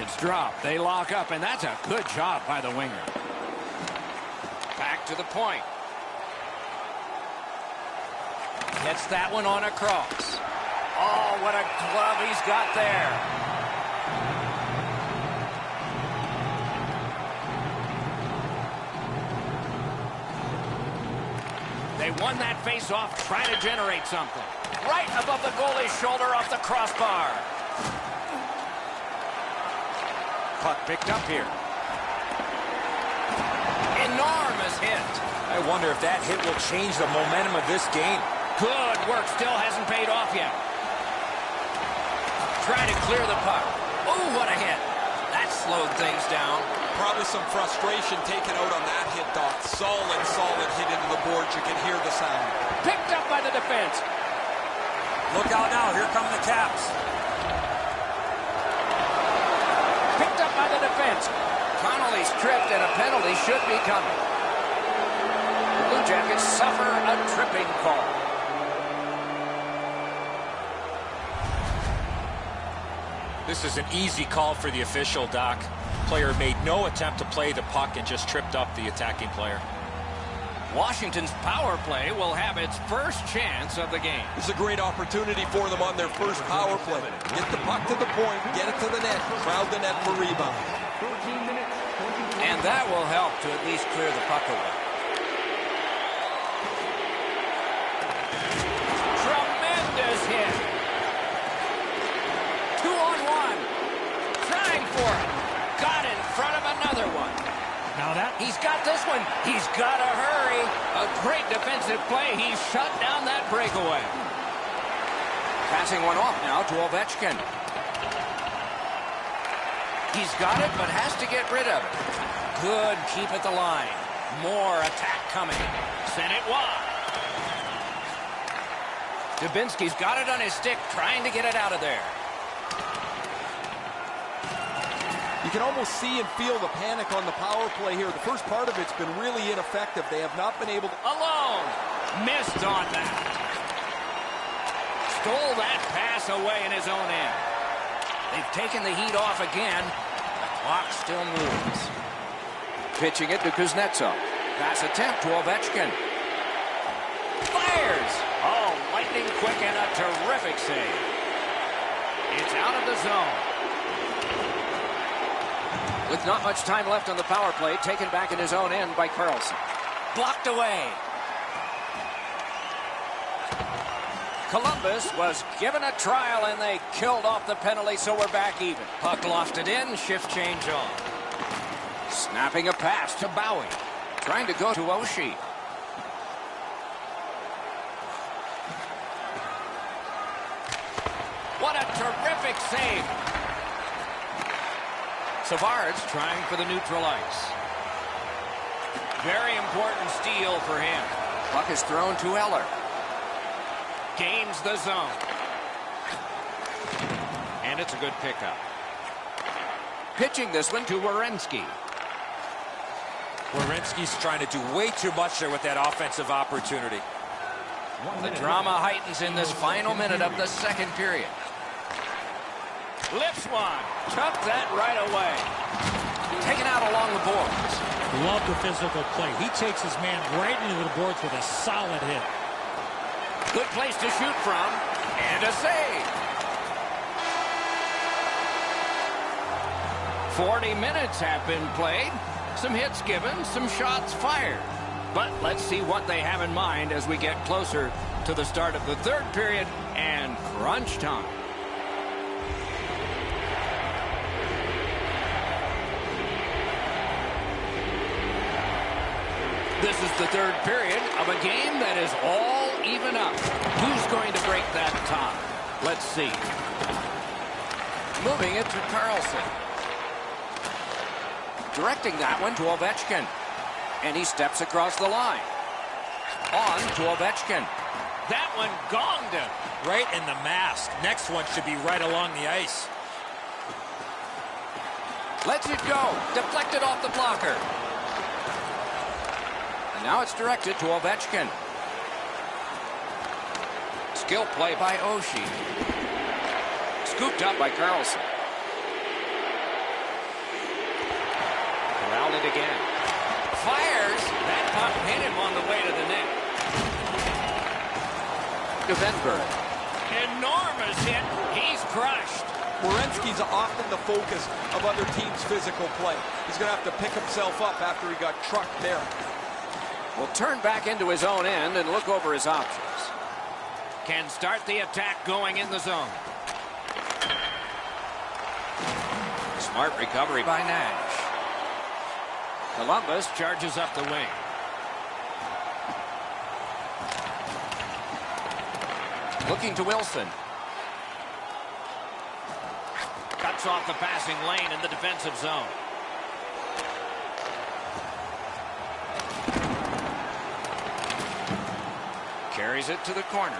It's dropped. They lock up, and that's a good job by the winger. Back to the point. Gets that one on a cross. Oh, what a glove he's got there. They won that face-off, trying to generate something. Right above the goalie's shoulder off the crossbar. Puck picked up here. Enormous hit. I wonder if that hit will change the momentum of this game. Good work. Still hasn't paid off yet. Trying to clear the puck. Oh, what a hit. That slowed things down. Probably some frustration taken out on that hit, Doc. Solid hit into the boards. You can hear the sound. Picked up by the defense. Look out now. Here come the Caps. Picked up by the defense. Connolly's tripped, and a penalty should be coming. The Blue Jackets suffer a tripping call. This is an easy call for the official, Doc. Player made no attempt to play the puck and just tripped up the attacking player. Washington's power play will have its first chance of the game. This is a great opportunity for them on their first power play. Get the puck to the point, get it to the net, crowd the net for rebound. And that will help to at least clear the puck away. Tremendous hit. 2-on-1. Trying for it. Got in front of another one. Now that He's got this one. He's got to hurry. A great defensive play. He shut down that breakaway. Passing one off now to Ovechkin. He's got it, but has to get rid of it. Good keep at the line. More attack coming. Sent it wide. Dubinsky's got it on his stick, trying to get it out of there. You can almost see and feel the panic on the power play here. The first part of it's been really ineffective. They have not been able to... Alone. Missed on that. Stole that pass away in his own end. They've taken the heat off again. The clock still moves. Pitching it to Kuznetsov. Pass attempt to Ovechkin. Fires. Oh, lightning quick and a terrific save. It's out of the zone. With not much time left on the power play, taken back in his own end by Carlson. Blocked away. Columbus was given a trial, and they killed off the penalty, so we're back even. Puck lofted in, shift change on. Snapping a pass to Bowie. Trying to go to Oshie. What a terrific save. Savard's trying for the neutral ice. Very important steal for him. Puck is thrown to Eller. Gains the zone. And it's a good pickup. Pitching this one to Werenski. Werenski's trying to do way too much there with that offensive opportunity. The drama heightens in this final minute of the second period. Lifts one. Took that right away. Taken out along the boards. love the physical play. He takes his man right into the boards with a solid hit. Good place to shoot from. And a save. 40 minutes have been played. Some hits given, some shots fired. But let's see what they have in mind as we get closer to the start of the third period and crunch time. This is the third period of a game that is all even up. Who's going to break that tie? Let's see. Moving it to Carlson. Directing that one to Ovechkin. And he steps across the line. On to Ovechkin. That one gonged him. Right in the mask. Next one should be right along the ice. Lets it go. Deflected off the blocker. And now it's directed to Ovechkin. Skill play by Oshie. Scooped up by Carlson. Corralled it again. Fires. That puck hit him on the way to the net. Devenberg. Enormous hit. He's crushed. Werenski's often the focus of other teams' physical play. He's going to have to pick himself up after he got trucked there. Will turn back into his own end and look over his options. Can start the attack going in the zone. Smart recovery by Nash. Columbus charges up the wing. Looking to Wilson. Cuts off the passing lane in the defensive zone. Carries it to the corner.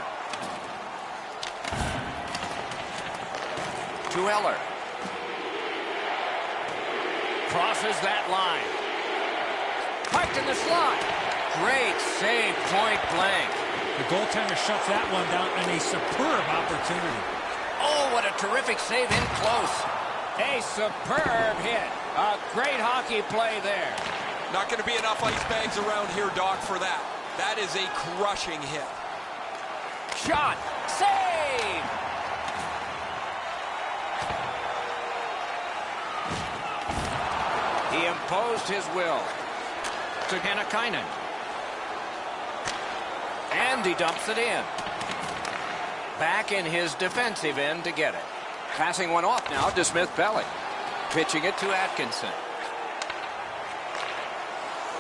To Eller. Crosses that line. Piped in the slot. Great save, point blank. The goaltender shuts that one down and a superb opportunity. Oh, what a terrific save in close. A superb hit. A great hockey play there. Not going to be enough ice bags around here, Doc, for that. That is a crushing hit. Shot. Save. He imposed his will to Hannakainen. And he dumps it in. Back in his defensive end to get it. Passing one off now to Smith-Pelly. Pitching it to Atkinson.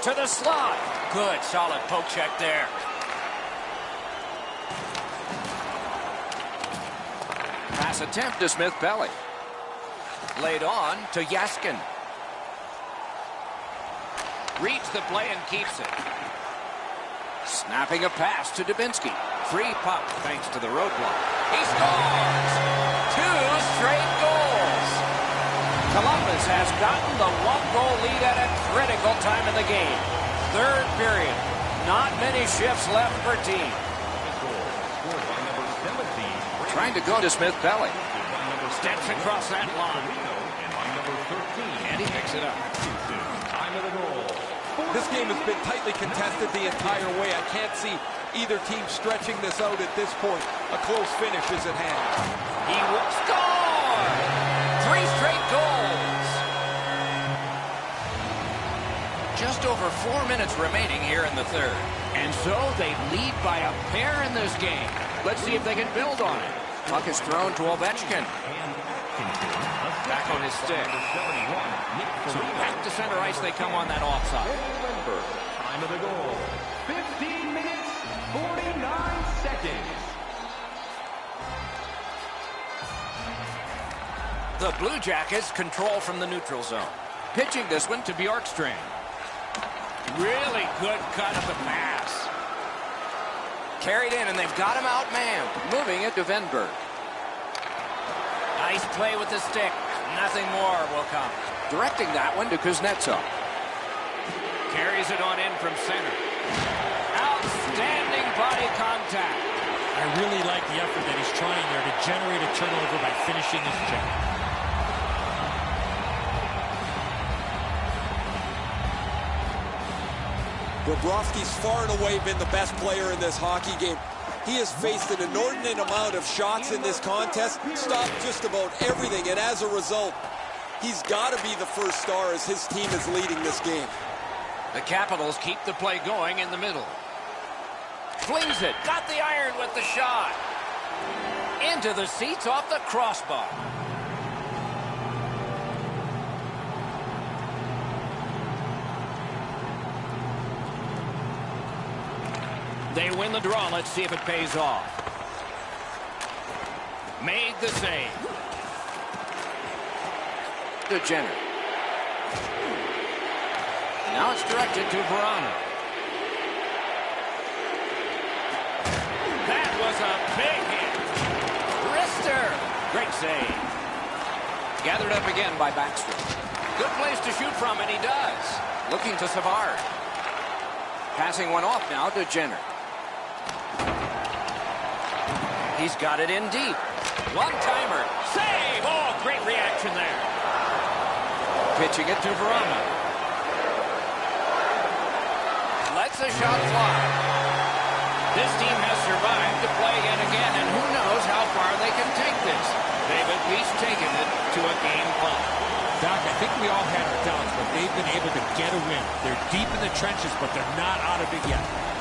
To the slot. Good, solid poke check there. Pass attempt to Smith-Pelly. Laid on to Yaskin. Reads the play and keeps it. Snapping a pass to Dubinsky. Free puck thanks to the roadblock. He scores! 2 straight goals. Columbus has gotten the 1-goal lead at a critical time in the game. Third period. Not many shifts left per team. Trying to go to Smith-Pelly. Steps across that line. And he picks it up. This game has been tightly contested the entire way. I can't see either team stretching this out at this point. A close finish is at hand. He will score! 3 straight goals. Just over 4 minutes remaining here in the third. And so they lead by a pair in this game. Let's see if they can build on it. Puck is thrown to Ovechkin. Back on his stick. So back to center ice they come on that offside. Time of the goal, 15 minutes, 49 seconds. The Blue Jackets control from the neutral zone. Pitching this one to Bjorkstrand. Really good cut of the pass. Carried in, and they've got him outmanned. Moving it to Venberg. Nice play with the stick. Nothing more will come. Directing that one to Kuznetsov. Carries it on in from center. Outstanding body contact. I really like the effort that he's trying there to generate a turnover by finishing his check. Bobrovsky's far and away been the best player in this hockey game. He has faced an inordinate amount of shots in this contest, stopped just about everything, and as a result, he's got to be the first star as his team is leading this game. The Capitals keep the play going in the middle. Flings it, got the iron with the shot. Into the seats off the crossbar. They win the draw. Let's see if it pays off. Made the save. To Jenner. Now it's directed to Verano. That was a big hit. Wrister. Great save. Gathered up again by Backstrom. Good place to shoot from, and he does. Looking to Savard. Passing one off now to Jenner. He's got it in deep. One-timer. Save! Oh, great reaction there. Pitching it to Verano. Lets the shot fly. This team has survived to play yet again, and who knows how far they can take this. They've at least taken it to a game 5. Doc, I think we all had our doubts, but they've been able to get a win. They're deep in the trenches, but they're not out of it yet.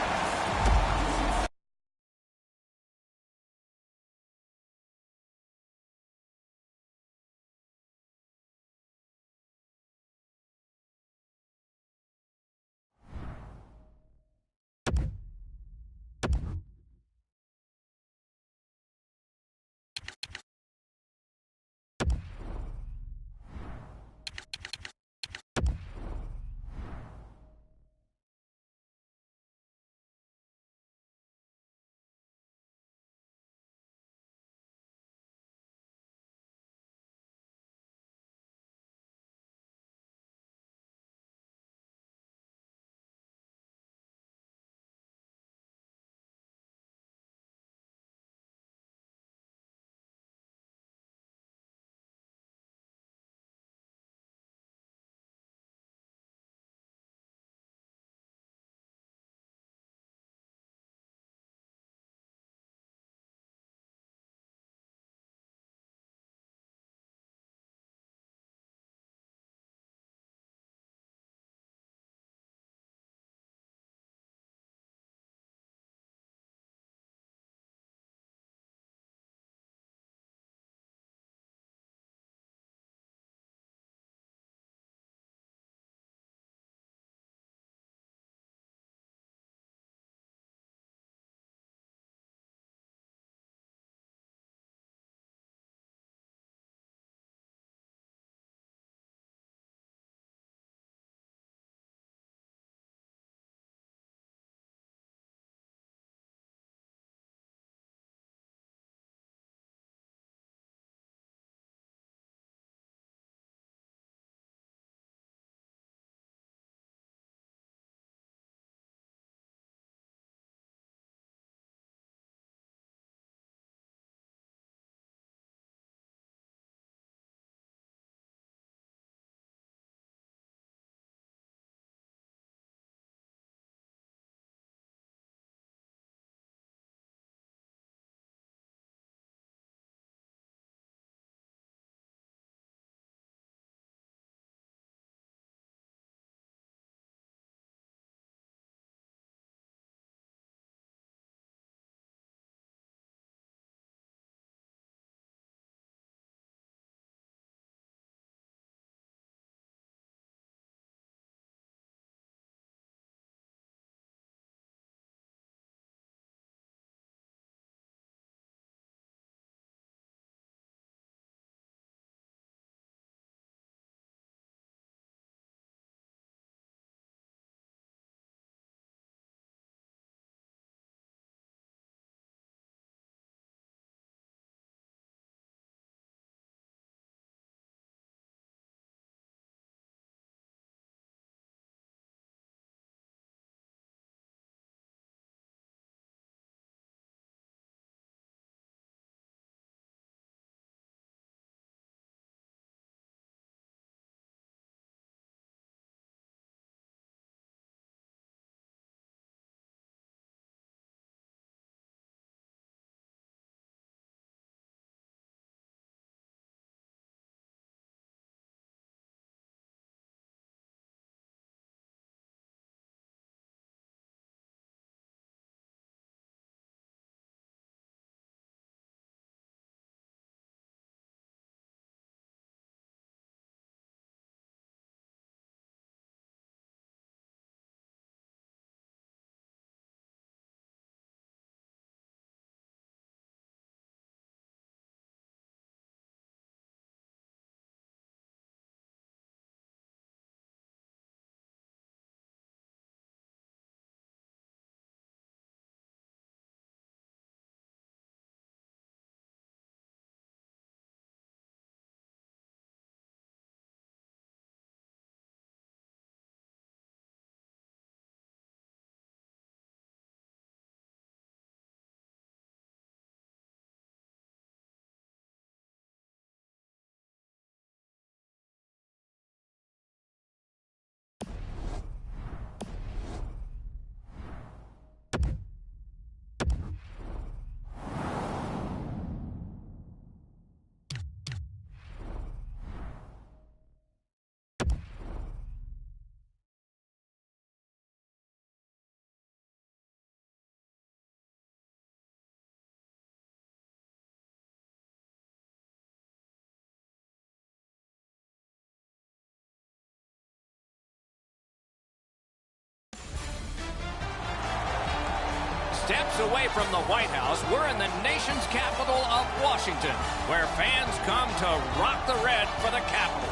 steps away from the White House, we're in the nation's capital of Washington, where fans come to rock the red for the Capitals.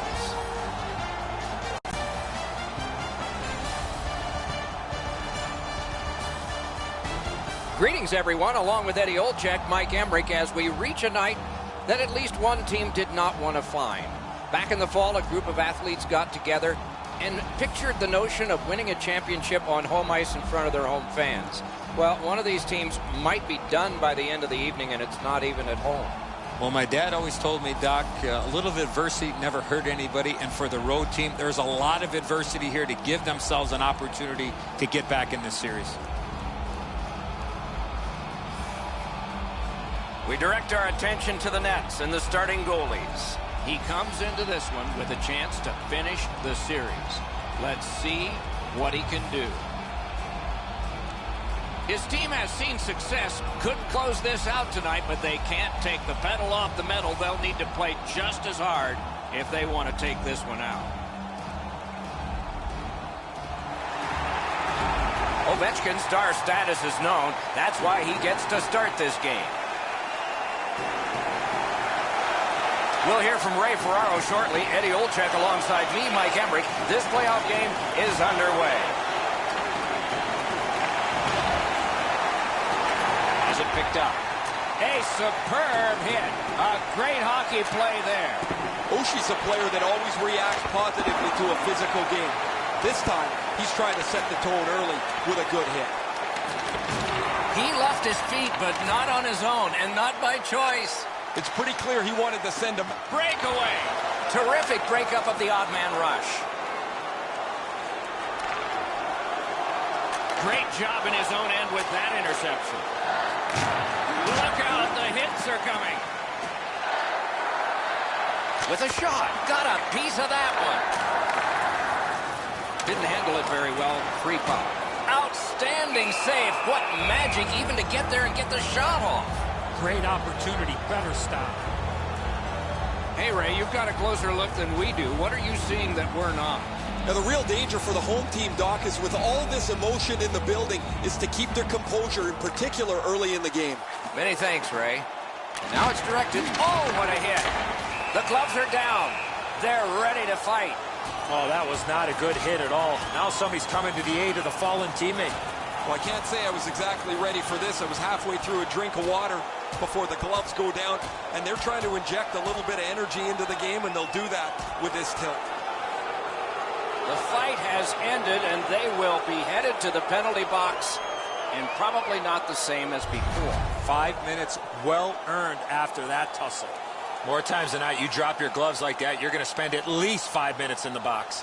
Greetings, everyone. Along with Eddie Olczyk, Mike Emmerich, as we reach a night that at least one team did not want to find. Back in the fall, a group of athletes got together and pictured the notion of winning a championship on home ice in front of their home fans. Well, one of these teams might be done by the end of the evening, and it's not even at home. Well, my dad always told me, Doc, a little of adversity never hurt anybody, and for the road team, there's a lot of adversity here to give themselves an opportunity to get back in this series. We direct our attention to the nets and the starting goalies. He comes into this one with a chance to finish the series. Let's see what he can do. His team has seen success. Couldn't close this out tonight, but they can't take the pedal off the metal. They'll need to play just as hard if they want to take this one out. Ovechkin's star status is known. That's why he gets to start this game. We'll hear from Ray Ferraro shortly. Eddie Olczyk alongside me, Mike Emmerich. This playoff game is underway. Has it picked up? A superb hit. A great hockey play there. Oshie's a player that always reacts positively to a physical game. This time, he's trying to set the tone early with a good hit. He left his feet, but not on his own, and not by choice. It's pretty clear he wanted to send him. Breakaway. Terrific breakup of the odd man rush. Great job in his own end with that interception. Look out, the hits are coming. With a shot. Got a piece of that one. Didn't handle it very well. Free pop. Outstanding save. What magic even to get there and get the shot off. Great opportunity. Better stop. Hey, Ray, you've got a closer look than we do. What are you seeing that we're not? Now, the real danger for the home team, Doc, is with all this emotion in the building, is to keep their composure, in particular early in the game. Many thanks, Ray. And now it's directed. Oh, what a hit. The gloves are down. They're ready to fight. Oh, that was not a good hit at all. Now somebody's coming to the aid of the fallen teammate. Well, I can't say I was exactly ready for this. I was halfway through a drink of water before the gloves go down, and they're trying to inject a little bit of energy into the game, and they'll do that with this tilt. The fight has ended, and they will be headed to the penalty box, and probably not the same as before. 5 minutes well earned after that tussle. More times than not, you drop your gloves like that, you're going to spend at least 5 minutes in the box.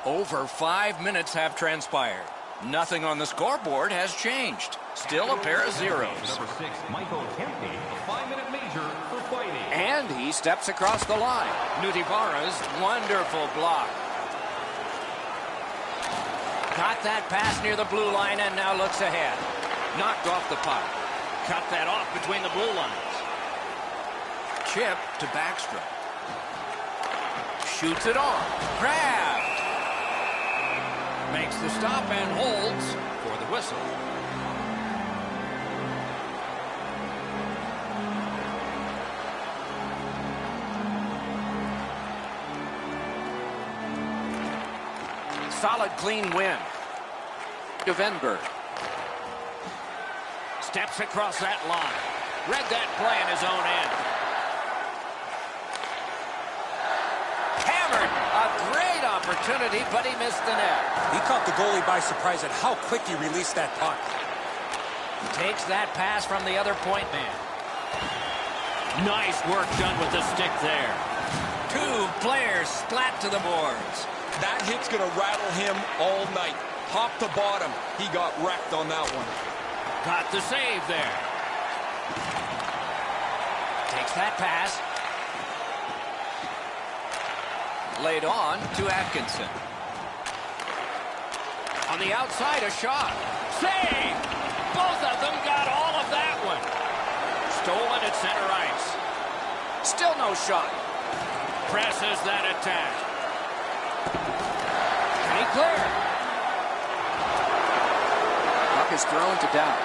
Over 5 minutes have transpired. Nothing on the scoreboard has changed. Still a pair of zeros. Number 6, Michael Kempney, a 5-minute major for fighting. And he steps across the line. Nutibara's wonderful block. Got that pass near the blue line and now looks ahead. Knocked off the puck. Cut that off between the blue lines. Chip to Backstrom. Shoots it on. Grabbed. Makes the stop and holds for the whistle. Solid, clean win. Devenberg steps across that line. Read that play in his own end. Hammered. A great opportunity, but he missed the net. He caught the goalie by surprise at how quick he released that puck. Takes that pass from the other point man. Nice work done with the stick there. Two players splat to the boards. That hit's going to rattle him all night. Top to bottom, he got wrecked on that one. Got the save there. Takes that pass. Laid on to Atkinson. On the outside, a shot. Save! Both of them got all of that one. Stolen at center ice. Still no shot. Presses that attack. Can he clear? Puck is thrown to down.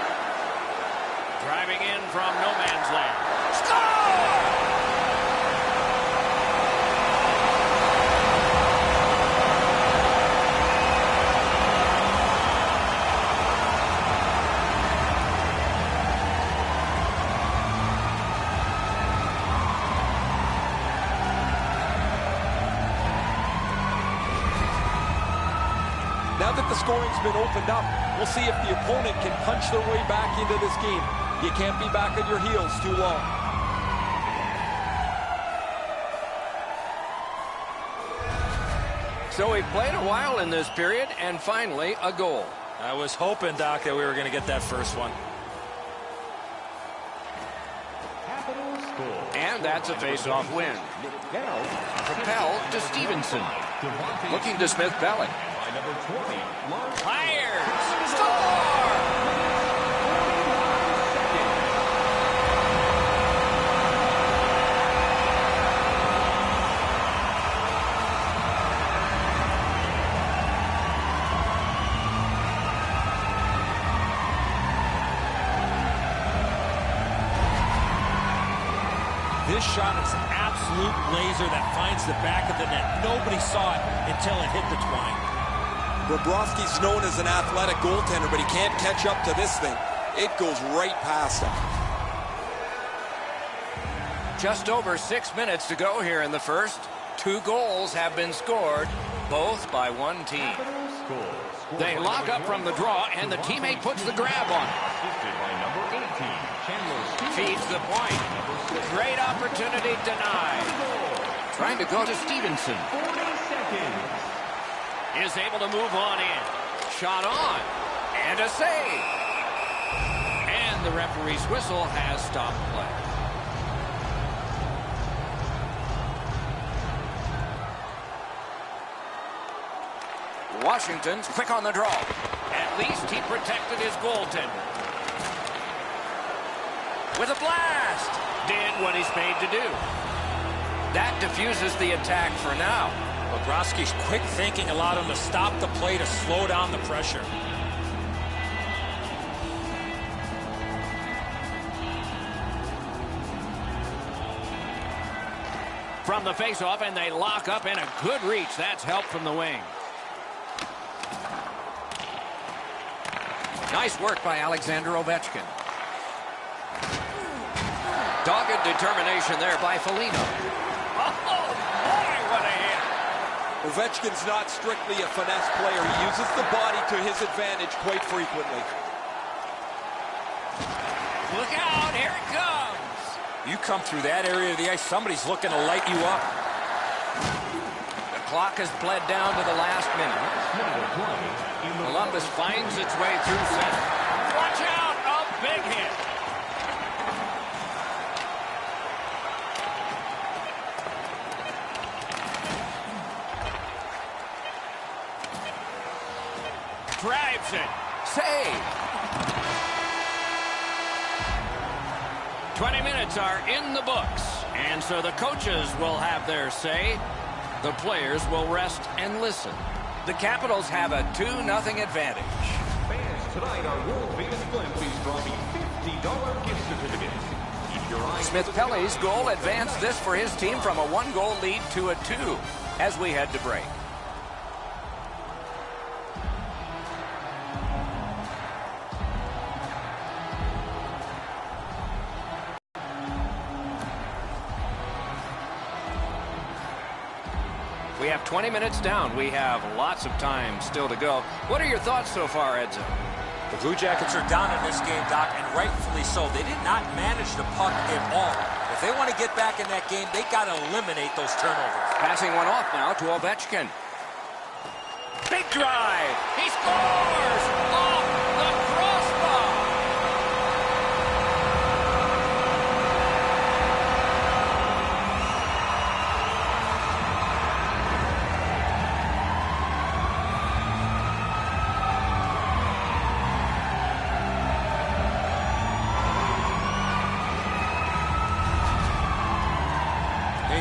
Driving in from no man's land. Score! Now that the scoring's been opened up, we'll see if the opponent can punch their way back into this game. You can't be back on your heels too long. So we played a while in this period, and finally a goal. I was hoping, Doc, that we were going to get that first one. And that's a face-off win. Propelled to Stevenson. Looking to Smith-Pelly. Fires! Score! This shot is an absolute laser that finds the back of the net. Nobody saw it until it hit the twine. Bobrovsky's known as an athletic goaltender, but he can't catch up to this thing. It goes right past him. Just over 6 minutes to go here in the first. 2 goals have been scored, both by one team. They lock up from the draw, and the teammate puts the grab on it. Feeds the point. Great opportunity denied. Trying to go to Stevenson. Is able to move on in. Shot on. And a save. And the referee's whistle has stopped play. Washington's quick on the draw. At least he protected his goaltender. With a blast. Did what he's made to do. That diffuses the attack for now. Bobrovsky's quick thinking allowed him to stop the play to slow down the pressure. From the faceoff, and they lock up, and a good reach. That's help from the wing. Nice work by Alexander Ovechkin. Dogged determination there by Foligno. Oh, boy, what a hit. Ovechkin's not strictly a finesse player. He uses the body to his advantage quite frequently. Look out, here it comes. You come through that area of the ice, somebody's looking to light you up. The clock has bled down to the last minute. Columbus finds its way through center. Watch out, a big hit. Drives it. Save. 20 minutes are in the books. And so the coaches will have their say. The players will rest and listen. The Capitals have a 2-0 advantage. Fans tonight are world-famous Glenfies dropping $50 gift certificates. Keep your eyes. Smith-Pelly's goal advanced this for his team from a 1-goal lead to a 2 as we head to break. We have 20 minutes down. We have lots of time still to go. What are your thoughts so far, Edzo? The Blue Jackets are down in this game, Doc, and rightfully so. They did not manage the puck at all. If they want to get back in that game, they got to eliminate those turnovers. Passing one off now to Ovechkin. Big drive. He scores off the crossbar.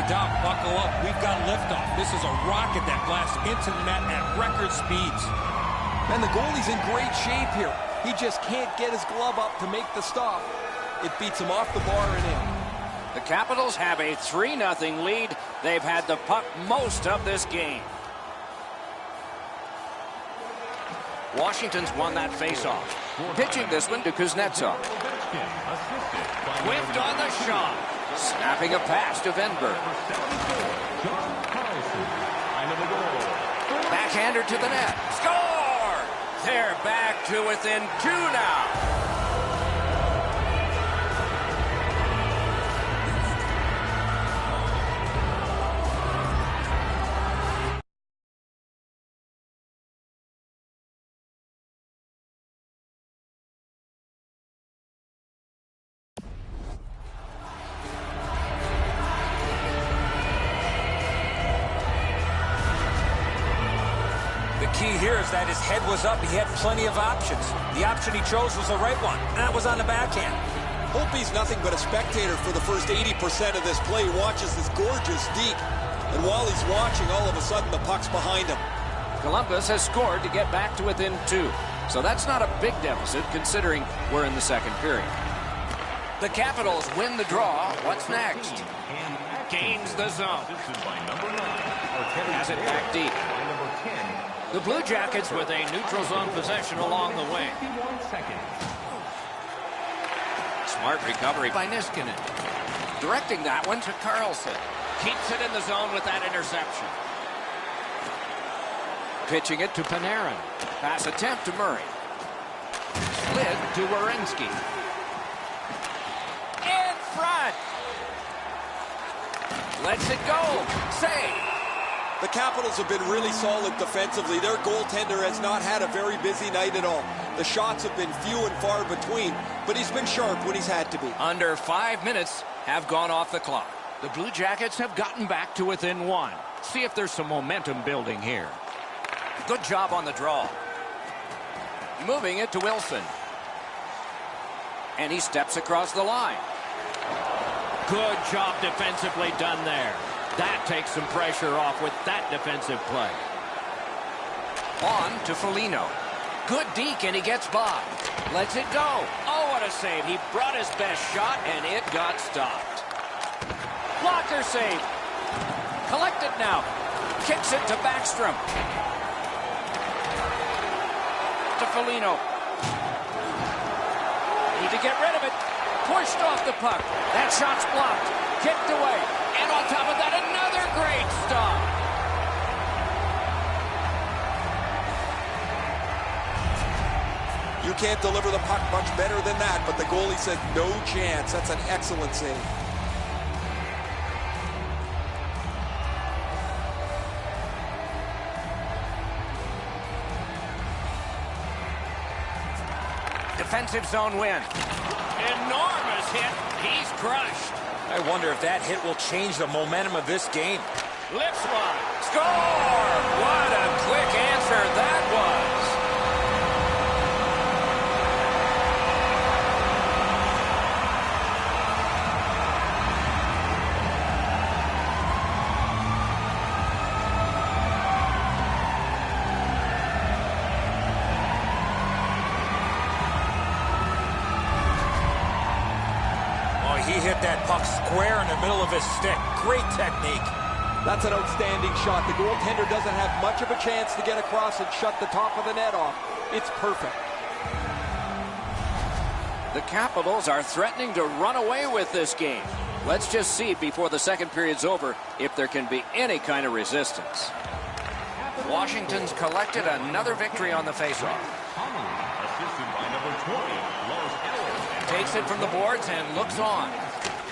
Doc, buckle up. We've got liftoff. This is a rocket that blasts into the net at record speeds. And the goalie's in great shape here. He just can't get his glove up to make the stop. It beats him off the bar and in. The Capitals have a 3-0 lead. They've had the puck most of this game. Washington's won that faceoff. Pitching this one to Kuznetsov. Whiffed on the shot. Snapping a pass to Venberg. Backhander to the net. Score! They're back to within 2 now. Key here is that his head was up. He had plenty of options. The option he chose was the right one. That was on the backhand. Hope he's nothing but a spectator for the first 80% of this play. He watches this gorgeous deke. And while he's watching, all of a sudden the puck's behind him. Columbus has scored to get back to within 2. So that's not a big deficit considering we're in the second period. The Capitals win the draw. What's next? Gains the zone. Has it back deep. The Blue Jackets with a neutral zone possession along the way. Smart recovery by Niskanen. Directing that one to Carlson. Keeps it in the zone with that interception. Pitching it to Panarin. Pass attempt to Murray. Slid to Werenski. In front. Lets it go. Save. The Capitals have been really solid defensively. Their goaltender has not had a very busy night at all. The shots have been few and far between, but he's been sharp when he's had to be. Under 5 minutes have gone off the clock. The Blue Jackets have gotten back to within 1. See if there's some momentum building here. Good job on the draw. Moving it to Wilson. And he steps across the line. Good job defensively done there. That takes some pressure off with that defensive play. On to Foligno. Good deke, and he gets by. Lets it go. Oh, what a save. He brought his best shot, and it got stopped. Blocker save. Collected now. Kicks it to Backstrom. To Foligno. Need to get rid of it. Pushed off the puck. That shot's blocked. Kicked away. And on top of that, another great stop. You can't deliver the puck much better than that, but the goalie said no chance. That's an excellent save. Defensive zone win. Enormous hit. He's crushed. I wonder if that hit will change the momentum of this game. Lifts one. Score! What a quick answer that was. He hit that puck square in the middle of his stick. Great technique. That's an outstanding shot. The goaltender doesn't have much of a chance to get across and shut the top of the net off. It's perfect. The Capitals are threatening to run away with this game. Let's just see before the second period's over if there can be any kind of resistance. Washington's collected another victory on the faceoff. Assisted by number 20, Takes it from the boards and looks on.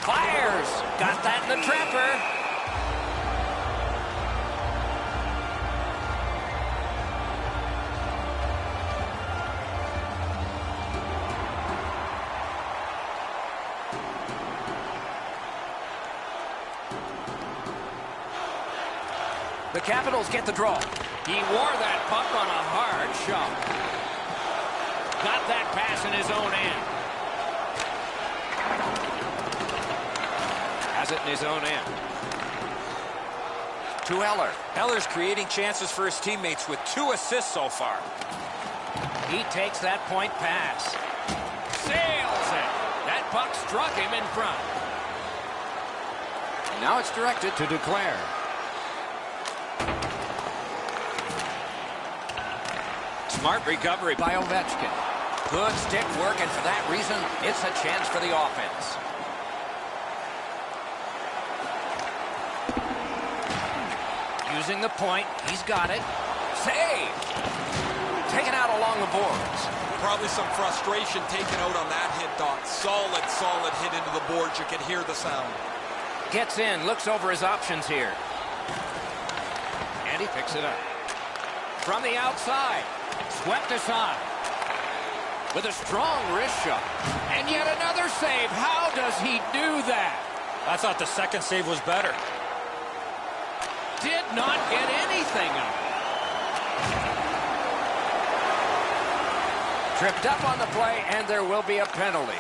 Fires! Got that in the trapper. The Capitals get the draw. He wore that puck on a hard shot. Got that pass in his own end. Has it in his own end. To Eller. Eller's creating chances for his teammates with 2 assists so far. He takes that point pass. Sails it. That puck struck him in front. Now it's directed to Declare. Smart recovery by Ovechkin. Good stick work, and for that reason, it's a chance for the offense. Using the point, he's got it. Save! Taken out along the boards. Probably some frustration taken out on that hit, Doc. Solid, solid hit into the boards. You can hear the sound. Gets in, looks over his options here. And he picks it up. From the outside. Swept aside. With a strong wrist shot. And yet another save. How does he do that? I thought the second save was better. Did not get anything up. Tripped up on the play, and there will be a penalty.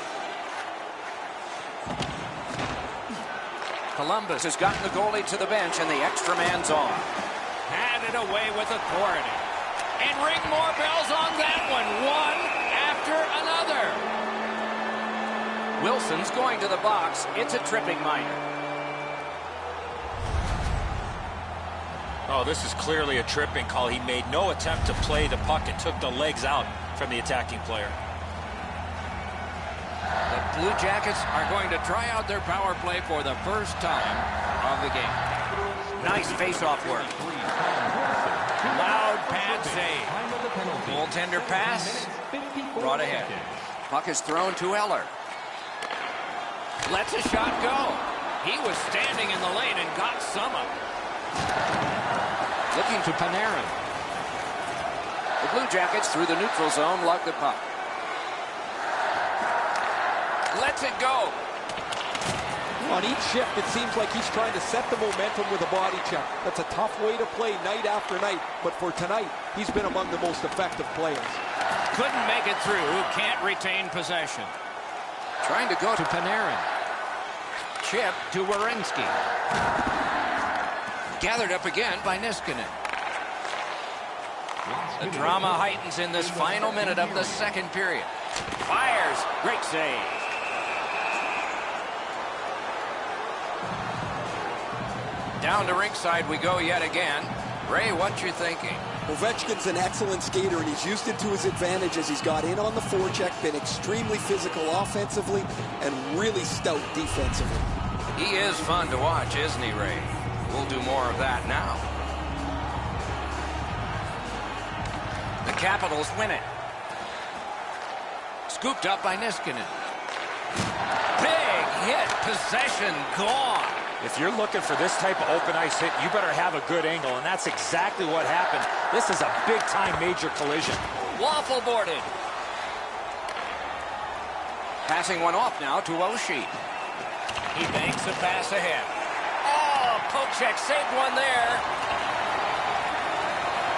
Columbus has gotten the goalie to the bench, and the extra man's on. Had it away with authority. And ring more bells on that one. One after another. Wilson's going to the box. It's a tripping minor. Oh, this is clearly a tripping call. He made no attempt to play the puck and took the legs out from the attacking player. The Blue Jackets are going to try out their power play for the first time of the game. Nice face-off work. Loud pad save. Goaltender pass. Brought ahead. Puck is thrown to Eller. Lets a shot go. He was standing in the lane and got some of it. Looking to Panarin. The Blue Jackets through the neutral zone lug the puck. Lets it go. On each shift, it seems like he's trying to set the momentum with a body check. That's a tough way to play night after night. But for tonight, he's been among the most effective players. Couldn't make it through. Can't retain possession. Trying to go to Panarin. Chip to Werenski. Gathered up again by Niskanen. The drama heightens in this final minute of the second period. Fires. Great save. Down to ringside we go yet again. Ray, what you thinking? Ovechkin's an excellent skater, and he's used it to his advantage as he's got in on the forecheck, been extremely physical offensively, and really stout defensively. He is fun to watch, isn't he, Ray? We'll do more of that now. The Capitals win it. Scooped up by Niskanen. Big hit. Possession gone. If you're looking for this type of open ice hit, you better have a good angle, and that's exactly what happened. This is a big-time major collision. Waffle boarded. Passing one off now to Oshie. He banks a pass ahead. Oh, poke check, saved one there.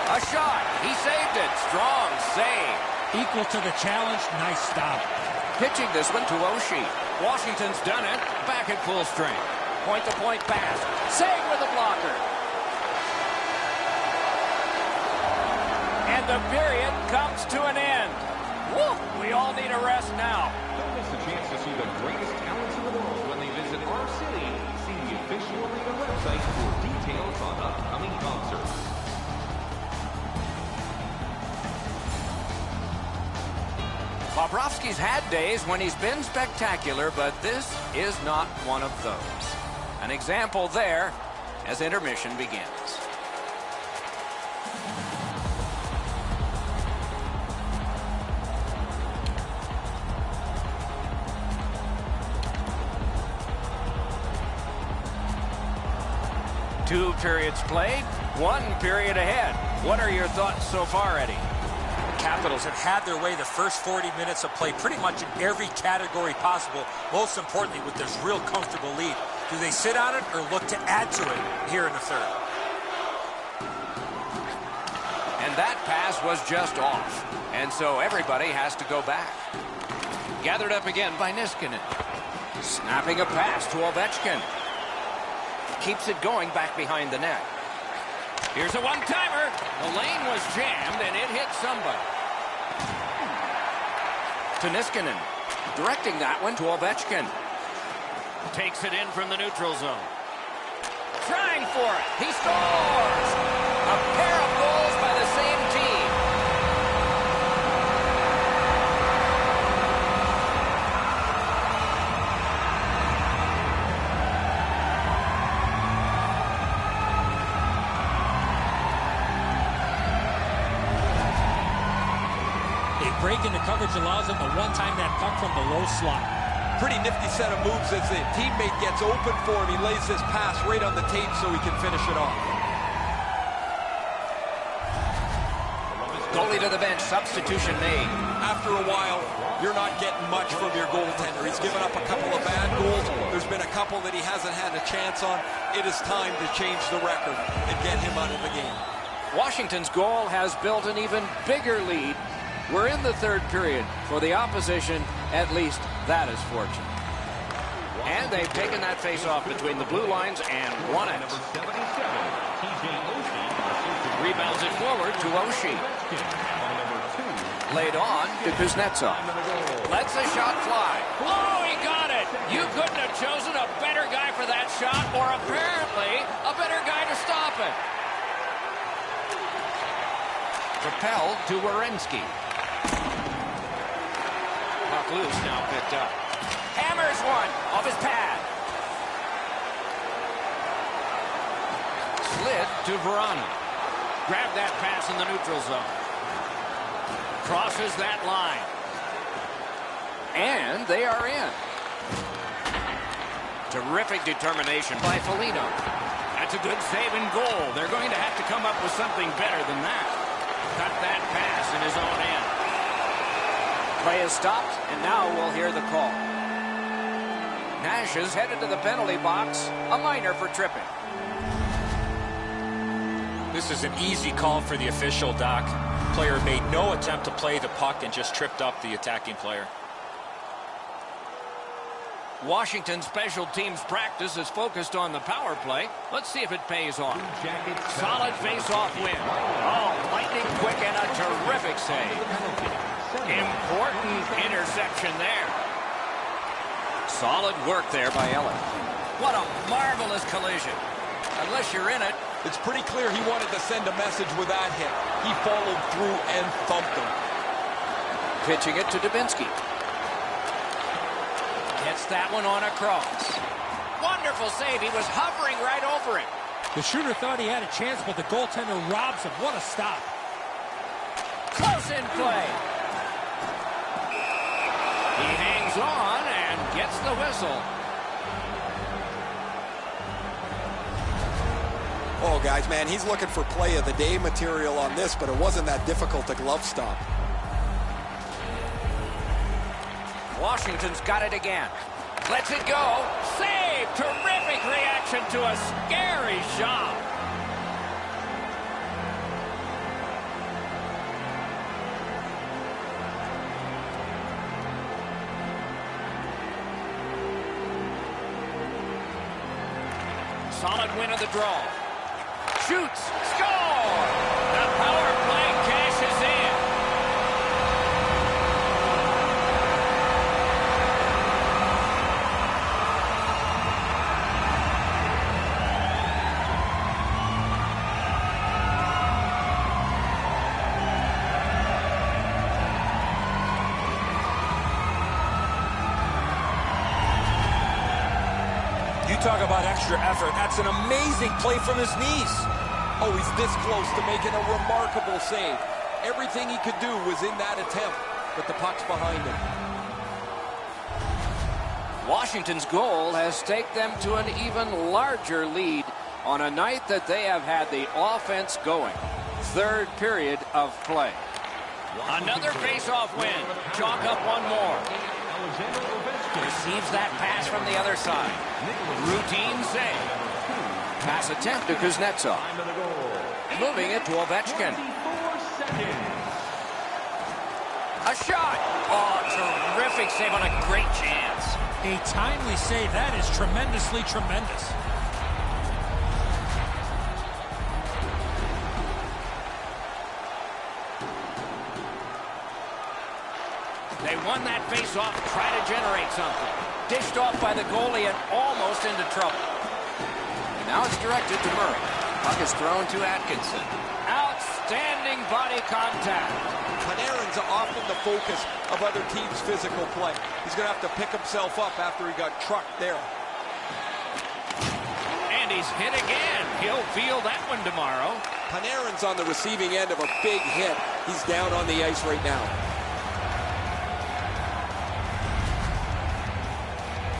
A shot, he saved it. Strong save. Equal to the challenge, nice stop. Pitching this one to Oshie. Washington's done it, back at full strength. Point-to-point pass, save with a blocker. And the period comes to an end. Woo, we all need a rest now. Don't miss a chance to see the greatest talents in the world when they visit our city. See the official arena website for details on upcoming concerts. Bobrovsky's had days when he's been spectacular, but this is not one of those. An example there as intermission begins. Two periods played, one period ahead. What are your thoughts so far, Eddie? Capitals have had their way the first 40 minutes of play pretty much in every category possible, most importantly with this real comfortable lead. Do they sit on it or look to add to it here in the third? And that pass was just off, and so everybody has to go back. Gathered up again by Niskanen. Snapping a pass to Ovechkin. Keeps it going back behind the net. Here's a one-timer. The lane was jammed, and it hit somebody. To Niskanen. Directing that one to Ovechkin. Takes it in from the neutral zone. Trying for it. He scores! A pair of goals by the same team. A break into coverage allows him to one-time that puck from the low slot. Pretty nifty set of moves as the teammate gets open for him. He lays this pass right on the tape so he can finish it off. Goalie to the bench. Substitution made. After a while, you're not getting much from your goaltender. He's given up a couple of bad goals. There's been a couple that he hasn't had a chance on. It is time to change the record and get him out of the game. Washington's goal has built an even bigger lead. We're in the third period. For the opposition, at least that is fortunate. And they've taken that face-off between the blue lines and won it. Rebounds it forward to Oshie. Laid on to Kuznetsov. Lets the shot fly. Oh, he got it! You couldn't have chosen a better guy for that shot, or apparently a better guy to stop it. Propelled to Werenski. Puck loose, now picked up. Hammers one off his pad. Slid to Verano. Grabbed that pass in the neutral zone. Crosses that line. And they are in. Terrific determination by Foligno. That's a good save and goal. They're going to have to come up with something better than that. Cut that pass in his own end. Play is stopped, and now we'll hear the call. Nash is headed to the penalty box. A minor for tripping. This is an easy call for the official, Doc. Player made no attempt to play the puck and just tripped up the attacking player. Washington special teams practice is focused on the power play. Let's see if it pays off. Solid face-off win. Oh, lightning quick and a terrific save. Important interception there. Solid work there by Elliott. What a marvelous collision. Unless you're in it. It's pretty clear he wanted to send a message with that hit. He followed through and thumped him. Pitching it to Dubinsky. Gets that one on a cross. Wonderful save. He was hovering right over it. The shooter thought he had a chance, but the goaltender robs him. What a stop. Close in play. He hangs on and gets the whistle. Oh, guys, man, he's looking for play of the day material on this, but it wasn't that difficult to glove stop. Washington's got it again. Lets it go. Save! Terrific reaction to a scary shot. Solid win of the draw. Shoots. Score! The power play cashes in. You talk about extra effort. That's an amazing play from his knees. Oh, he's this close to making a remarkable save. Everything he could do was in that attempt, but the puck's behind him. Washington's goal has taken them to an even larger lead on a night that they have had the offense going. Third period of play. Another face-off win. Chalk up one more. Receives that pass from the other side. Routine save. Pass attempt to Kuznetsov. Moving it to Ovechkin. A shot. Oh, terrific save on a great chance. A timely save. That is tremendously tremendous. They won that face face-off, try to generate something. Dished off by the goalie and almost into trouble. Now it's directed to Murray. Puck is thrown to Atkinson. Outstanding body contact. Panarin's often the focus of other teams' physical play. He's going to have to pick himself up after he got trucked there. And he's hit again. He'll feel that one tomorrow. Panarin's on the receiving end of a big hit. He's down on the ice right now.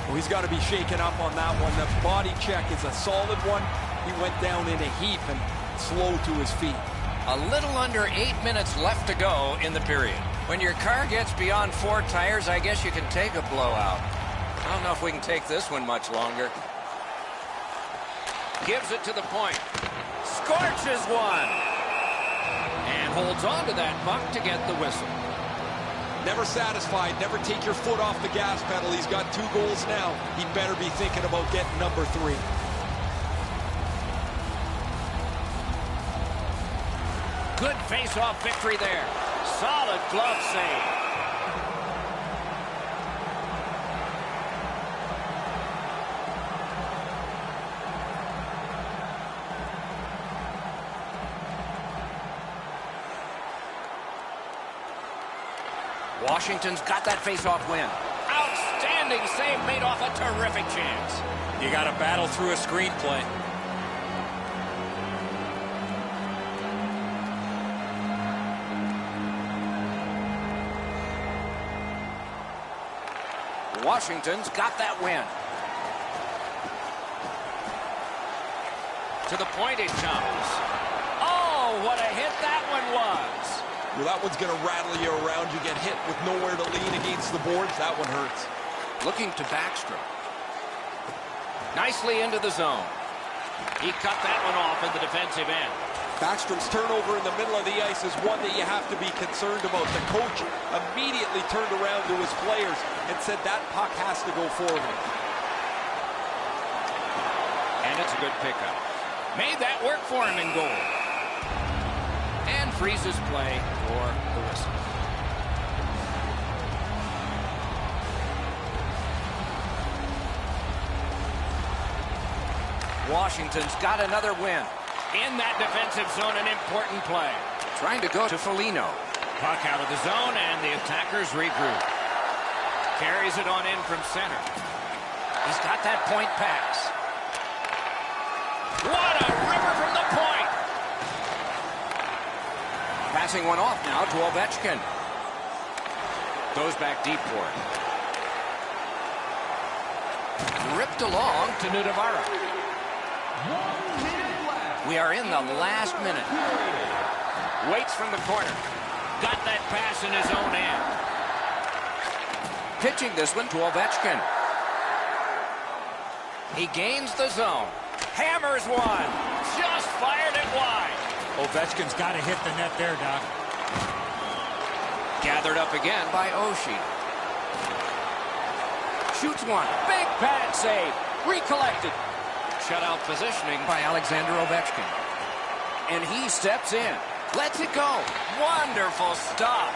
Well, he's got to be shaken up on that one. The body check is a solid one. He went down in a heap and slow to his feet. A little under 8 minutes left to go in the period. When your car gets beyond 4 tires, I guess you can take a blowout. I don't know if we can take this one much longer. Gives it to the point. Scorches one. And holds on to that puck to get the whistle. Never satisfied. Never take your foot off the gas pedal. He's got 2 goals now. He better be thinking about getting number 3. Good face-off victory there. Solid glove save. Washington's got that face-off win. Outstanding save made off a terrific chance. You got to battle through a screenplay. Washington's got that win. To the point it comes. Oh, what a hit that one was. Well, that one's going to rattle you around. You get hit with nowhere to lean against the boards. That one hurts. Looking to Backstrom. Nicely into the zone. He cut that one off in the defensive end. Backstrom's turnover in the middle of the ice is one that you have to be concerned about. The coach immediately turned around to his players and said that puck has to go forward. And it's a good pickup. Made that work for him in goal. And freezes play for the whistle. Washington's got another win. In that defensive zone, an important play. Trying to go to Foligno. Puck out of the zone, and the attackers regroup. Carries it on in from center. He's got that point pass. What a ripper from the point! Passing one off now to Ovechkin. Goes back deep for it. Ripped along to Nudavara. We are in the last minute. Waits from the corner. Got that pass in his own end. Pitching this one to Ovechkin. He gains the zone. Hammers one. Just fired it wide. Ovechkin's got to hit the net there, Doc. Gathered up again by Oshie. Shoots one. Big pad save. Recollected. Shutout positioning by Alexander Ovechkin. And he steps in. Lets it go. Wonderful stop.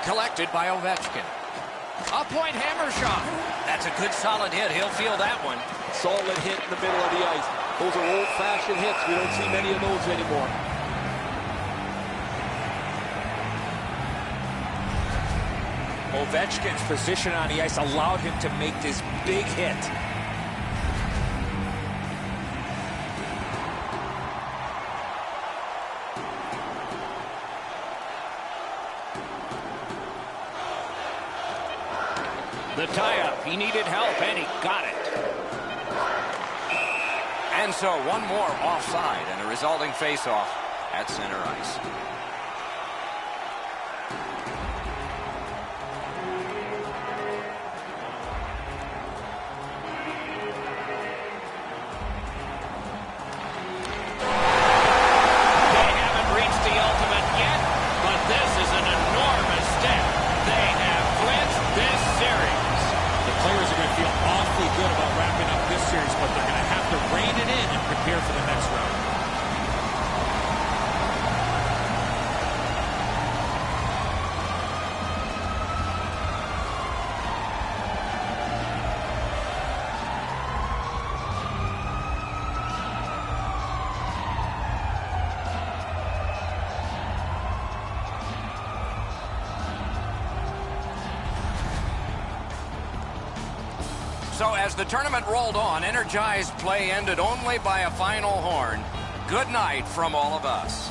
Collected by Ovechkin. A point hammer shot. That's a good solid hit. He'll feel that one. Solid hit in the middle of the ice. Those are old-fashioned hits. We don't see many of those anymore. Ovechkin's position on the ice allowed him to make this big hit. The tie-up. He needed help, and he got it. And so one more offside and a resulting face-off at center ice. But they're going to have to rein it in and prepare for the next round. So as the tournament rolled on, energized play ended only by a final horn. Good night from all of us.